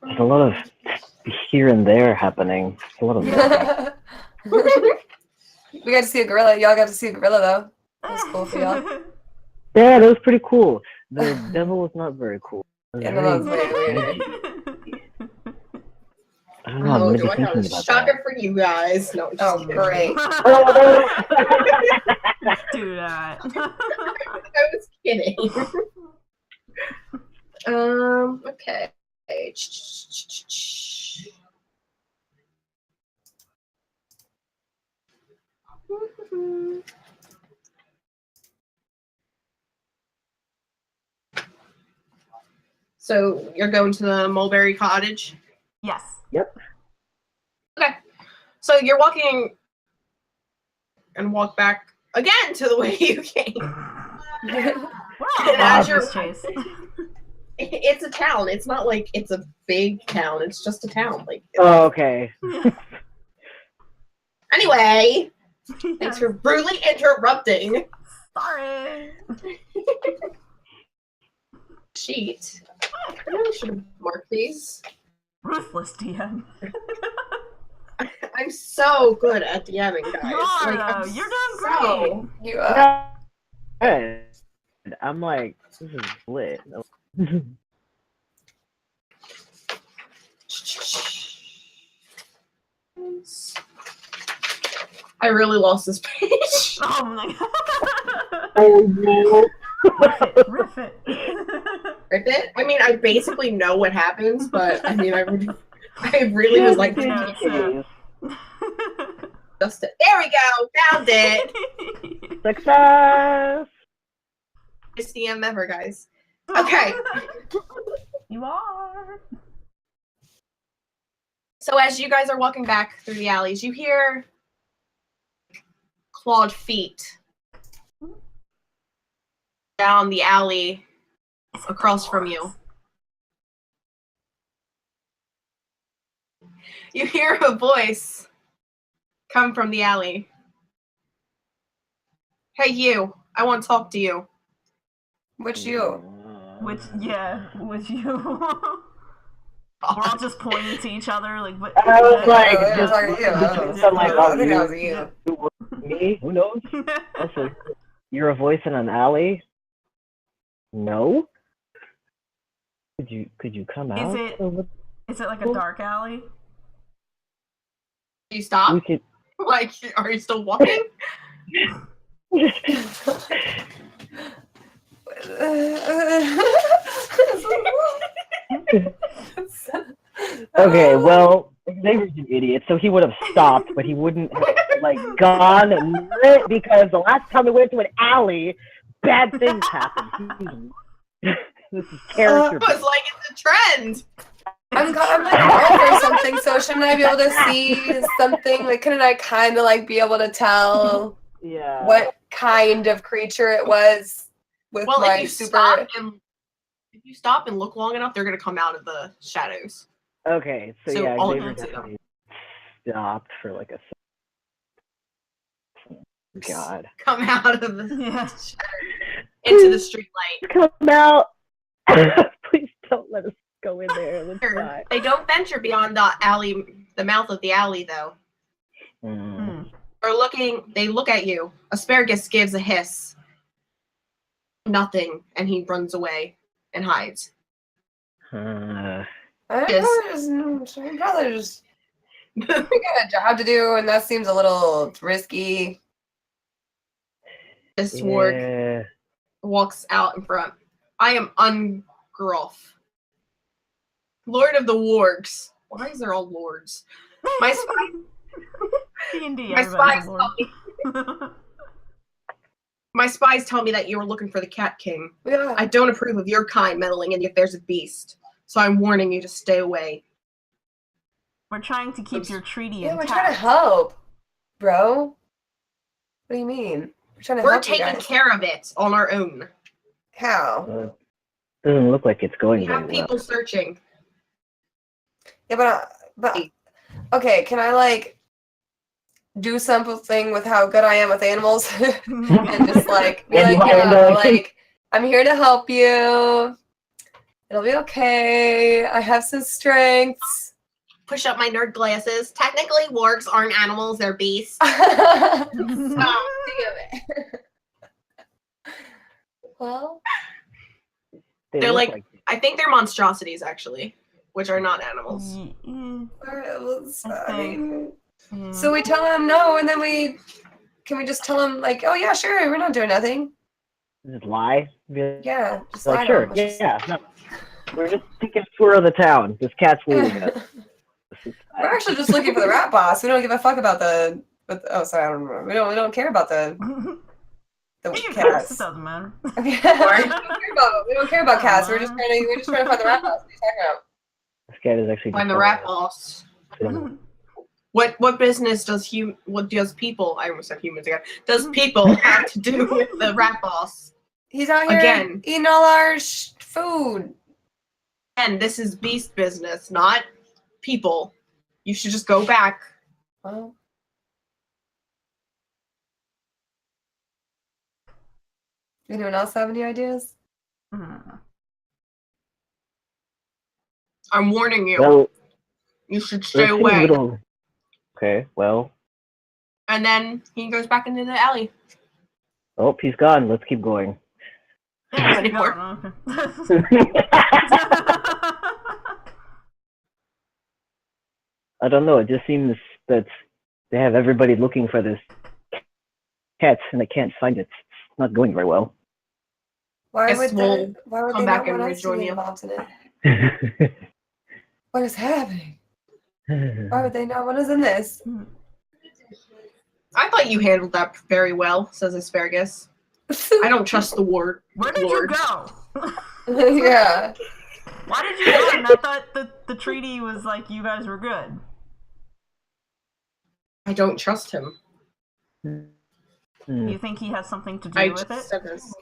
Speaker 3: There's a lot of here and there happening. A lot of.
Speaker 2: We got to see a gorilla. Y'all got to see a gorilla though. That was cool for y'all.
Speaker 3: Yeah, that was pretty cool. The devil was not very cool.
Speaker 2: Yeah, that was very weird.
Speaker 3: I don't know.
Speaker 5: Do I have a shocker for you guys? No,
Speaker 2: oh, great.
Speaker 1: Do that.
Speaker 5: I was kidding. Okay. So you're going to the Mulberry Cottage?
Speaker 1: Yes.
Speaker 3: Yep.
Speaker 5: Okay. So you're walking and walk back again to the way you came.
Speaker 1: Wow.
Speaker 5: And as you're-
Speaker 1: This chase.
Speaker 5: It's a town. It's not like it's a big town. It's just a town. Like.
Speaker 3: Oh, okay.
Speaker 5: Anyway, thanks for brutally interrupting.
Speaker 1: Sorry.
Speaker 5: Sheet. I really should have marked these.
Speaker 1: Ruthless DM.
Speaker 5: I'm so good at DMing, guys.
Speaker 1: You are,
Speaker 5: Like,
Speaker 1: though.
Speaker 5: I'm
Speaker 1: You're doing great.
Speaker 2: You are.
Speaker 3: Good. I'm like, this is lit.
Speaker 5: I really lost this page.
Speaker 1: Oh my god.
Speaker 3: Oh no.
Speaker 1: Rip it.
Speaker 5: Rip it? I mean, I basically know what happens, but I mean, I really was like,
Speaker 1: Yeah, so-
Speaker 5: just there we go, found it.
Speaker 3: Success.
Speaker 5: Best DM ever, guys. Okay.
Speaker 1: You are.
Speaker 5: So as you guys are walking back through the alleys, you hear clawed feet down the alley across from you. You hear a voice come from the alley. Hey, you. I want to talk to you.
Speaker 2: Which you?
Speaker 1: With you. We're all just pointing to each other, like. What?
Speaker 3: I was like,
Speaker 2: Oh,
Speaker 3: just,
Speaker 2: talking to you.
Speaker 3: I'm like,
Speaker 2: I
Speaker 3: oh,
Speaker 2: think that was you.
Speaker 3: Me? Who knows? Also, you're a voice in an alley? No? Could you come out?
Speaker 1: Is it like a dark alley?
Speaker 5: You stop?
Speaker 3: We could...
Speaker 5: Like, are you still walking?
Speaker 3: Okay, well, Xavier's an idiot, so he would have stopped, but he wouldn't have, like, gone and lit, because the last time we went to an alley, bad things happened. This is character.
Speaker 5: It was like it's a trend.
Speaker 2: I'm like going for something, so shouldn't I be able to see something? Like, couldn't I kind of like be able to tell
Speaker 3: Yeah.
Speaker 2: what kind of creature it was with
Speaker 5: Well,
Speaker 2: my
Speaker 5: if you
Speaker 2: super?
Speaker 5: stop and look long enough, they're gonna come out of the shadows.
Speaker 3: Okay, so
Speaker 5: So
Speaker 3: yeah,
Speaker 5: all
Speaker 3: Xavier
Speaker 5: of them.
Speaker 3: definitely stopped for like a God.
Speaker 5: Come out of the
Speaker 1: Yeah.
Speaker 5: into the street light.
Speaker 3: Come out! Please don't let us go in there. Let's die.
Speaker 5: They don't venture beyond the alley, the mouth of the alley, though.
Speaker 3: Mm.
Speaker 5: They look at you. Asparagus gives a hiss. Nothing, and he runs away and hides.
Speaker 2: I'd rather just we got a job to do, and that seems a little risky.
Speaker 5: This warg
Speaker 3: Yeah.
Speaker 5: walks out in front. I am Ungruff, Lord of the Wargs. Why is there all lords? My
Speaker 1: D&D,
Speaker 5: My
Speaker 1: everybody's
Speaker 5: spies
Speaker 1: a lord.
Speaker 5: my spies tell me that you were looking for the Cat King.
Speaker 2: Yeah.
Speaker 5: I don't approve of your kind meddling in the affairs of beast, so I'm warning you to stay away.
Speaker 1: We're trying to keep your treaty
Speaker 2: Yeah, we're
Speaker 1: intact.
Speaker 2: trying to help, bro. What do you mean? We're trying to
Speaker 5: We're
Speaker 2: help you
Speaker 5: taking
Speaker 2: guys.
Speaker 5: care of it on our own.
Speaker 2: How?
Speaker 3: Doesn't look like it's going
Speaker 5: We
Speaker 3: very
Speaker 5: have
Speaker 3: well.
Speaker 5: people searching.
Speaker 2: Yeah, but okay. Can I like do something with how good I am with animals and just like be like, yeah, like I'm here to help you. It'll be okay. I have some strengths.
Speaker 5: Push up my nerd glasses. Technically, wargs aren't animals; they're beasts.
Speaker 2: Stop. Damn it. Well,
Speaker 3: They
Speaker 5: They're
Speaker 3: look
Speaker 5: like- I think they're monstrosities, actually, which are not animals.
Speaker 1: Mm,
Speaker 2: alright, well, I mean,
Speaker 1: mm.
Speaker 2: so we tell him no, and then can we just tell him like, oh yeah, sure, we're not doing nothing.
Speaker 3: just lie. Be
Speaker 2: Yeah, just lie
Speaker 3: like,
Speaker 2: to
Speaker 3: sure,
Speaker 2: him. Let's
Speaker 3: yeah, no. We're just taking a tour of the town. This cat's leading us.
Speaker 2: We're actually just looking for the rat boss. We don't give a fuck about the But sorry, I don't remember. We don't care about the
Speaker 1: It
Speaker 2: cats.
Speaker 1: doesn't matter.
Speaker 2: Okay. we don't care about cats. We're just trying to find the rat house. What are you talking about?
Speaker 3: This cat is actually
Speaker 5: Find
Speaker 3: just
Speaker 5: the rat boss. What business does people? I almost said humans again. Does people have to do with the rat boss?
Speaker 2: He's out here
Speaker 5: Again.
Speaker 2: eating all our food.
Speaker 5: And this is beast business, not people. You should just go back.
Speaker 2: Well, anyone else have any ideas?
Speaker 5: I'm warning you.
Speaker 3: Well,
Speaker 5: You should stay
Speaker 3: let's see a
Speaker 5: away.
Speaker 3: little- Okay, well,
Speaker 5: And then he goes back into the alley.
Speaker 3: oh, he's gone. Let's keep going.
Speaker 1: Yeah,
Speaker 5: Anymore.
Speaker 3: I don't know. It just seems that they have everybody looking for this cat, and they can't find it. It's not going very well.
Speaker 2: Why
Speaker 5: Guess
Speaker 2: would
Speaker 5: we'll
Speaker 2: they
Speaker 5: come back
Speaker 2: not
Speaker 5: and
Speaker 2: want us to
Speaker 5: rejoin
Speaker 2: be
Speaker 5: you.
Speaker 2: involved in it? What is happening? Why would they not want us in this?
Speaker 5: I thought you handled that very well, says Asparagus. I don't trust the word.
Speaker 1: Where did
Speaker 5: Lord.
Speaker 1: you go?
Speaker 2: Yeah.
Speaker 1: Why did you run? I thought the treaty was like you guys were good.
Speaker 5: I don't trust him.
Speaker 1: You think he has something to do
Speaker 5: I
Speaker 1: with
Speaker 5: just
Speaker 1: it?
Speaker 5: said this.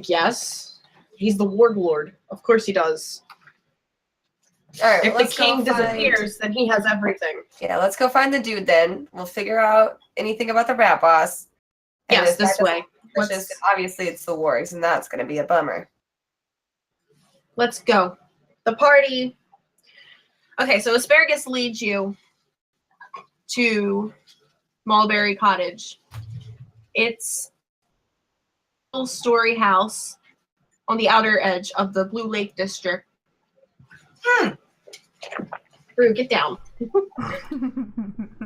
Speaker 5: Yes. He's the warlord. Of course he does.
Speaker 2: All right.
Speaker 5: If the
Speaker 2: let's go
Speaker 5: king
Speaker 2: find-
Speaker 5: disappears, then he has everything.
Speaker 2: Yeah, let's go find the dude then. We'll figure out anything about the rat boss. And
Speaker 5: Yes,
Speaker 2: if that
Speaker 5: this
Speaker 2: doesn't-
Speaker 5: way.
Speaker 2: which is obviously it's the wargs, and that's going to be a bummer.
Speaker 5: Let's go. The party. Okay, so Asparagus leads you to Mulberry Cottage. It's a little story house on the outer edge of the Blue Lake District. Rue, get down.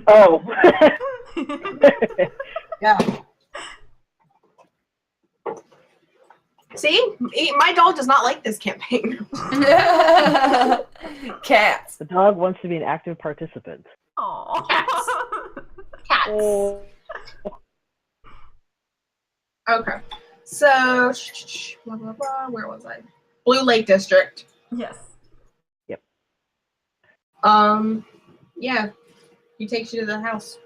Speaker 3: Oh.
Speaker 5: Yeah. See? My dog does not like this campaign.
Speaker 2: Cats.
Speaker 3: The dog wants to be an active participant.
Speaker 1: Aww.
Speaker 5: Cats.
Speaker 3: Oh.
Speaker 5: Okay. So, blah, blah, blah. Where was I? Blue Lake District.
Speaker 1: Yes.
Speaker 5: Yeah. He takes you to the house.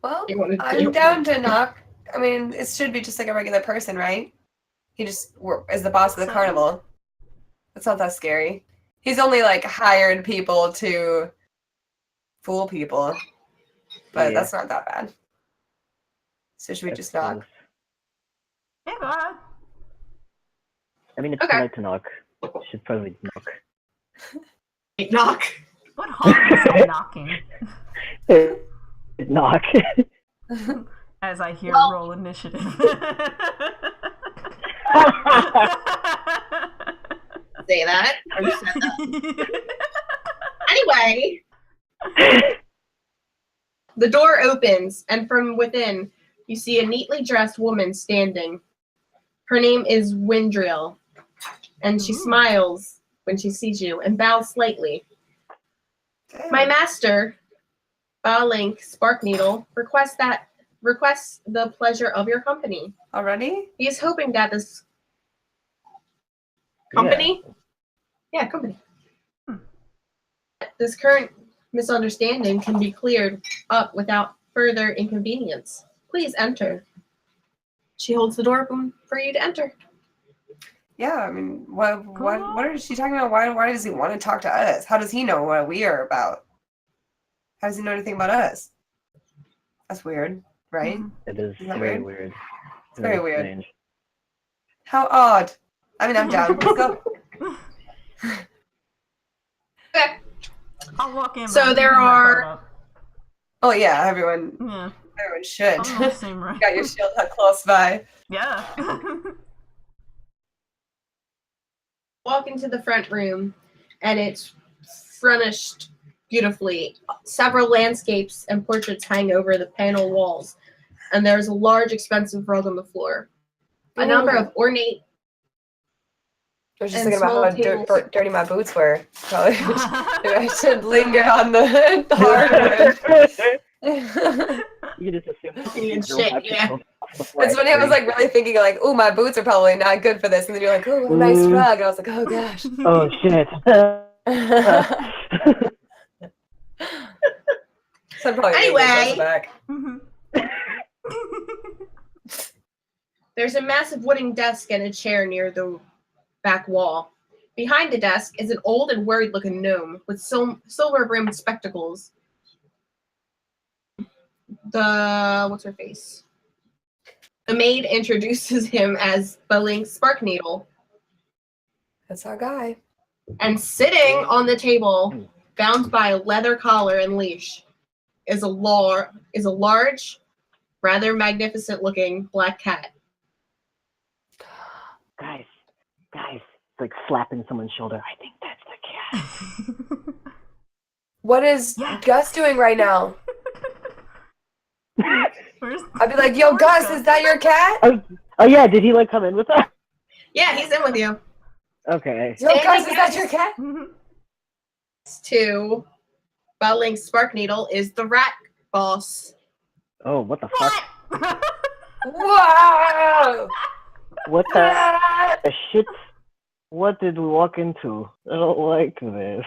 Speaker 2: Well,
Speaker 5: You wanna
Speaker 2: I'm
Speaker 5: do-
Speaker 2: down to knock. I mean, it should be just like a regular person, right? He just is the boss of the carnival. It's not that scary. He's only like hired people to fool people, but
Speaker 3: Yeah.
Speaker 2: that's not that bad. So should we just knock?
Speaker 1: Yeah, go ahead.
Speaker 3: I mean, it's
Speaker 5: Okay.
Speaker 3: polite to knock. Should probably knock.
Speaker 5: Knock.
Speaker 1: What harm is in knocking?
Speaker 3: Knock.
Speaker 1: As I hear
Speaker 5: Well-
Speaker 1: roll initiative.
Speaker 5: Say that. I just said that. Anyway, the door opens, and from within, you see a neatly dressed woman standing. Her name is Windrill, and she
Speaker 1: Ooh.
Speaker 5: smiles when she sees you and bows slightly. My master, Balink Sparkneedle, requests the pleasure of your company.
Speaker 2: Already?
Speaker 5: He is hoping that this company, company. This current misunderstanding can be cleared up without further inconvenience. Please enter. She holds the door open for you to enter.
Speaker 2: Yeah, I mean, what is she talking about? Why does he want to talk to us? How does he know what we are about? How does he know anything about us? That's weird, right?
Speaker 3: It is
Speaker 2: Isn't that
Speaker 3: very
Speaker 2: weird?
Speaker 3: weird.
Speaker 2: It's very weird.
Speaker 3: Strange.
Speaker 2: How odd. I mean, I'm down. Let's go.
Speaker 5: Okay.
Speaker 1: I'll walk in.
Speaker 5: So
Speaker 1: but
Speaker 5: there
Speaker 1: keep my
Speaker 5: are-
Speaker 1: guard up.
Speaker 2: Oh yeah, everyone
Speaker 1: Yeah.
Speaker 2: should.
Speaker 1: I'm on the same rank.
Speaker 2: Got your shield held close by.
Speaker 1: Yeah.
Speaker 5: Walk into the front room, and it's furnished beautifully. Several landscapes and portraits hang over the panel walls, and there's a large, expensive rug on the floor. A number of ornate
Speaker 2: I was just
Speaker 5: And
Speaker 2: thinking about how
Speaker 5: small tables.
Speaker 2: dirty my boots were. Probably maybe I should linger on the hardwood.
Speaker 3: You just assume
Speaker 5: And shit, yeah.
Speaker 2: It's funny. I was like really thinking like, "Ooh, my boots are probably not good for this," and then you're like, "Oh, what a nice rug," and I was like, "Oh gosh."
Speaker 3: Oh shit.
Speaker 2: So I'd probably
Speaker 5: Anyway.
Speaker 2: back.
Speaker 5: There's a massive wooden desk and a chair near the back wall. Behind the desk is an old and worried-looking gnome with silver-rimmed spectacles. What's her face? The maid introduces him as Balink Sparkneedle.
Speaker 2: That's our guy.
Speaker 5: And sitting on the table, bound by a leather collar and leash, is a large, rather magnificent-looking black cat.
Speaker 3: Guys, like slapping someone's shoulder. I think that's the cat.
Speaker 2: What is Gus doing right now? I'd be like, "Yo, Gus, is that your cat?"
Speaker 3: Oh yeah, did he like come in with us?
Speaker 5: Yeah, he's in with you.
Speaker 3: Okay.
Speaker 2: Yo, Gus, is that your cat?
Speaker 5: To Balink Sparkneedle is the rat boss.
Speaker 3: Oh, what the fuck?
Speaker 2: Wow!
Speaker 3: What the shit? What did we walk into? I don't like this.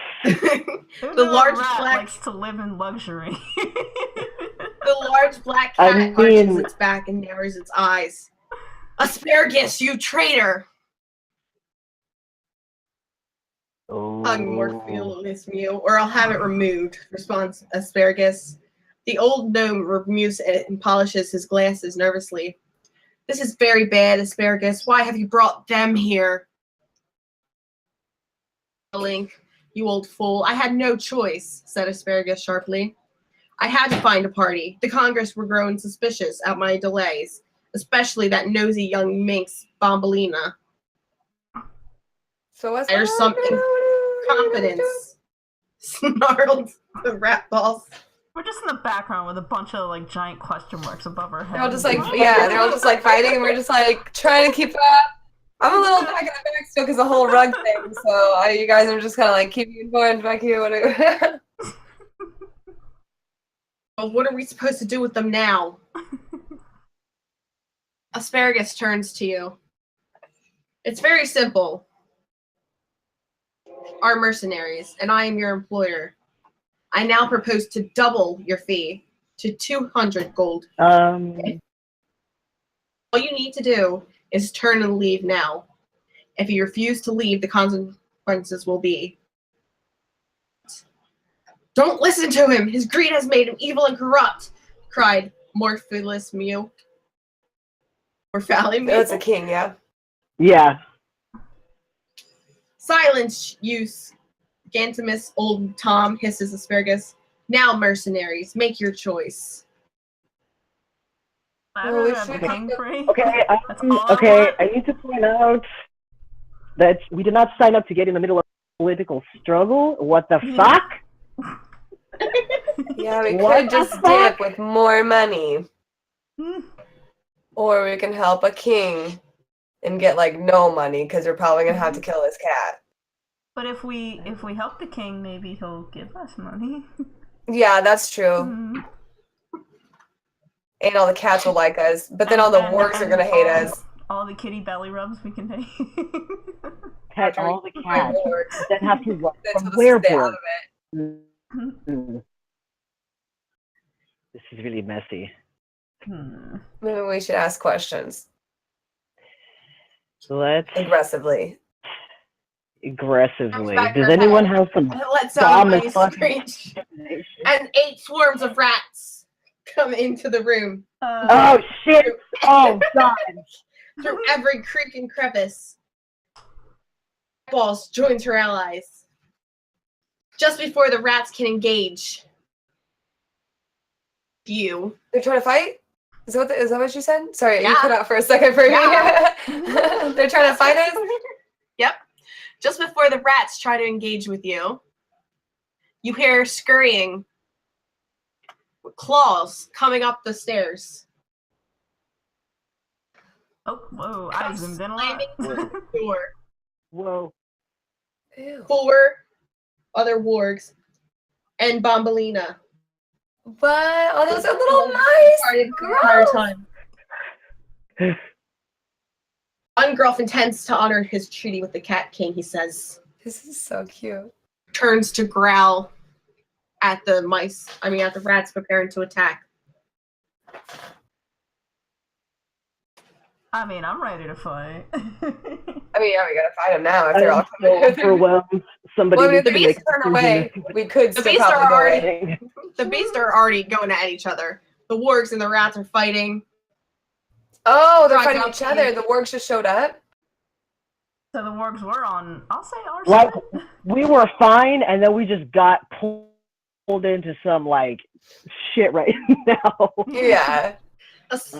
Speaker 5: The large
Speaker 1: rat
Speaker 5: black
Speaker 1: likes to live in luxury.
Speaker 5: The large black cat arches its back and narrows its eyes. Asparagus, you traitor! Hug Morpheus Mew, or I'll have it removed. Responds Asparagus. The old gnome removes it and polishes his glasses nervously. This is very bad, Asparagus. Why have you brought them here? Link, you old fool. I had no choice, said Asparagus sharply. I had to find a party. The Congress were growing suspicious at my delays, especially that nosy young minx, Bombalina.
Speaker 2: So what's
Speaker 5: There's some incompetence, snarled the rat boss.
Speaker 1: We're just in the background with a bunch of like giant question marks above our heads.
Speaker 2: They're all just like, they're all just like fighting, and we're just like trying to keep up. I'm a little back in the back still because the whole rug thing. So you guys are just kind of like keeping informed back here.
Speaker 5: Well, what are we supposed to do with them now? Asparagus turns to you. It's very simple. Our mercenaries, and I am your employer. I now propose to double your fee to 200 gold. All you need to do is turn and leave now. If you refuse to leave, the consequences will be. Don't listen to him! His greed has made him evil and corrupt! Cried Morpheus Mew. Morphally Mew.
Speaker 2: That's a king, yeah.
Speaker 3: Yeah.
Speaker 5: Silence, you Gantimus, old Tom, hisses Asparagus. Now, mercenaries, make your choice.
Speaker 3: Okay, I need to point out that we did not sign up to get in the middle of a political struggle. What the fuck?
Speaker 2: Yeah, we could just dip with more money. Or we can help a king and get like no money because we're probably gonna have to kill his cat.
Speaker 1: But if we help the king, maybe he'll give us money.
Speaker 2: Yeah, that's true. And all the cats will like us, but then all the works are gonna hate us.
Speaker 1: All the kitty belly rubs we can take.
Speaker 3: Pet all the cats that have to run from werewolves. This is really messy.
Speaker 2: Maybe we should ask questions.
Speaker 3: Let's
Speaker 2: aggressively.
Speaker 3: Does anyone have some
Speaker 5: screech? And 8 swarms of rats come into the room.
Speaker 3: Oh shit! Oh god!
Speaker 5: Through every creek and crevice. Boss joins her allies. Just before the rats can engage you.
Speaker 2: They're trying to fight? Is that what you said? Sorry, you cut out for a second for me. They're trying to fight us?
Speaker 5: Yep. Just before the rats try to engage with you, you hear scurrying with claws coming up the stairs.
Speaker 1: Oh, whoa, I zoomed in a lot.
Speaker 5: Door.
Speaker 3: Whoa.
Speaker 2: Ew.
Speaker 5: 4 other wargs, and Bombalina.
Speaker 2: What? Oh, those are little mice.
Speaker 5: Party the entire
Speaker 2: Gross.
Speaker 5: time. Ungrolf intends to honor his treaty with the Cat King, he says.
Speaker 2: This is so cute.
Speaker 5: Turns to growl at the at the rats preparing to attack.
Speaker 1: I mean, I'm ready to fight.
Speaker 2: I mean, yeah, we gotta fight them now if they're all
Speaker 3: I'm so
Speaker 2: coming.
Speaker 3: overwhelmed. Somebody
Speaker 2: Well, if
Speaker 3: needs
Speaker 2: the
Speaker 3: to make
Speaker 2: beasts
Speaker 3: a
Speaker 2: turn away,
Speaker 3: decision.
Speaker 2: we could
Speaker 5: The
Speaker 2: still
Speaker 5: beasts
Speaker 2: probably
Speaker 5: are
Speaker 2: go
Speaker 5: already-
Speaker 2: away.
Speaker 5: The beasts are already going at each other. The wargs and the rats are fighting.
Speaker 2: Oh, they're
Speaker 5: Drive
Speaker 2: fighting
Speaker 5: out
Speaker 2: each
Speaker 5: to
Speaker 2: other.
Speaker 5: you.
Speaker 2: The wargs just showed up.
Speaker 1: So the wargs were on, I'll say our
Speaker 3: Like,
Speaker 1: side.
Speaker 3: we were fine, and then we just got pulled into some, like, shit right now.
Speaker 2: Yeah.
Speaker 5: As-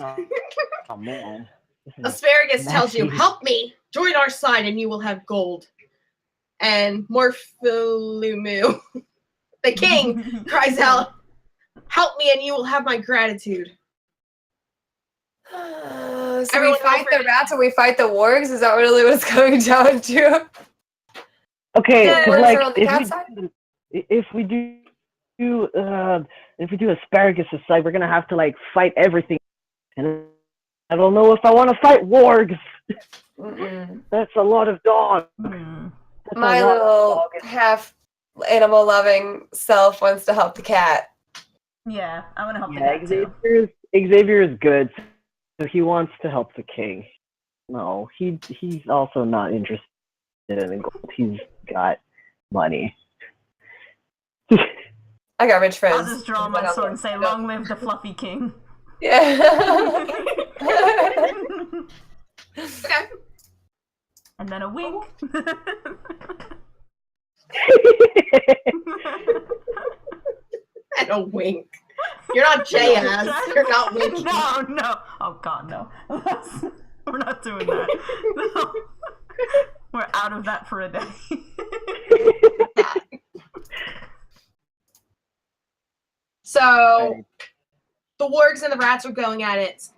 Speaker 3: Oh, man. This is
Speaker 5: Asparagus tells you,
Speaker 3: messy.
Speaker 5: help me, join our side and you will have gold. And Morpholumu, the king, cries out, help me and you will have my gratitude.
Speaker 2: So we
Speaker 5: Everyone
Speaker 2: fight
Speaker 5: go
Speaker 2: the
Speaker 5: for-
Speaker 2: rats or we fight the wargs? Is that really what it's coming down to?
Speaker 3: Okay,
Speaker 5: Yeah,
Speaker 3: 'cause,
Speaker 2: wargs
Speaker 3: like,
Speaker 2: are on the cat side?
Speaker 3: if we do asparagus aside, we're gonna have to, like, fight everything. And I don't know if I want to fight wargs.
Speaker 2: Mm-mm.
Speaker 3: That's a lot of dogs.
Speaker 1: Hmm.
Speaker 3: That's
Speaker 2: My
Speaker 3: a lot of
Speaker 2: little
Speaker 3: dogs.
Speaker 2: half animal loving self wants to help the cat.
Speaker 1: Yeah, I want to help the
Speaker 3: Yeah,
Speaker 1: cat too.
Speaker 3: Xavier is good, so he wants to help the king. No, he's also not interested in gold. He's got money.
Speaker 2: I got rich friends.
Speaker 1: I'll just draw my sword and say, long live the fluffy king.
Speaker 2: Yeah.
Speaker 5: Okay.
Speaker 1: And then a wink.
Speaker 5: And a wink. You're not J-ass. You're not winking.
Speaker 1: No. Oh god, no. We're not doing that. No. We're out of that for a day.
Speaker 5: So, the wargs and the rats are going at it.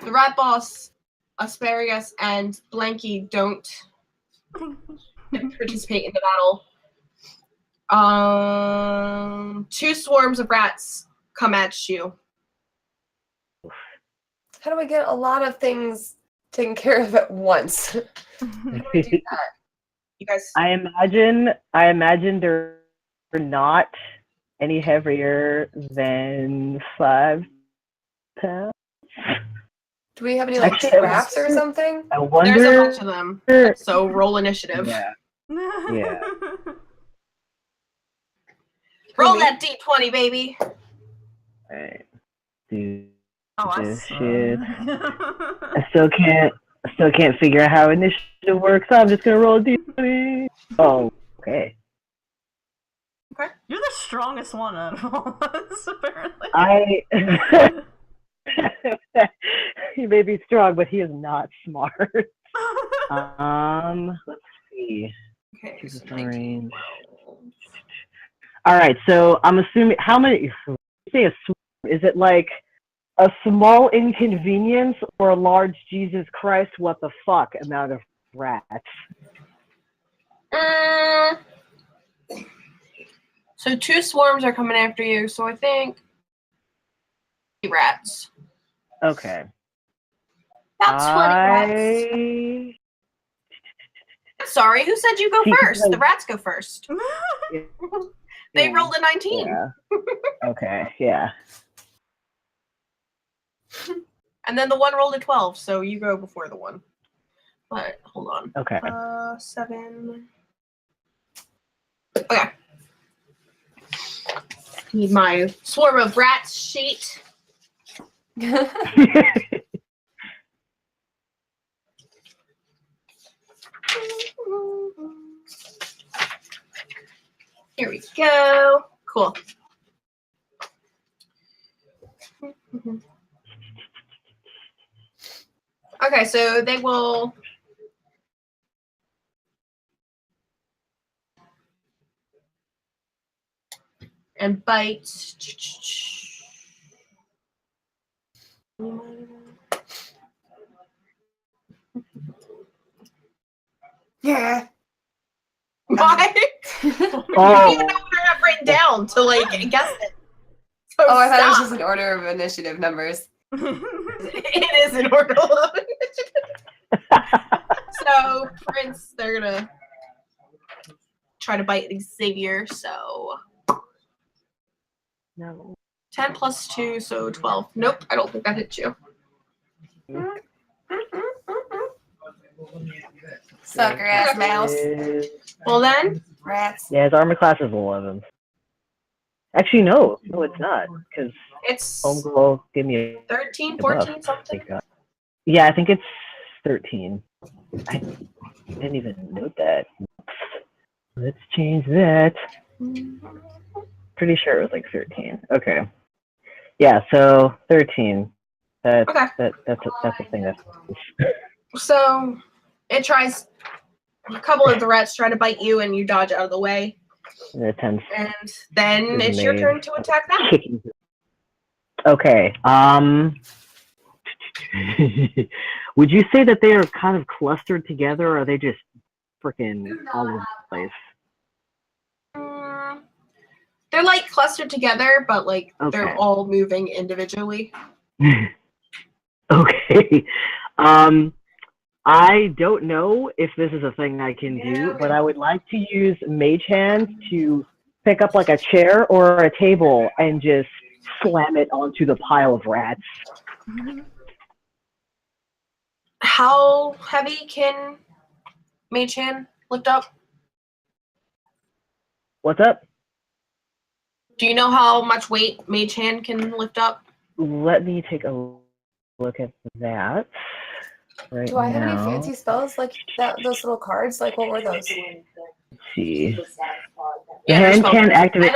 Speaker 5: The rat boss, Asparagus, and Blanky don't participate in the battle. 2 swarms of rats come at you.
Speaker 2: How do we get a lot of things taken care of at once?
Speaker 5: You guys,
Speaker 3: I imagine they're not any heavier than 5 pounds.
Speaker 2: Do we have any like
Speaker 3: Actually,
Speaker 2: traps or something?
Speaker 3: I wonder.
Speaker 5: there's a bunch of them. So roll initiative.
Speaker 3: Yeah. Yeah.
Speaker 5: Roll
Speaker 2: Me?
Speaker 5: that D20, baby.
Speaker 3: Alright. Dude,
Speaker 1: Oh, I
Speaker 3: this
Speaker 1: suck.
Speaker 3: shit. I still can't figure out how initiative works. So I'm just gonna roll a d20. Oh, okay.
Speaker 1: You're the strongest one out of all of us, apparently.
Speaker 3: He may be strong, but he is not smart. Let's see.
Speaker 5: Okay.
Speaker 3: Choose
Speaker 5: So
Speaker 3: a
Speaker 5: 19.
Speaker 3: range. All right, so I'm assuming how many? You say a swarm? Is it like a small inconvenience or a large Jesus Christ? What the fuck amount of rats?
Speaker 5: So 2 swarms are coming after you. So I think rats.
Speaker 3: Okay.
Speaker 5: About 20 rats. Sorry, who said you go
Speaker 3: See,
Speaker 5: first? The rats go first. They
Speaker 3: Yeah.
Speaker 5: rolled a 19.
Speaker 3: Yeah. Okay. Yeah.
Speaker 5: And then the one rolled a 12, so you go before the one. But hold on.
Speaker 3: Okay.
Speaker 5: 7. Okay. Need my swarm of rats sheet. Here we go. Cool. Okay, so they will. And bite.
Speaker 2: Yeah.
Speaker 5: Why? You don't even know what I have written down to like guess it. So
Speaker 2: Oh, I thought it was
Speaker 5: stop.
Speaker 2: just an order of initiative numbers.
Speaker 5: It is an order of initiative. So Prince, they're gonna try to bite Xavier. So
Speaker 3: No.
Speaker 5: 10 plus 2, so 12. Nope, I don't think that hits you.
Speaker 2: Sucker ass mouse.
Speaker 5: Well then,
Speaker 2: Rats.
Speaker 3: Yeah, his armor class is 11. Actually, no, it's not, because
Speaker 5: it's
Speaker 3: Homegirl gave me a
Speaker 5: 13,
Speaker 3: buff.
Speaker 5: 14, something.
Speaker 3: Yeah, I think it's 13. I didn't even note that. Let's change that. Pretty sure it was like 13. Okay. Yeah, so 13. That's
Speaker 5: Okay.
Speaker 3: that's a thing that's
Speaker 5: So it tries. A couple of the rats try to bite you, and you dodge out of the way.
Speaker 3: the 10.
Speaker 5: And then
Speaker 3: Is
Speaker 5: it's your
Speaker 3: made.
Speaker 5: turn to attack them.
Speaker 3: Kicking. Okay. Would you say that they are kind of clustered together, or are they just freaking all over the place?
Speaker 5: They're like clustered together, but like they're
Speaker 3: Okay.
Speaker 5: all moving individually.
Speaker 3: Okay. I don't know if this is a thing I can do, but I would like to use Mage Hand to pick up like a chair or a table and just slam it onto the pile of rats.
Speaker 5: How heavy can Mage Hand lift up?
Speaker 3: What's up?
Speaker 5: Do you know how much weight Mage Hand can lift up?
Speaker 3: Let me take a look at that. Right
Speaker 2: Do I have any
Speaker 3: now.
Speaker 2: fancy spells like that? Those little cards? Like, what were those?
Speaker 3: Let's see. The
Speaker 5: Yeah,
Speaker 3: hand
Speaker 5: there's
Speaker 3: can
Speaker 5: no-
Speaker 3: activate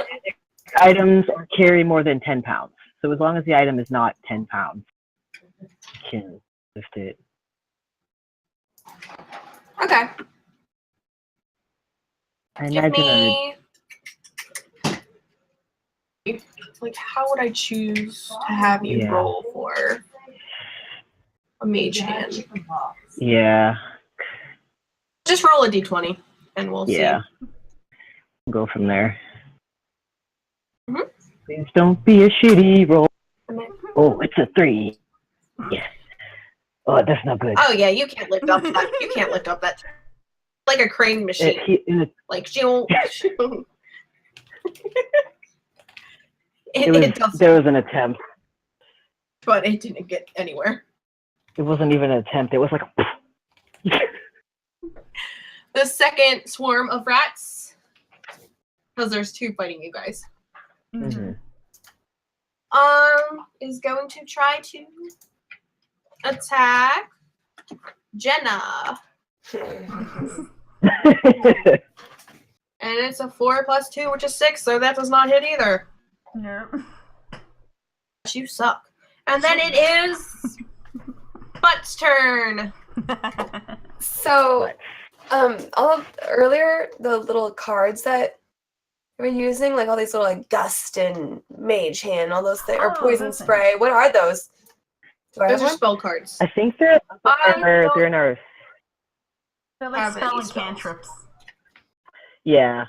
Speaker 3: items or carry more than 10 pounds. So as long as the item is not 10 pounds, you can lift it.
Speaker 5: Okay.
Speaker 3: I
Speaker 5: Give
Speaker 3: imagine
Speaker 5: me. Like, how would I choose to have you
Speaker 3: Yeah.
Speaker 5: roll for a Mage Hand?
Speaker 3: yeah,
Speaker 5: Just roll a d20, and we'll
Speaker 3: yeah.
Speaker 5: see.
Speaker 3: We'll go from there.
Speaker 5: Mhm.
Speaker 3: Please don't be a shitty roll.
Speaker 5: And then-
Speaker 3: Oh, it's a 3. Yeah. Oh, that's not good.
Speaker 5: Oh yeah, you can't lift up that. You can't lift up that. Like a crane machine. Like she won't. It does,
Speaker 3: there was an attempt.
Speaker 5: but it didn't get anywhere.
Speaker 3: It wasn't even an attempt. It was like
Speaker 5: The second swarm of rats, because there's 2 fighting you guys,
Speaker 3: Mhm.
Speaker 5: is going to try to attack Jenna, and it's a 4 plus 2, which is 6, so that does not hit either.
Speaker 1: Nope.
Speaker 5: You suck. And then it is Butt's turn.
Speaker 2: So, earlier, the little cards that we were using, like all these little like gust and mage hand, all those things, or
Speaker 1: Oh,
Speaker 2: poison
Speaker 1: those things.
Speaker 2: spray. What are those? Do I have
Speaker 5: Those are
Speaker 2: one?
Speaker 5: spell cards.
Speaker 3: I think they're in our
Speaker 1: They're like
Speaker 5: Have any
Speaker 1: spell and
Speaker 5: spells.
Speaker 1: cantrips.
Speaker 3: yeah.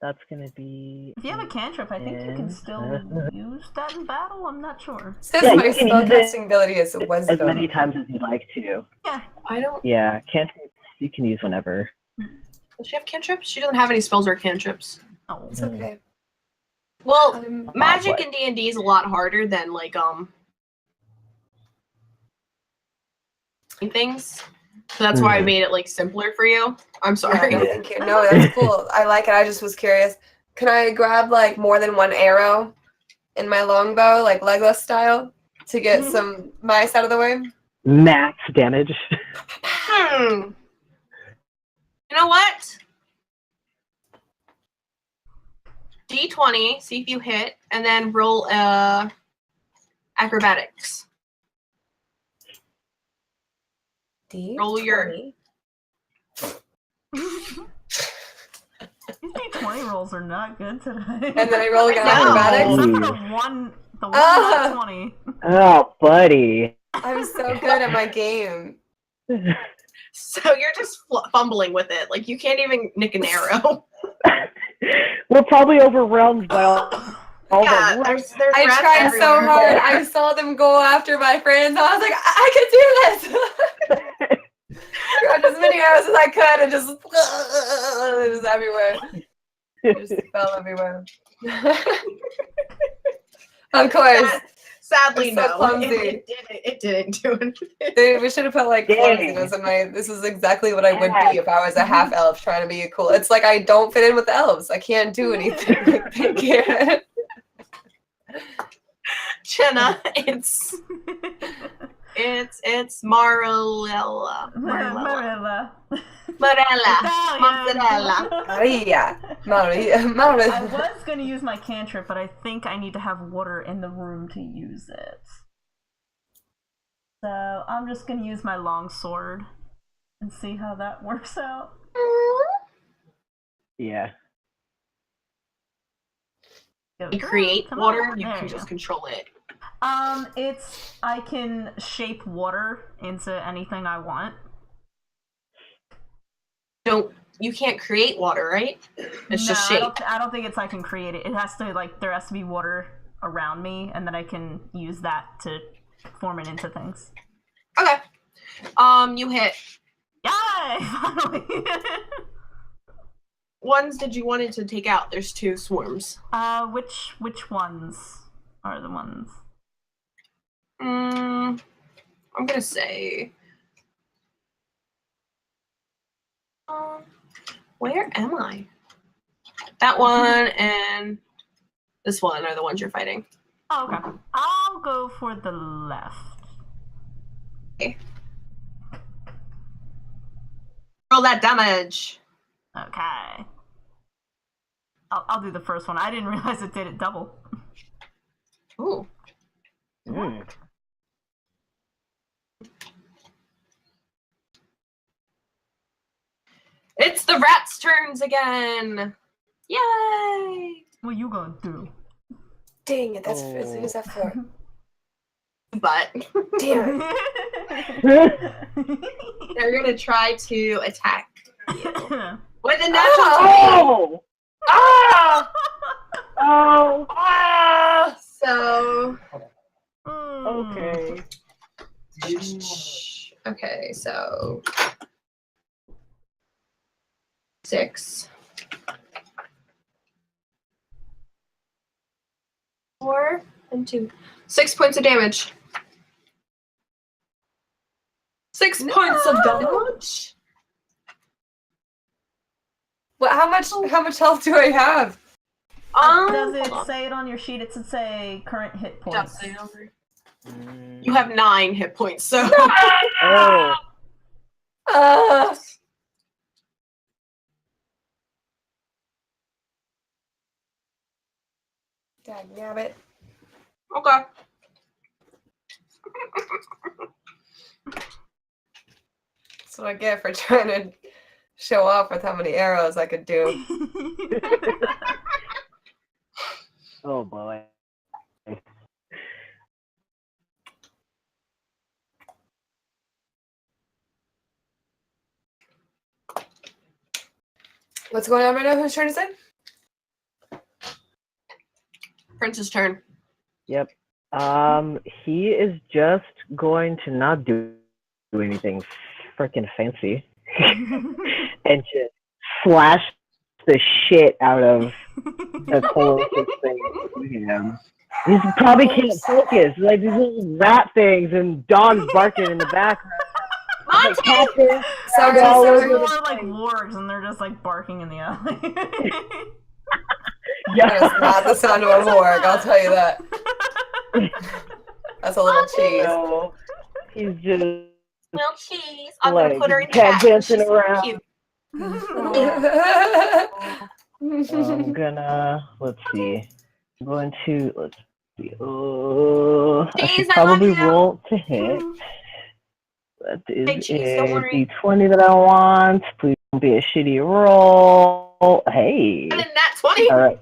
Speaker 3: That's gonna be.
Speaker 1: If you have a cantrip, I think you can still use that in battle. I'm not sure.
Speaker 2: Says
Speaker 3: Yeah,
Speaker 2: my
Speaker 3: you can use
Speaker 2: spellcasting ability is
Speaker 3: as
Speaker 2: wisdom.
Speaker 3: many times as you'd like to.
Speaker 1: Yeah.
Speaker 5: I don't.
Speaker 3: Yeah, cantrips you can use whenever.
Speaker 5: Does she have cantrips? She doesn't have any spells or cantrips.
Speaker 1: Oh.
Speaker 2: It's okay.
Speaker 5: Well,
Speaker 2: I'm
Speaker 5: magic
Speaker 3: what?
Speaker 5: in D&D is a lot harder than like things. So that's why I
Speaker 3: Mhm.
Speaker 5: made it like simpler for you. I'm
Speaker 2: Yeah,
Speaker 5: sorry.
Speaker 2: no, thank you. No, that's cool. I like it. I just was curious. Can I grab like more than one arrow in my longbow, like Legolas style, to get some mice out of the way?
Speaker 3: Max damage.
Speaker 5: You know what? D20, see if you hit, and then roll acrobatics. Roll your-
Speaker 1: These D20 rolls are not good today.
Speaker 2: And then I roll again
Speaker 5: No.
Speaker 2: acrobatics.
Speaker 1: Except for the one
Speaker 2: Ah.
Speaker 1: nat 20.
Speaker 3: Oh, buddy.
Speaker 2: I'm so good at my game.
Speaker 5: So you're just fumbling with it. Like, you can't even nick an arrow.
Speaker 3: We're probably overwhelmed by all
Speaker 5: Yeah,
Speaker 3: the
Speaker 5: there's
Speaker 2: I
Speaker 5: rats
Speaker 2: tried so
Speaker 5: everywhere.
Speaker 2: hard. I saw them go after my friends. I was like, I can do this. Grabbed as many arrows as I could and just everywhere. It just fell everywhere. Of course.
Speaker 5: Sadly,
Speaker 2: I'm so
Speaker 5: no.
Speaker 2: clumsy.
Speaker 5: It didn't do anything.
Speaker 2: Dude, we should have put like
Speaker 3: Dang.
Speaker 2: clumsiness in my. This is exactly what I would be if I was a half elf trying to be cool. It's like I don't fit in with the elves. I can't do anything like they can.
Speaker 5: Jenna, it's Marilla.
Speaker 1: Marilla.
Speaker 5: Mozzarella.
Speaker 2: Maria.
Speaker 1: I was going to use my cantrip, but I think I need to have water in the room to use it. So I'm just going to use my long sword and see how that works out.
Speaker 3: Yeah.
Speaker 5: You create
Speaker 1: Come
Speaker 5: water,
Speaker 1: on.
Speaker 5: you
Speaker 1: There
Speaker 5: can
Speaker 1: you
Speaker 5: just
Speaker 1: go.
Speaker 5: control it.
Speaker 1: I can shape water into anything I want.
Speaker 5: You can't create water, right? It's just shape.
Speaker 1: I don't think it's I can create it. It has to there has to be water around me, and then I can use that to form it into things.
Speaker 5: Okay. You hit.
Speaker 1: Yay! Finally.
Speaker 5: Ones did you wanted to take out? There's 2 swarms.
Speaker 1: Which ones are the ones?
Speaker 5: I'm gonna say. Where am I? That one and this one are the ones you're fighting.
Speaker 1: Oh, okay. I'll go for the left.
Speaker 5: Okay. Roll that damage.
Speaker 1: Okay. I'll do the first one. I didn't realize it did it double.
Speaker 5: Ooh.
Speaker 3: Mm.
Speaker 5: It's the rats' turns again. Yay!
Speaker 1: What you gonna do?
Speaker 2: Dang it, that's who's that for?
Speaker 5: But
Speaker 2: Damn
Speaker 5: they're gonna try to attack you
Speaker 1: it.
Speaker 5: with a natural 20.
Speaker 3: Oh! Ah! Oh!
Speaker 2: Ah!
Speaker 5: So
Speaker 3: Okay.
Speaker 5: okay, so 6, 4, and 2. 6 points of damage. 6 points of damage.
Speaker 2: Well, how much health do I have?
Speaker 1: Does it
Speaker 5: hold on.
Speaker 1: say it on your sheet? It should say current hit
Speaker 5: Yep,
Speaker 1: points.
Speaker 5: say it over. You have 9 hit points, so
Speaker 3: Oh.
Speaker 2: Dagnabbit.
Speaker 5: okay.
Speaker 2: That's what I get for trying to show off with how many arrows I could do.
Speaker 3: Oh boy.
Speaker 2: What's going on right now? Whose turn is it?
Speaker 5: Prince's turn.
Speaker 3: Yep. He is just going to not do anything freaking fancy and just slash the shit out of the closest thing to him. He probably can't focus. Like these little rat things and dogs barking in the background. Like cactus.
Speaker 2: Sorry,
Speaker 3: all
Speaker 1: There's
Speaker 3: over
Speaker 1: more
Speaker 3: the
Speaker 1: like
Speaker 3: place.
Speaker 1: wargs, and they're just like barking in the alley.
Speaker 2: That is not the sound of a warg, I'll tell you that. That's a little cheese.
Speaker 3: So, he's just
Speaker 5: Well, cheese. I'm
Speaker 3: like
Speaker 5: gonna put her in
Speaker 3: cat
Speaker 5: chat.
Speaker 3: dancing
Speaker 5: She's
Speaker 3: around.
Speaker 5: cute.
Speaker 3: I'm gonna let's see. I'm going to let's see. I
Speaker 5: Jeez,
Speaker 3: should
Speaker 5: I love
Speaker 3: probably
Speaker 5: you.
Speaker 3: roll to hit. That is
Speaker 5: Hey, Cheese, don't
Speaker 3: a
Speaker 5: worry.
Speaker 3: D20 that I want. Please don't be a shitty roll. Hey.
Speaker 5: And in that 20.
Speaker 3: All right.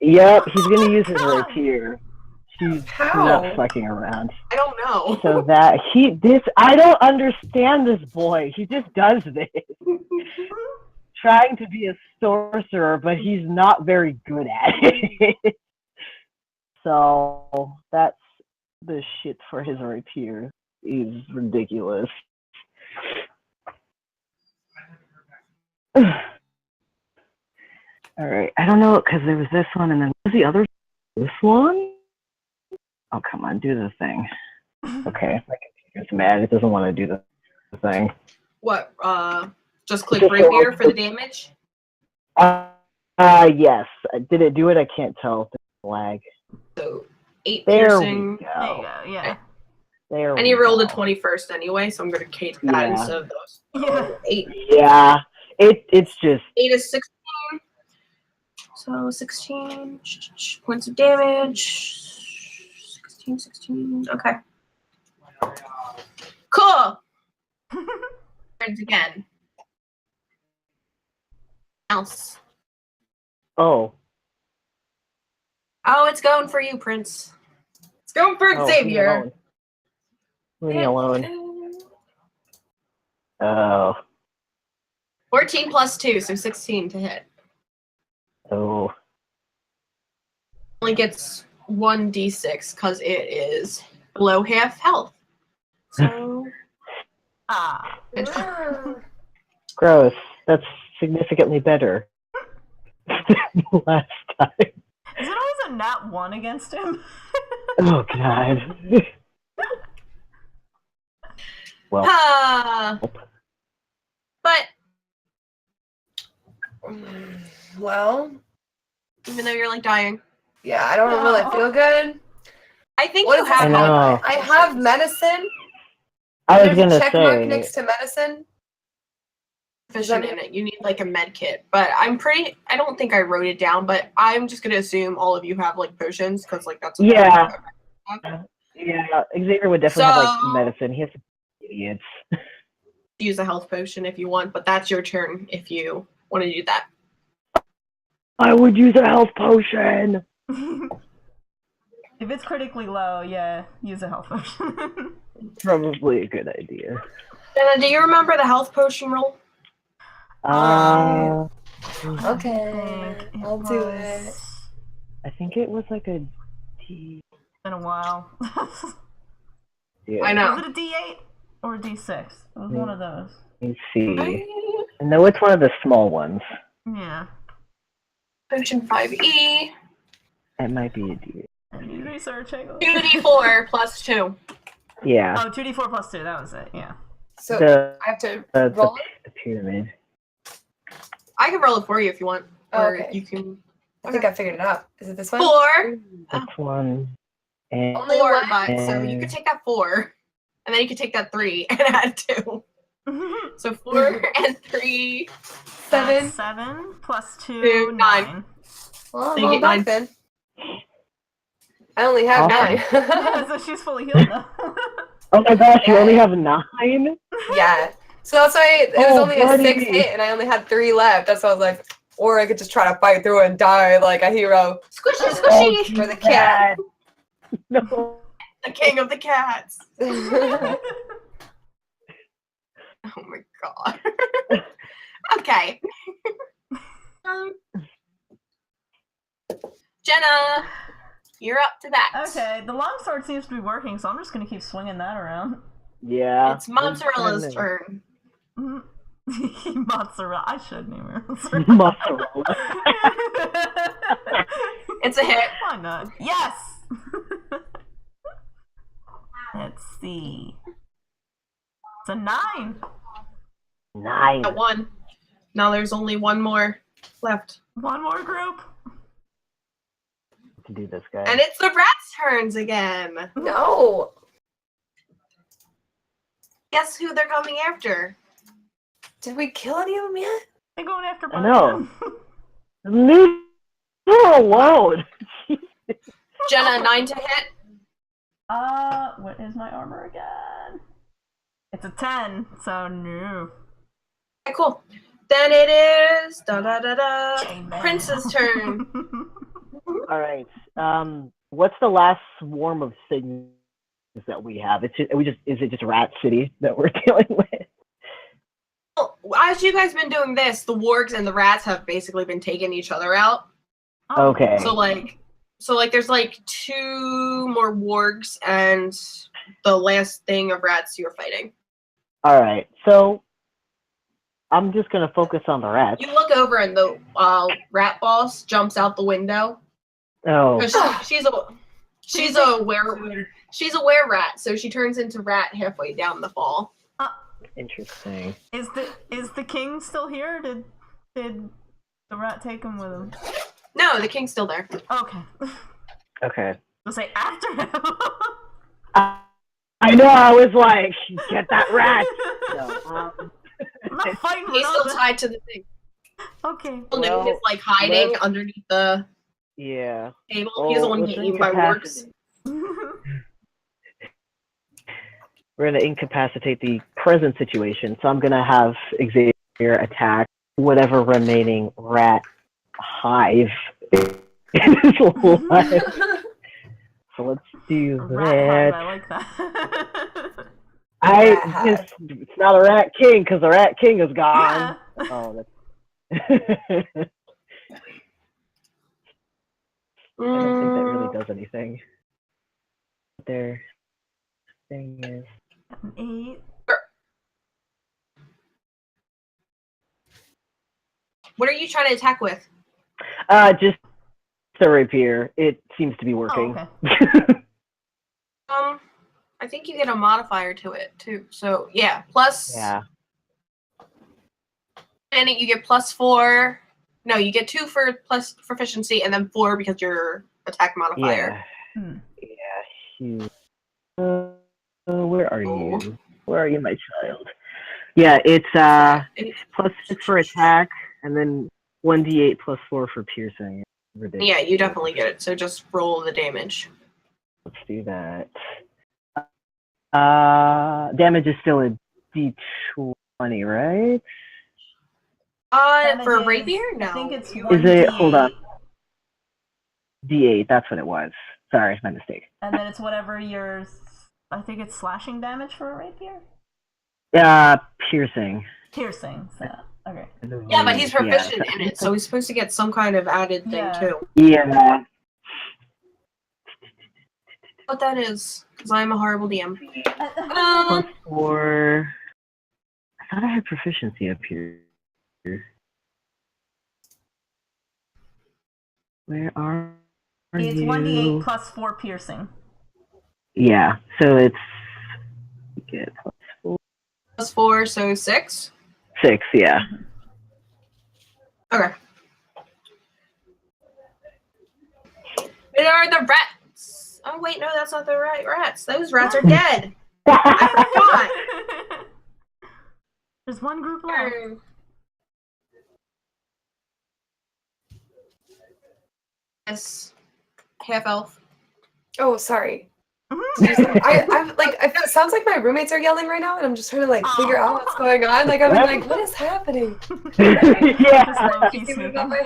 Speaker 3: Yep, he's gonna use his rapier. She's
Speaker 2: How?
Speaker 3: not fucking around.
Speaker 5: I don't know.
Speaker 3: So that I don't understand this boy. He just does this. Trying to be a sorcerer, but he's not very good at it. So that's the shit for his rapier. He's ridiculous. All right, I don't know because there was this one, and then what was the other? This one? Oh come on, do the thing. Okay, my computer's mad. It doesn't want to do the thing.
Speaker 5: What? Just click rapier for the damage?
Speaker 3: Yes. Did it do it? I can't tell. Lag.
Speaker 5: So 8
Speaker 3: There
Speaker 5: piercing.
Speaker 3: we go.
Speaker 1: There you go. Yeah.
Speaker 3: There
Speaker 5: And
Speaker 3: we
Speaker 5: you rolled a
Speaker 3: go.
Speaker 5: 21st anyway, so I'm going to take that
Speaker 3: Yeah.
Speaker 5: instead of those.
Speaker 1: Yeah.
Speaker 5: 8.
Speaker 3: Yeah. It's just
Speaker 5: 8 is 16. So 16 points of damage. 16. Okay. Cool. Turns again. Else.
Speaker 3: oh.
Speaker 5: Oh, it's going for you, Prince. It's going for
Speaker 3: Oh,
Speaker 5: Xavier.
Speaker 3: leave me alone. Oh.
Speaker 5: 14 plus 2, so 16 to hit.
Speaker 3: Oh.
Speaker 5: Only gets 1d6 because it is below half health. So
Speaker 1: Ah.
Speaker 3: Gross. That's significantly better than last time.
Speaker 1: Is it always a nat 1 against him?
Speaker 3: Oh god. Well.
Speaker 5: But
Speaker 2: Well,
Speaker 5: even though you're like dying,
Speaker 2: yeah, I don't really feel good.
Speaker 5: I think
Speaker 2: What
Speaker 5: you
Speaker 2: is this
Speaker 5: have.
Speaker 3: I know.
Speaker 2: I have medicine.
Speaker 3: I was
Speaker 2: There's a
Speaker 3: gonna
Speaker 2: check mark
Speaker 3: say.
Speaker 2: next to medicine.
Speaker 5: Efficient in it. You need like a med kit, but I don't think I wrote it down, but I'm just gonna assume all of you have like potions because like that's what
Speaker 3: Yeah.
Speaker 5: I
Speaker 3: Yeah, Xavier would definitely have
Speaker 5: So-
Speaker 3: like medicine. He has idiots.
Speaker 5: use a health potion if you want, but that's your turn if you want to do that.
Speaker 3: I would use a health potion.
Speaker 1: If it's critically low, yeah, use a health potion.
Speaker 3: Probably a good idea.
Speaker 5: Jenna, do you remember the health potion roll?
Speaker 2: Okay, I'll do it.
Speaker 3: I think it was like a D.
Speaker 1: Been a while.
Speaker 3: Yeah.
Speaker 5: I know.
Speaker 1: Was it a D8 or a D6? It was one of those.
Speaker 3: Let me see. I know it's one of the small ones.
Speaker 1: Yeah.
Speaker 5: Potion 5e.
Speaker 3: It might be a D.
Speaker 1: I need researching.
Speaker 5: 2d4 plus 2.
Speaker 3: Yeah.
Speaker 1: Oh, 2d4 plus 2, that was it, yeah.
Speaker 2: So
Speaker 3: The,
Speaker 2: I have to
Speaker 3: the
Speaker 2: roll it?
Speaker 3: the pyramid.
Speaker 5: I can roll it for you if you want. Or
Speaker 2: Okay.
Speaker 5: you can.
Speaker 2: I think I figured it out. Is it this one?
Speaker 5: 4.
Speaker 3: That's one. And
Speaker 2: Only
Speaker 5: 4,
Speaker 2: one?
Speaker 5: but so you could take that 4, and then you could take that 3 and add 2. So 4 and 3.
Speaker 2: 7.
Speaker 1: 7 plus 2,
Speaker 5: 2,
Speaker 1: 9.
Speaker 2: Well,
Speaker 5: So you
Speaker 2: I'm all
Speaker 5: get
Speaker 2: back
Speaker 5: 9.
Speaker 2: then. I only have
Speaker 3: Awesome.
Speaker 2: 9.
Speaker 1: Yeah, so she's fully healed now.
Speaker 3: oh my gosh, you only have 9?
Speaker 2: Yeah. So that's why it was
Speaker 3: Oh,
Speaker 2: only a 6
Speaker 3: buddy.
Speaker 2: hit, and I only had 3 left. That's why I was like, or I could just try to fight through and die like a hero.
Speaker 5: Squishy,
Speaker 3: Oh,
Speaker 5: squishy!
Speaker 2: For the cat.
Speaker 3: No.
Speaker 5: The king of the cats.
Speaker 2: Oh
Speaker 5: Oh my god. Okay. Jenna, you're up to that.
Speaker 1: Okay, the longsword seems to be working, so I'm just gonna keep swinging that around.
Speaker 3: Yeah.
Speaker 5: It's Mozzarella's
Speaker 3: kinda-
Speaker 5: turn.
Speaker 1: Mozzarella. I shouldn't even.
Speaker 3: Mozzarella.
Speaker 5: It's a hit.
Speaker 1: Why not? Yes! Let's see. It's a 9.
Speaker 3: 9.
Speaker 5: At 1. Now there's only one more left.
Speaker 1: One more group.
Speaker 3: To do this guy.
Speaker 5: And it's the rats' turns again.
Speaker 2: no.
Speaker 5: Guess who they're coming after?
Speaker 2: Did we kill any of them yet?
Speaker 1: They're going after
Speaker 3: I know.
Speaker 1: Brian.
Speaker 3: Leave her alone.
Speaker 5: Jenna, 9 to hit.
Speaker 1: What is my armor again? It's a 10, so no.
Speaker 5: Okay, cool. Then it is
Speaker 1: Amen.
Speaker 5: Prince's turn.
Speaker 3: All right. what's the last swarm of things that we have? Is it just Rat City that we're dealing with?
Speaker 5: Well, as you guys been doing this, the wargs and the rats have basically been taking each other out.
Speaker 1: Oh.
Speaker 3: Okay.
Speaker 5: So there's like 2 more wargs and the last thing of rats you're fighting.
Speaker 3: All right. So I'm just gonna focus on the rats.
Speaker 5: You look over and the rat boss jumps out the window.
Speaker 3: Oh.
Speaker 5: She's a were rat, so she turns into rat halfway down the fall.
Speaker 3: Interesting.
Speaker 1: Is the king still here? Did the rat take him with him?
Speaker 5: No, the king's still there.
Speaker 1: Okay.
Speaker 3: Okay.
Speaker 1: I'll say after him.
Speaker 3: I know. I was like, get that rat. So,
Speaker 1: I'm not fighting with
Speaker 5: He's still
Speaker 1: nothing.
Speaker 5: tied to the thing.
Speaker 1: Okay.
Speaker 5: Well, is like hiding underneath the
Speaker 3: yeah.
Speaker 5: table. He doesn't want to get eaten by wargs.
Speaker 3: We're gonna incapacitate the present situation, so I'm gonna have Xavier attack whatever remaining rat hive is alive. So let's do
Speaker 1: Rat
Speaker 3: that.
Speaker 1: hive, I like that.
Speaker 3: It's not a rat king because the rat king is gone.
Speaker 1: Yeah.
Speaker 3: Oh, that's. I don't think that really does anything. Their thing is.
Speaker 1: An 8.
Speaker 5: What are you trying to attack with?
Speaker 3: Just the rapier. It seems to be working.
Speaker 1: Oh, okay.
Speaker 5: I think you get a modifier to it too. So yeah, plus.
Speaker 3: Yeah.
Speaker 5: And you get +4. No, you get 2 for plus proficiency, and then 4 because your attack modifier.
Speaker 3: Yeah. Yeah. Where are you? Where are you, my child? Yeah, it's +6 for attack, and then 1d8 +4 for piercing. Ridiculous.
Speaker 5: Yeah, you definitely get it. So just roll the damage.
Speaker 3: Let's do that. Damage is still a d20, right?
Speaker 5: For
Speaker 1: Damage
Speaker 5: rapier?
Speaker 1: is-
Speaker 5: No.
Speaker 1: I think it's
Speaker 3: Is
Speaker 1: 1d8.
Speaker 3: it? Hold on. D8. That's what it was. Sorry, my mistake.
Speaker 1: And then it's whatever your. I think it's slashing damage for a rapier?
Speaker 3: Piercing.
Speaker 1: Piercing. So, okay.
Speaker 5: Yeah, but he's proficient in it, so he's supposed to get some kind of added thing
Speaker 1: Yeah.
Speaker 5: too.
Speaker 3: Yeah.
Speaker 5: What that is, because I'm a horrible DM.
Speaker 3: +4. I thought I had proficiency up here. Where are
Speaker 1: It's
Speaker 3: you?
Speaker 1: 1d8 +4 piercing.
Speaker 3: Yeah, so it's get +4.
Speaker 5: +4, so 6.
Speaker 3: 6, yeah.
Speaker 5: Okay. Where are the rats? Oh wait, no, that's not the right rats. Those rats are dead. I forgot.
Speaker 1: There's one group left.
Speaker 5: Yes. Half elf.
Speaker 2: Oh, sorry.
Speaker 1: Mhm.
Speaker 2: It sounds like my roommates are yelling right now, and I'm just trying to like figure out what's going on. Like I'm like, what is happening?
Speaker 3: Yeah.
Speaker 1: Just low-key
Speaker 2: Thinking
Speaker 1: sneaking.
Speaker 2: about my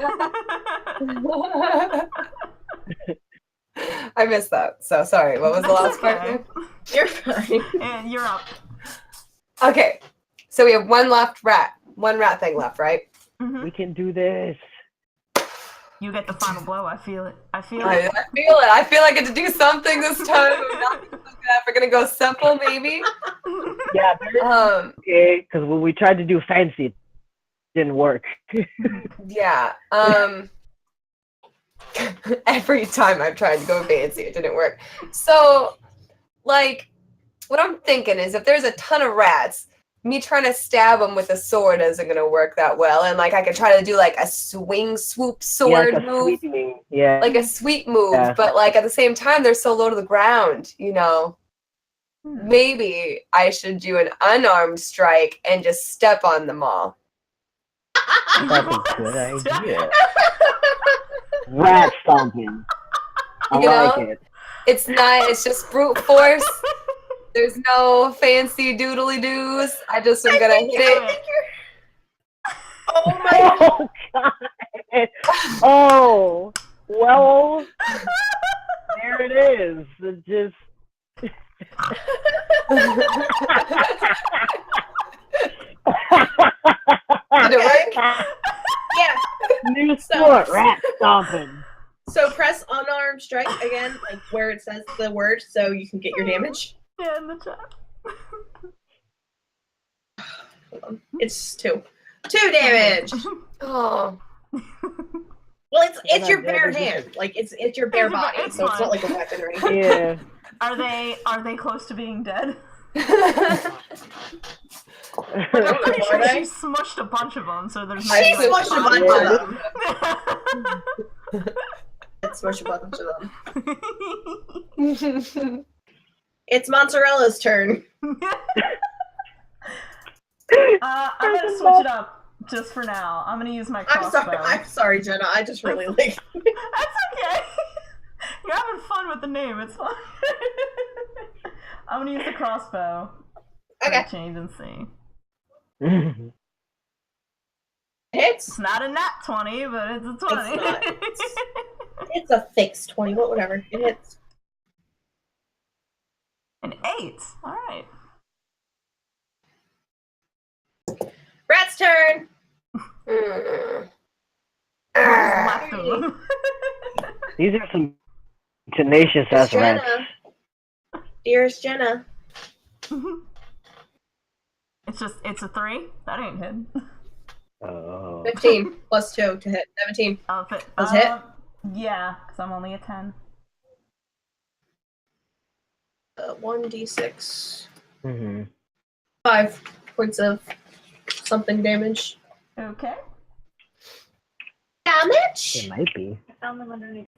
Speaker 2: I missed that. So sorry. What was the last part?
Speaker 1: Okay.
Speaker 5: You're fine.
Speaker 1: And you're up.
Speaker 2: Okay. So we have one rat thing left, right?
Speaker 1: Mhm.
Speaker 3: We can do this.
Speaker 1: You get the final blow. I feel it. I feel
Speaker 2: I
Speaker 1: it.
Speaker 2: feel it. I feel like I get to do something this time. We're gonna go simple, maybe.
Speaker 3: Yeah, okay, because when we tried to do fancy, it didn't work.
Speaker 2: Yeah. Every time I've tried to go fancy, it didn't work. So, like, what I'm thinking is if there's a ton of rats, me trying to stab them with a sword isn't going to work that well. And, like, I could try to do, like, a swing, swoop sword
Speaker 3: like a
Speaker 2: move.
Speaker 3: sweeping, yeah.
Speaker 2: Like a sweep move.
Speaker 3: Yeah.
Speaker 2: But, like, at the same time, they're so low to the ground, you know? Maybe I should do an unarmed strike and just step on them all.
Speaker 3: That's a good idea. Rat stomping. I
Speaker 2: You know?
Speaker 3: like it.
Speaker 2: It's not, it's just brute force. There's no fancy doodly doos. I just am gonna hit it.
Speaker 5: Oh my
Speaker 3: Oh, God. Oh, well, there it is. It just.
Speaker 2: Did it work?
Speaker 5: Yeah.
Speaker 3: New sport, rat stomping.
Speaker 5: So press unarmed strike again, like where it says the word, so you can get your damage.
Speaker 1: Yeah, in the chat.
Speaker 5: Hold on. It's 2. 2 damage.
Speaker 2: Oh.
Speaker 5: Well, it's your bare hand, like it's your bare body,
Speaker 1: It's
Speaker 5: so it's not
Speaker 1: fine.
Speaker 5: like a weapon or anything.
Speaker 3: Yeah.
Speaker 1: Are they close to being dead?
Speaker 2: Oh,
Speaker 1: I'm pretty sure
Speaker 5: Are they?
Speaker 1: she smushed a bunch of them, so there's
Speaker 2: She
Speaker 1: no
Speaker 5: smushed a bunch
Speaker 3: Yeah.
Speaker 5: of them. It's smushed a bunch of them. It's Monterella's turn.
Speaker 1: I'm gonna switch it up just for now. I'm gonna use my crossbow.
Speaker 5: I'm sorry, Jenna. I just really like.
Speaker 1: That's okay. You're having fun with the name. It's fine. I'm gonna use the crossbow.
Speaker 5: Okay.
Speaker 1: Change and see.
Speaker 5: Hits.
Speaker 1: It's not a nat 20, but it's a 20.
Speaker 5: It's not. It's a fixed 20, but whatever. It hits.
Speaker 1: An 8. All right.
Speaker 5: Rat's turn.
Speaker 1: What's left of them?
Speaker 3: These are some tenacious ass rats.
Speaker 5: Jenna. Dearest Jenna.
Speaker 1: It's a 3. That ain't hidden.
Speaker 3: Oh.
Speaker 5: 15 plus 2 to hit. 17.
Speaker 1: Does
Speaker 5: hit?
Speaker 1: Yeah, because I'm only a 10.
Speaker 5: 1d6.
Speaker 3: Mm-hmm.
Speaker 5: 5 points of something damage.
Speaker 1: Okay.
Speaker 5: Damage?
Speaker 3: It might be.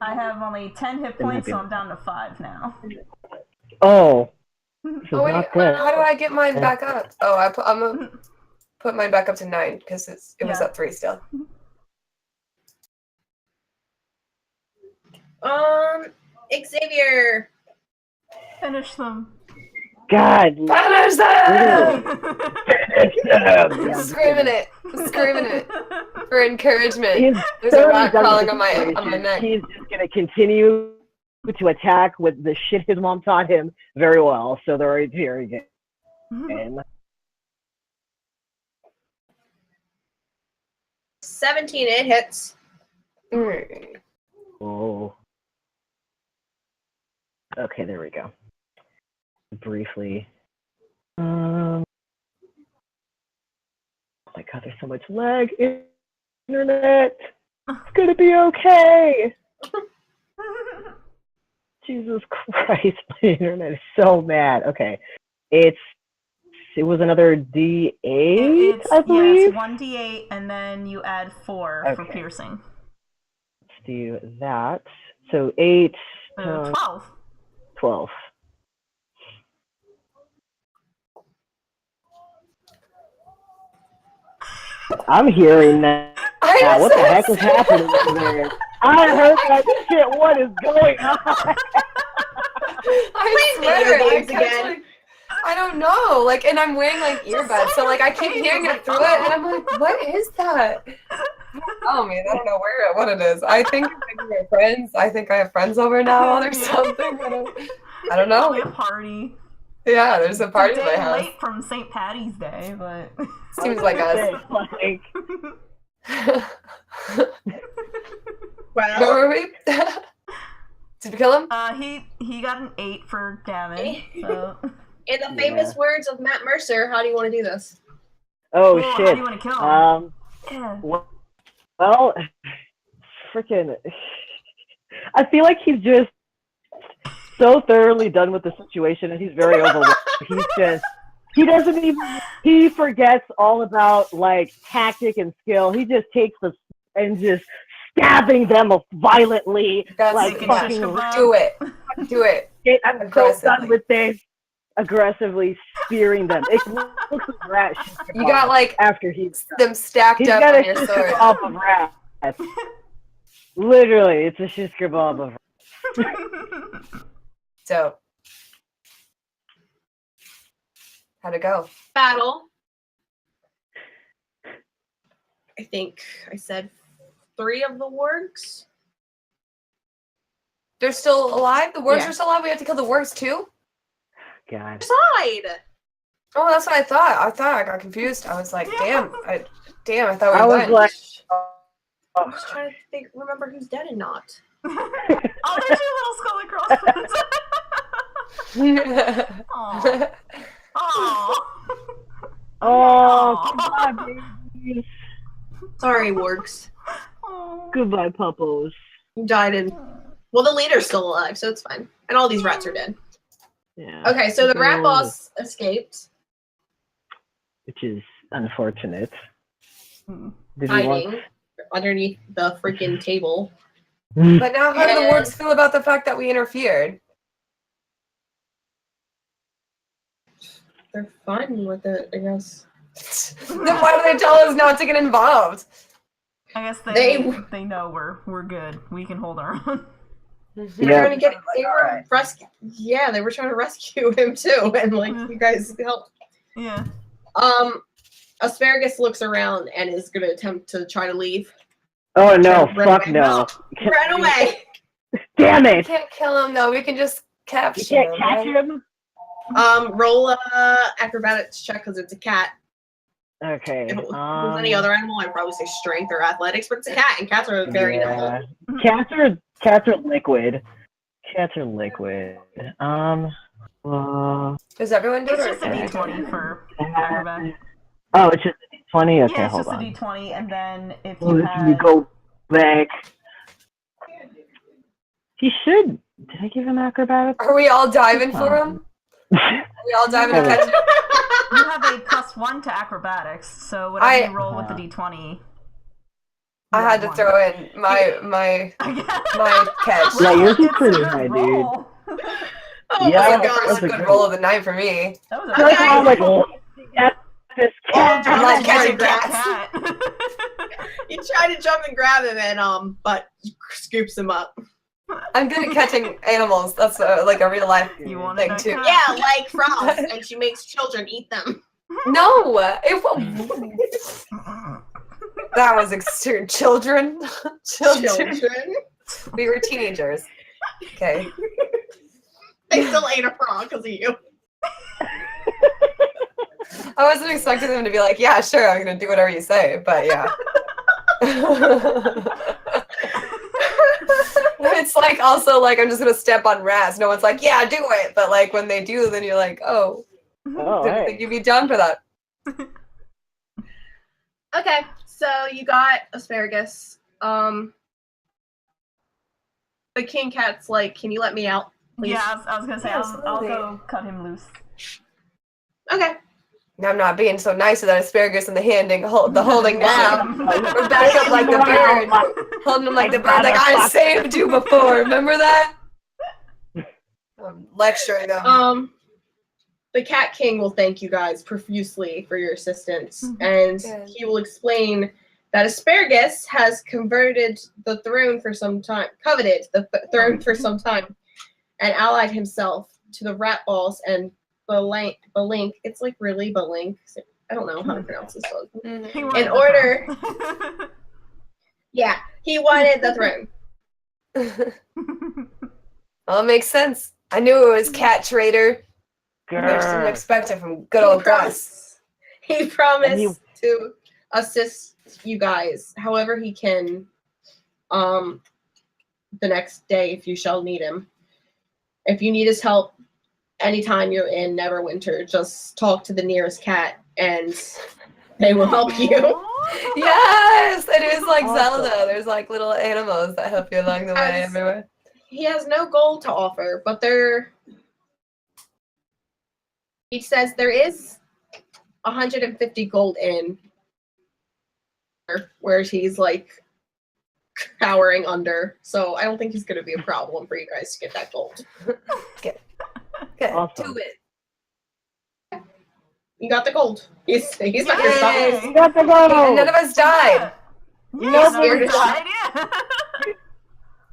Speaker 1: I have only 10 hit points, so I'm down to 5 now.
Speaker 3: Oh. This is
Speaker 2: Oh wait,
Speaker 3: not good.
Speaker 2: how do I get mine back up? Oh, I'm gonna put mine back up to 9 because it was
Speaker 1: Yeah.
Speaker 2: at 3 still.
Speaker 5: Xavier.
Speaker 1: Finish them.
Speaker 3: God.
Speaker 2: Finish them!
Speaker 3: Yeah.
Speaker 2: Screaming it for encouragement.
Speaker 3: He's
Speaker 2: There's a
Speaker 3: thoroughly
Speaker 2: rat
Speaker 3: done
Speaker 2: crawling
Speaker 3: with
Speaker 2: on my
Speaker 3: the situation.
Speaker 2: neck.
Speaker 3: He's just gonna continue to attack with the shit his mom taught him very well. So they're right here again. And
Speaker 5: 17, it hits.
Speaker 3: oh. Okay, there we go. Briefly. Oh my god, there's so much lag. Internet. It's gonna be okay. Jesus Christ, my internet is so mad. Okay. It was another D8, I believe.
Speaker 1: Yeah, it's 1d8, and then you add 4 for
Speaker 3: Okay.
Speaker 1: piercing.
Speaker 3: Let's do that. So 8,
Speaker 1: 12.
Speaker 3: 12. I'm hearing that. What the heck is happening over there? I heard that shit. What is going on?
Speaker 2: I swear, I don't know. Like, and I'm wearing like earbuds, so like I keep hearing it through it, and I'm like, what is that? Oh man, I don't know what it is. I think we're friends. I think I have friends over now or something. I don't know.
Speaker 1: Probably a party.
Speaker 2: Yeah, there's a party
Speaker 1: It's
Speaker 2: at
Speaker 1: a
Speaker 2: my
Speaker 1: day
Speaker 2: house.
Speaker 1: late from St. Patty's Day, but
Speaker 2: Seems like us.
Speaker 3: Like,
Speaker 5: Well,
Speaker 2: Where were we? Did we kill him?
Speaker 1: he got an 8 for damage. So.
Speaker 5: in the famous words of Matt Mercer, how do you want to do this?
Speaker 3: oh
Speaker 1: How
Speaker 3: shit.
Speaker 1: do you want to kill him? Yeah.
Speaker 3: Well, freaking. I feel like he's just so thoroughly done with the situation, and he's very overwhelmed. He doesn't even, he forgets all about like tactic and skill. He just takes the and just stabbing them violently.
Speaker 2: That's
Speaker 3: like fucking
Speaker 2: do it.
Speaker 3: I'm so done with this. Aggressively spearing them. It looks like rat.
Speaker 2: You got like
Speaker 3: after he's
Speaker 2: them stacked up on your sword.
Speaker 3: Off of rats. Literally, it's a shish kebab of rats.
Speaker 2: So, how'd it go?
Speaker 5: Battle. I think I said 3 of the wargs.
Speaker 2: They're still alive? The works
Speaker 5: Yeah.
Speaker 2: are still alive? We have to kill the works too?
Speaker 3: God.
Speaker 5: Side.
Speaker 2: Oh, that's what I thought. I got confused. I was like, damn, I thought we
Speaker 3: I was
Speaker 2: won.
Speaker 3: like,
Speaker 5: I was trying to remember who's dead and not.
Speaker 1: Oh, there's your little skull across. Aw. Aw.
Speaker 3: oh,
Speaker 1: Aw.
Speaker 3: goodbye, babies.
Speaker 5: Sorry, wargs.
Speaker 1: Aw.
Speaker 3: Goodbye, puppos.
Speaker 5: You died in. Well, the leader's still alive, so it's fine. And all these rats are dead.
Speaker 3: Yeah.
Speaker 5: Okay, so the rat boss escaped.
Speaker 3: Which is unfortunate.
Speaker 1: Hmm.
Speaker 3: Did we want...
Speaker 5: Hiding underneath the freaking table.
Speaker 2: But now how do the
Speaker 5: And-
Speaker 2: works feel about the fact that we interfered?
Speaker 5: They're fine with it, I guess.
Speaker 2: Then why do they tell us not to get involved?
Speaker 1: I guess
Speaker 5: They-
Speaker 1: they know we're good. We can hold our own.
Speaker 5: They were
Speaker 3: Yeah.
Speaker 5: trying to get. They were Yeah, they were trying to rescue him too, and like you guys helped.
Speaker 1: Yeah.
Speaker 5: Asparagus looks around and is gonna attempt to try to leave.
Speaker 3: Oh no,
Speaker 5: Run
Speaker 3: fuck
Speaker 5: away.
Speaker 3: no.
Speaker 5: Run away.
Speaker 3: Damn
Speaker 2: We
Speaker 3: it!
Speaker 2: can't kill him though. We can just capture
Speaker 3: You can't
Speaker 2: him.
Speaker 3: catch
Speaker 2: right?
Speaker 3: him?
Speaker 5: Roll a acrobatics check because it's a cat.
Speaker 3: Okay.
Speaker 5: If it was any other animal, I'd probably say strength or athletics, but it's a cat, and cats are very nimble.
Speaker 3: Cats are liquid. Cats are liquid.
Speaker 2: Does everyone do
Speaker 1: It's
Speaker 2: it?
Speaker 1: just a
Speaker 2: or-
Speaker 1: D20 for acrobat.
Speaker 3: Oh, it's just a D20? Okay,
Speaker 1: Yeah, it's
Speaker 3: hold
Speaker 1: just
Speaker 3: on.
Speaker 1: a D20, and then if
Speaker 3: Well,
Speaker 1: you
Speaker 3: let me
Speaker 1: had...
Speaker 3: go back. He should. Did I give him acrobatics?
Speaker 2: Are we all diving for him? Are we all diving to catch him?
Speaker 1: You have a +1 to acrobatics, so whatever you roll with the D20.
Speaker 2: I had to
Speaker 1: one.
Speaker 2: throw in my catch.
Speaker 3: Yeah, yours is
Speaker 1: It's a
Speaker 3: pretty
Speaker 1: good
Speaker 3: high, dude.
Speaker 1: roll.
Speaker 5: Oh
Speaker 3: Yeah,
Speaker 5: my
Speaker 2: That was the
Speaker 5: god.
Speaker 2: first good roll of the night for me.
Speaker 1: That was
Speaker 3: I like how I'm like,
Speaker 1: good
Speaker 3: oh, yeah, this cat.
Speaker 2: I like
Speaker 1: roll.
Speaker 2: catching
Speaker 1: Cat.
Speaker 2: cats.
Speaker 5: You try to jump and grab him, and but scoops him up.
Speaker 2: I'm good at catching animals. That's like a real life
Speaker 1: You wanted
Speaker 2: thing
Speaker 1: a
Speaker 2: too.
Speaker 1: cat.
Speaker 5: Yeah, like frogs, and she makes children eat them.
Speaker 2: No, that was extreme. Children. We were teenagers. Okay.
Speaker 5: They still ate a frog because of you.
Speaker 2: I wasn't expecting them to be like, yeah, sure, I'm gonna do whatever you say, but yeah. It's like also like I'm just gonna step on rats. No one's like, yeah, do it. But like when they do, then you're like, oh,
Speaker 3: Oh,
Speaker 2: didn't
Speaker 3: hey.
Speaker 2: think you'd be down for that.
Speaker 5: Okay, so you got asparagus. The king cat's like, can you let me out, please?
Speaker 1: Yeah, I was gonna say,
Speaker 2: Yeah,
Speaker 1: I'll
Speaker 2: absolutely.
Speaker 1: go cut him loose.
Speaker 5: Okay.
Speaker 2: Now I'm not being so nice to that asparagus and the holding down. We're back up like the bird, holding him like the bird. Like I saved you before. Remember that? I'm lecturing them.
Speaker 5: The cat king will thank you guys profusely for your assistance, and
Speaker 2: Good.
Speaker 5: he will explain that asparagus has coveted the throne for some time, and allied himself to the rat balls and Balink. It's like really Balink. I don't know how to pronounce this one.
Speaker 2: Mhm.
Speaker 1: He wanted
Speaker 5: In
Speaker 1: the
Speaker 5: order,
Speaker 1: throne.
Speaker 5: yeah, he wanted the throne.
Speaker 2: Well, it makes sense. I knew it was cat trader. I just didn't
Speaker 3: Grr.
Speaker 2: expect it from good old Gus.
Speaker 5: He promised
Speaker 3: And
Speaker 5: to assist you guys however he can the next day if you shall need him. If you need his help anytime you're in Neverwinter, just talk to the nearest cat and they will help you.
Speaker 1: Aw.
Speaker 2: Yes, it is like
Speaker 3: Awesome.
Speaker 2: Zelda. There's like little animals that help you along the way
Speaker 5: As-
Speaker 2: everywhere.
Speaker 5: He has no gold to offer, but he says there is 150 gold in where he's like cowering under. So I don't think he's gonna be a problem for you guys to get that gold.
Speaker 2: Good.
Speaker 3: Awesome.
Speaker 2: Do it.
Speaker 5: You got the gold. He's not gonna
Speaker 2: Yay.
Speaker 5: stop you.
Speaker 3: You got the
Speaker 2: And
Speaker 3: gold!
Speaker 2: none of us died.
Speaker 1: Yeah,
Speaker 3: No,
Speaker 1: nobody
Speaker 5: we're
Speaker 1: died, yeah.
Speaker 2: That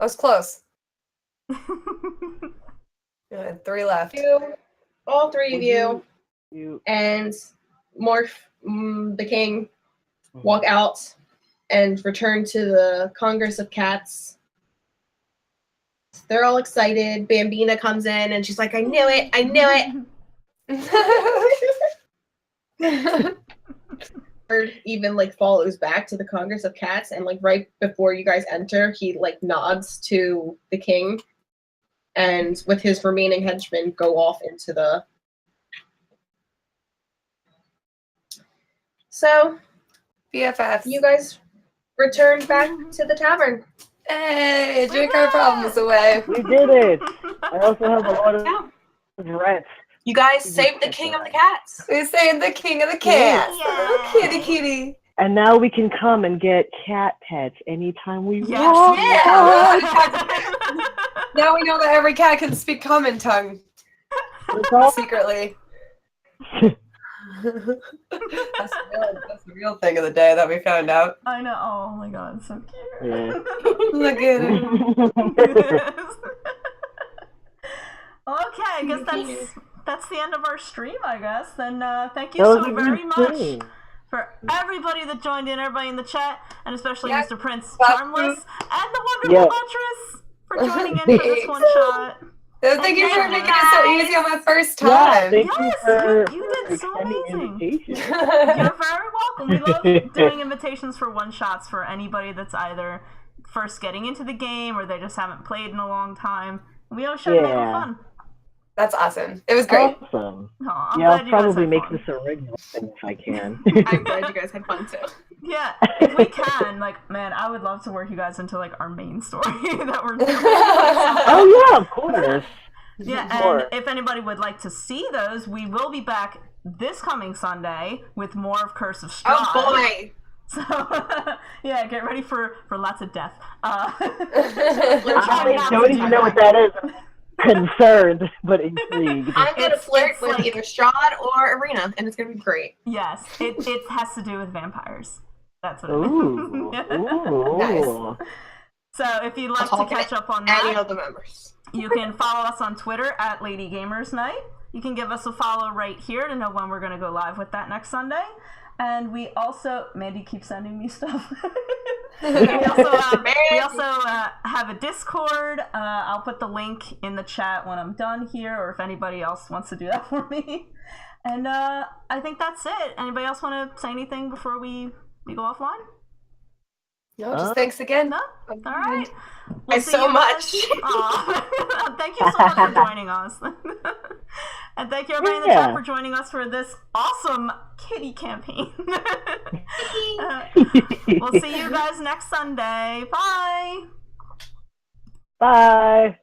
Speaker 2: was close. 3 left.
Speaker 5: All three of you
Speaker 3: You.
Speaker 5: and Morph, the king, walk out and return to the Congress of Cats. They're all excited. Bambina comes in and she's like, I knew it. I knew it. Bird even like follows back to the Congress of Cats, and like right before you guys enter, he like nods to the king, and with his remaining henchmen go off into the. So,
Speaker 2: BFFs.
Speaker 5: you guys return back to the tavern.
Speaker 2: Hey, drink our problems away.
Speaker 3: We did it. I also have a lot of rats.
Speaker 5: You guys saved the king of the cats.
Speaker 2: We saved the king of the cats.
Speaker 1: Yay.
Speaker 2: Oh, kitty, kitty.
Speaker 3: And now we can come and get cat pets anytime we
Speaker 1: Yes.
Speaker 3: want.
Speaker 2: Yeah. Now we know that every cat can speak common tongue.
Speaker 3: It's all-
Speaker 2: Secretly. That's the real thing of the day that we found out.
Speaker 1: I know. Oh my god, so cute.
Speaker 3: Yeah.
Speaker 2: Look at it.
Speaker 1: Okay, I guess that's the end of our stream, I guess. Then thank you
Speaker 3: That was
Speaker 1: so
Speaker 3: a
Speaker 1: very
Speaker 3: good
Speaker 1: much
Speaker 3: stream.
Speaker 1: for everybody that joined in, everybody in the chat, and especially
Speaker 2: Yes.
Speaker 1: Mr. Prince,
Speaker 2: Well,
Speaker 1: Charmless, and the wonderful Buttress for joining in for this one shot.
Speaker 2: Thank you for making it so easy on my first
Speaker 3: Yeah,
Speaker 2: time.
Speaker 3: thank you
Speaker 1: Yes,
Speaker 3: for
Speaker 1: you did so
Speaker 3: extending
Speaker 1: amazing.
Speaker 3: invitation.
Speaker 1: You're very welcome. We love doing invitations for one-shots for anybody that's either first getting into the game or they just haven't played in a long time. We always try to make it
Speaker 3: Yeah.
Speaker 1: fun.
Speaker 2: That's awesome. It was great.
Speaker 3: Awesome.
Speaker 1: Aw, I'm
Speaker 3: Yeah,
Speaker 1: glad
Speaker 3: I'll
Speaker 1: you guys
Speaker 3: probably
Speaker 1: had
Speaker 3: make
Speaker 1: fun.
Speaker 3: this a regular thing if I can.
Speaker 5: I'm glad you guys had fun too.
Speaker 1: Yeah, if we can, like, man, I would love to work you guys into, like, our main story that we're doing.
Speaker 3: Oh yeah, of course.
Speaker 1: Yeah,
Speaker 3: Sure.
Speaker 1: and if anybody would like to see those, we will be back this coming Sunday with more of Curse of Strahd.
Speaker 5: Oh boy!
Speaker 1: So, yeah, get ready for lots of death.
Speaker 3: I don't even know what that is. I'm concerned, but intrigued.
Speaker 5: I'm gonna
Speaker 1: It's
Speaker 5: flirt with
Speaker 1: like-
Speaker 5: either Strahd or Arena, and it's gonna be great.
Speaker 1: Yes, it has to do with vampires. That's what it
Speaker 3: Ooh,
Speaker 1: is.
Speaker 3: ooh.
Speaker 1: So if you'd like
Speaker 5: I'll
Speaker 1: to catch up on
Speaker 5: Any
Speaker 1: that,
Speaker 5: of the members.
Speaker 1: you can follow us on Twitter at Lady Gamers Night. You can give us a follow right here to know when we're going to go live with that next Sunday. And we also, Mandy keeps sending me stuff. we also have a Discord. I'll put the link in the chat when I'm done here, or if anybody else wants to do that for me. And I think that's it. Anybody else want to say anything before we go offline?
Speaker 2: No, just thanks again.
Speaker 1: No? All right.
Speaker 5: Thanks
Speaker 1: see
Speaker 5: so
Speaker 1: you
Speaker 5: much.
Speaker 1: guys- Aw. Thank you so much for joining us. And thank you everybody in the chat for joining us for this awesome kitty campaign. We'll see you guys next Sunday. Bye.
Speaker 3: Bye.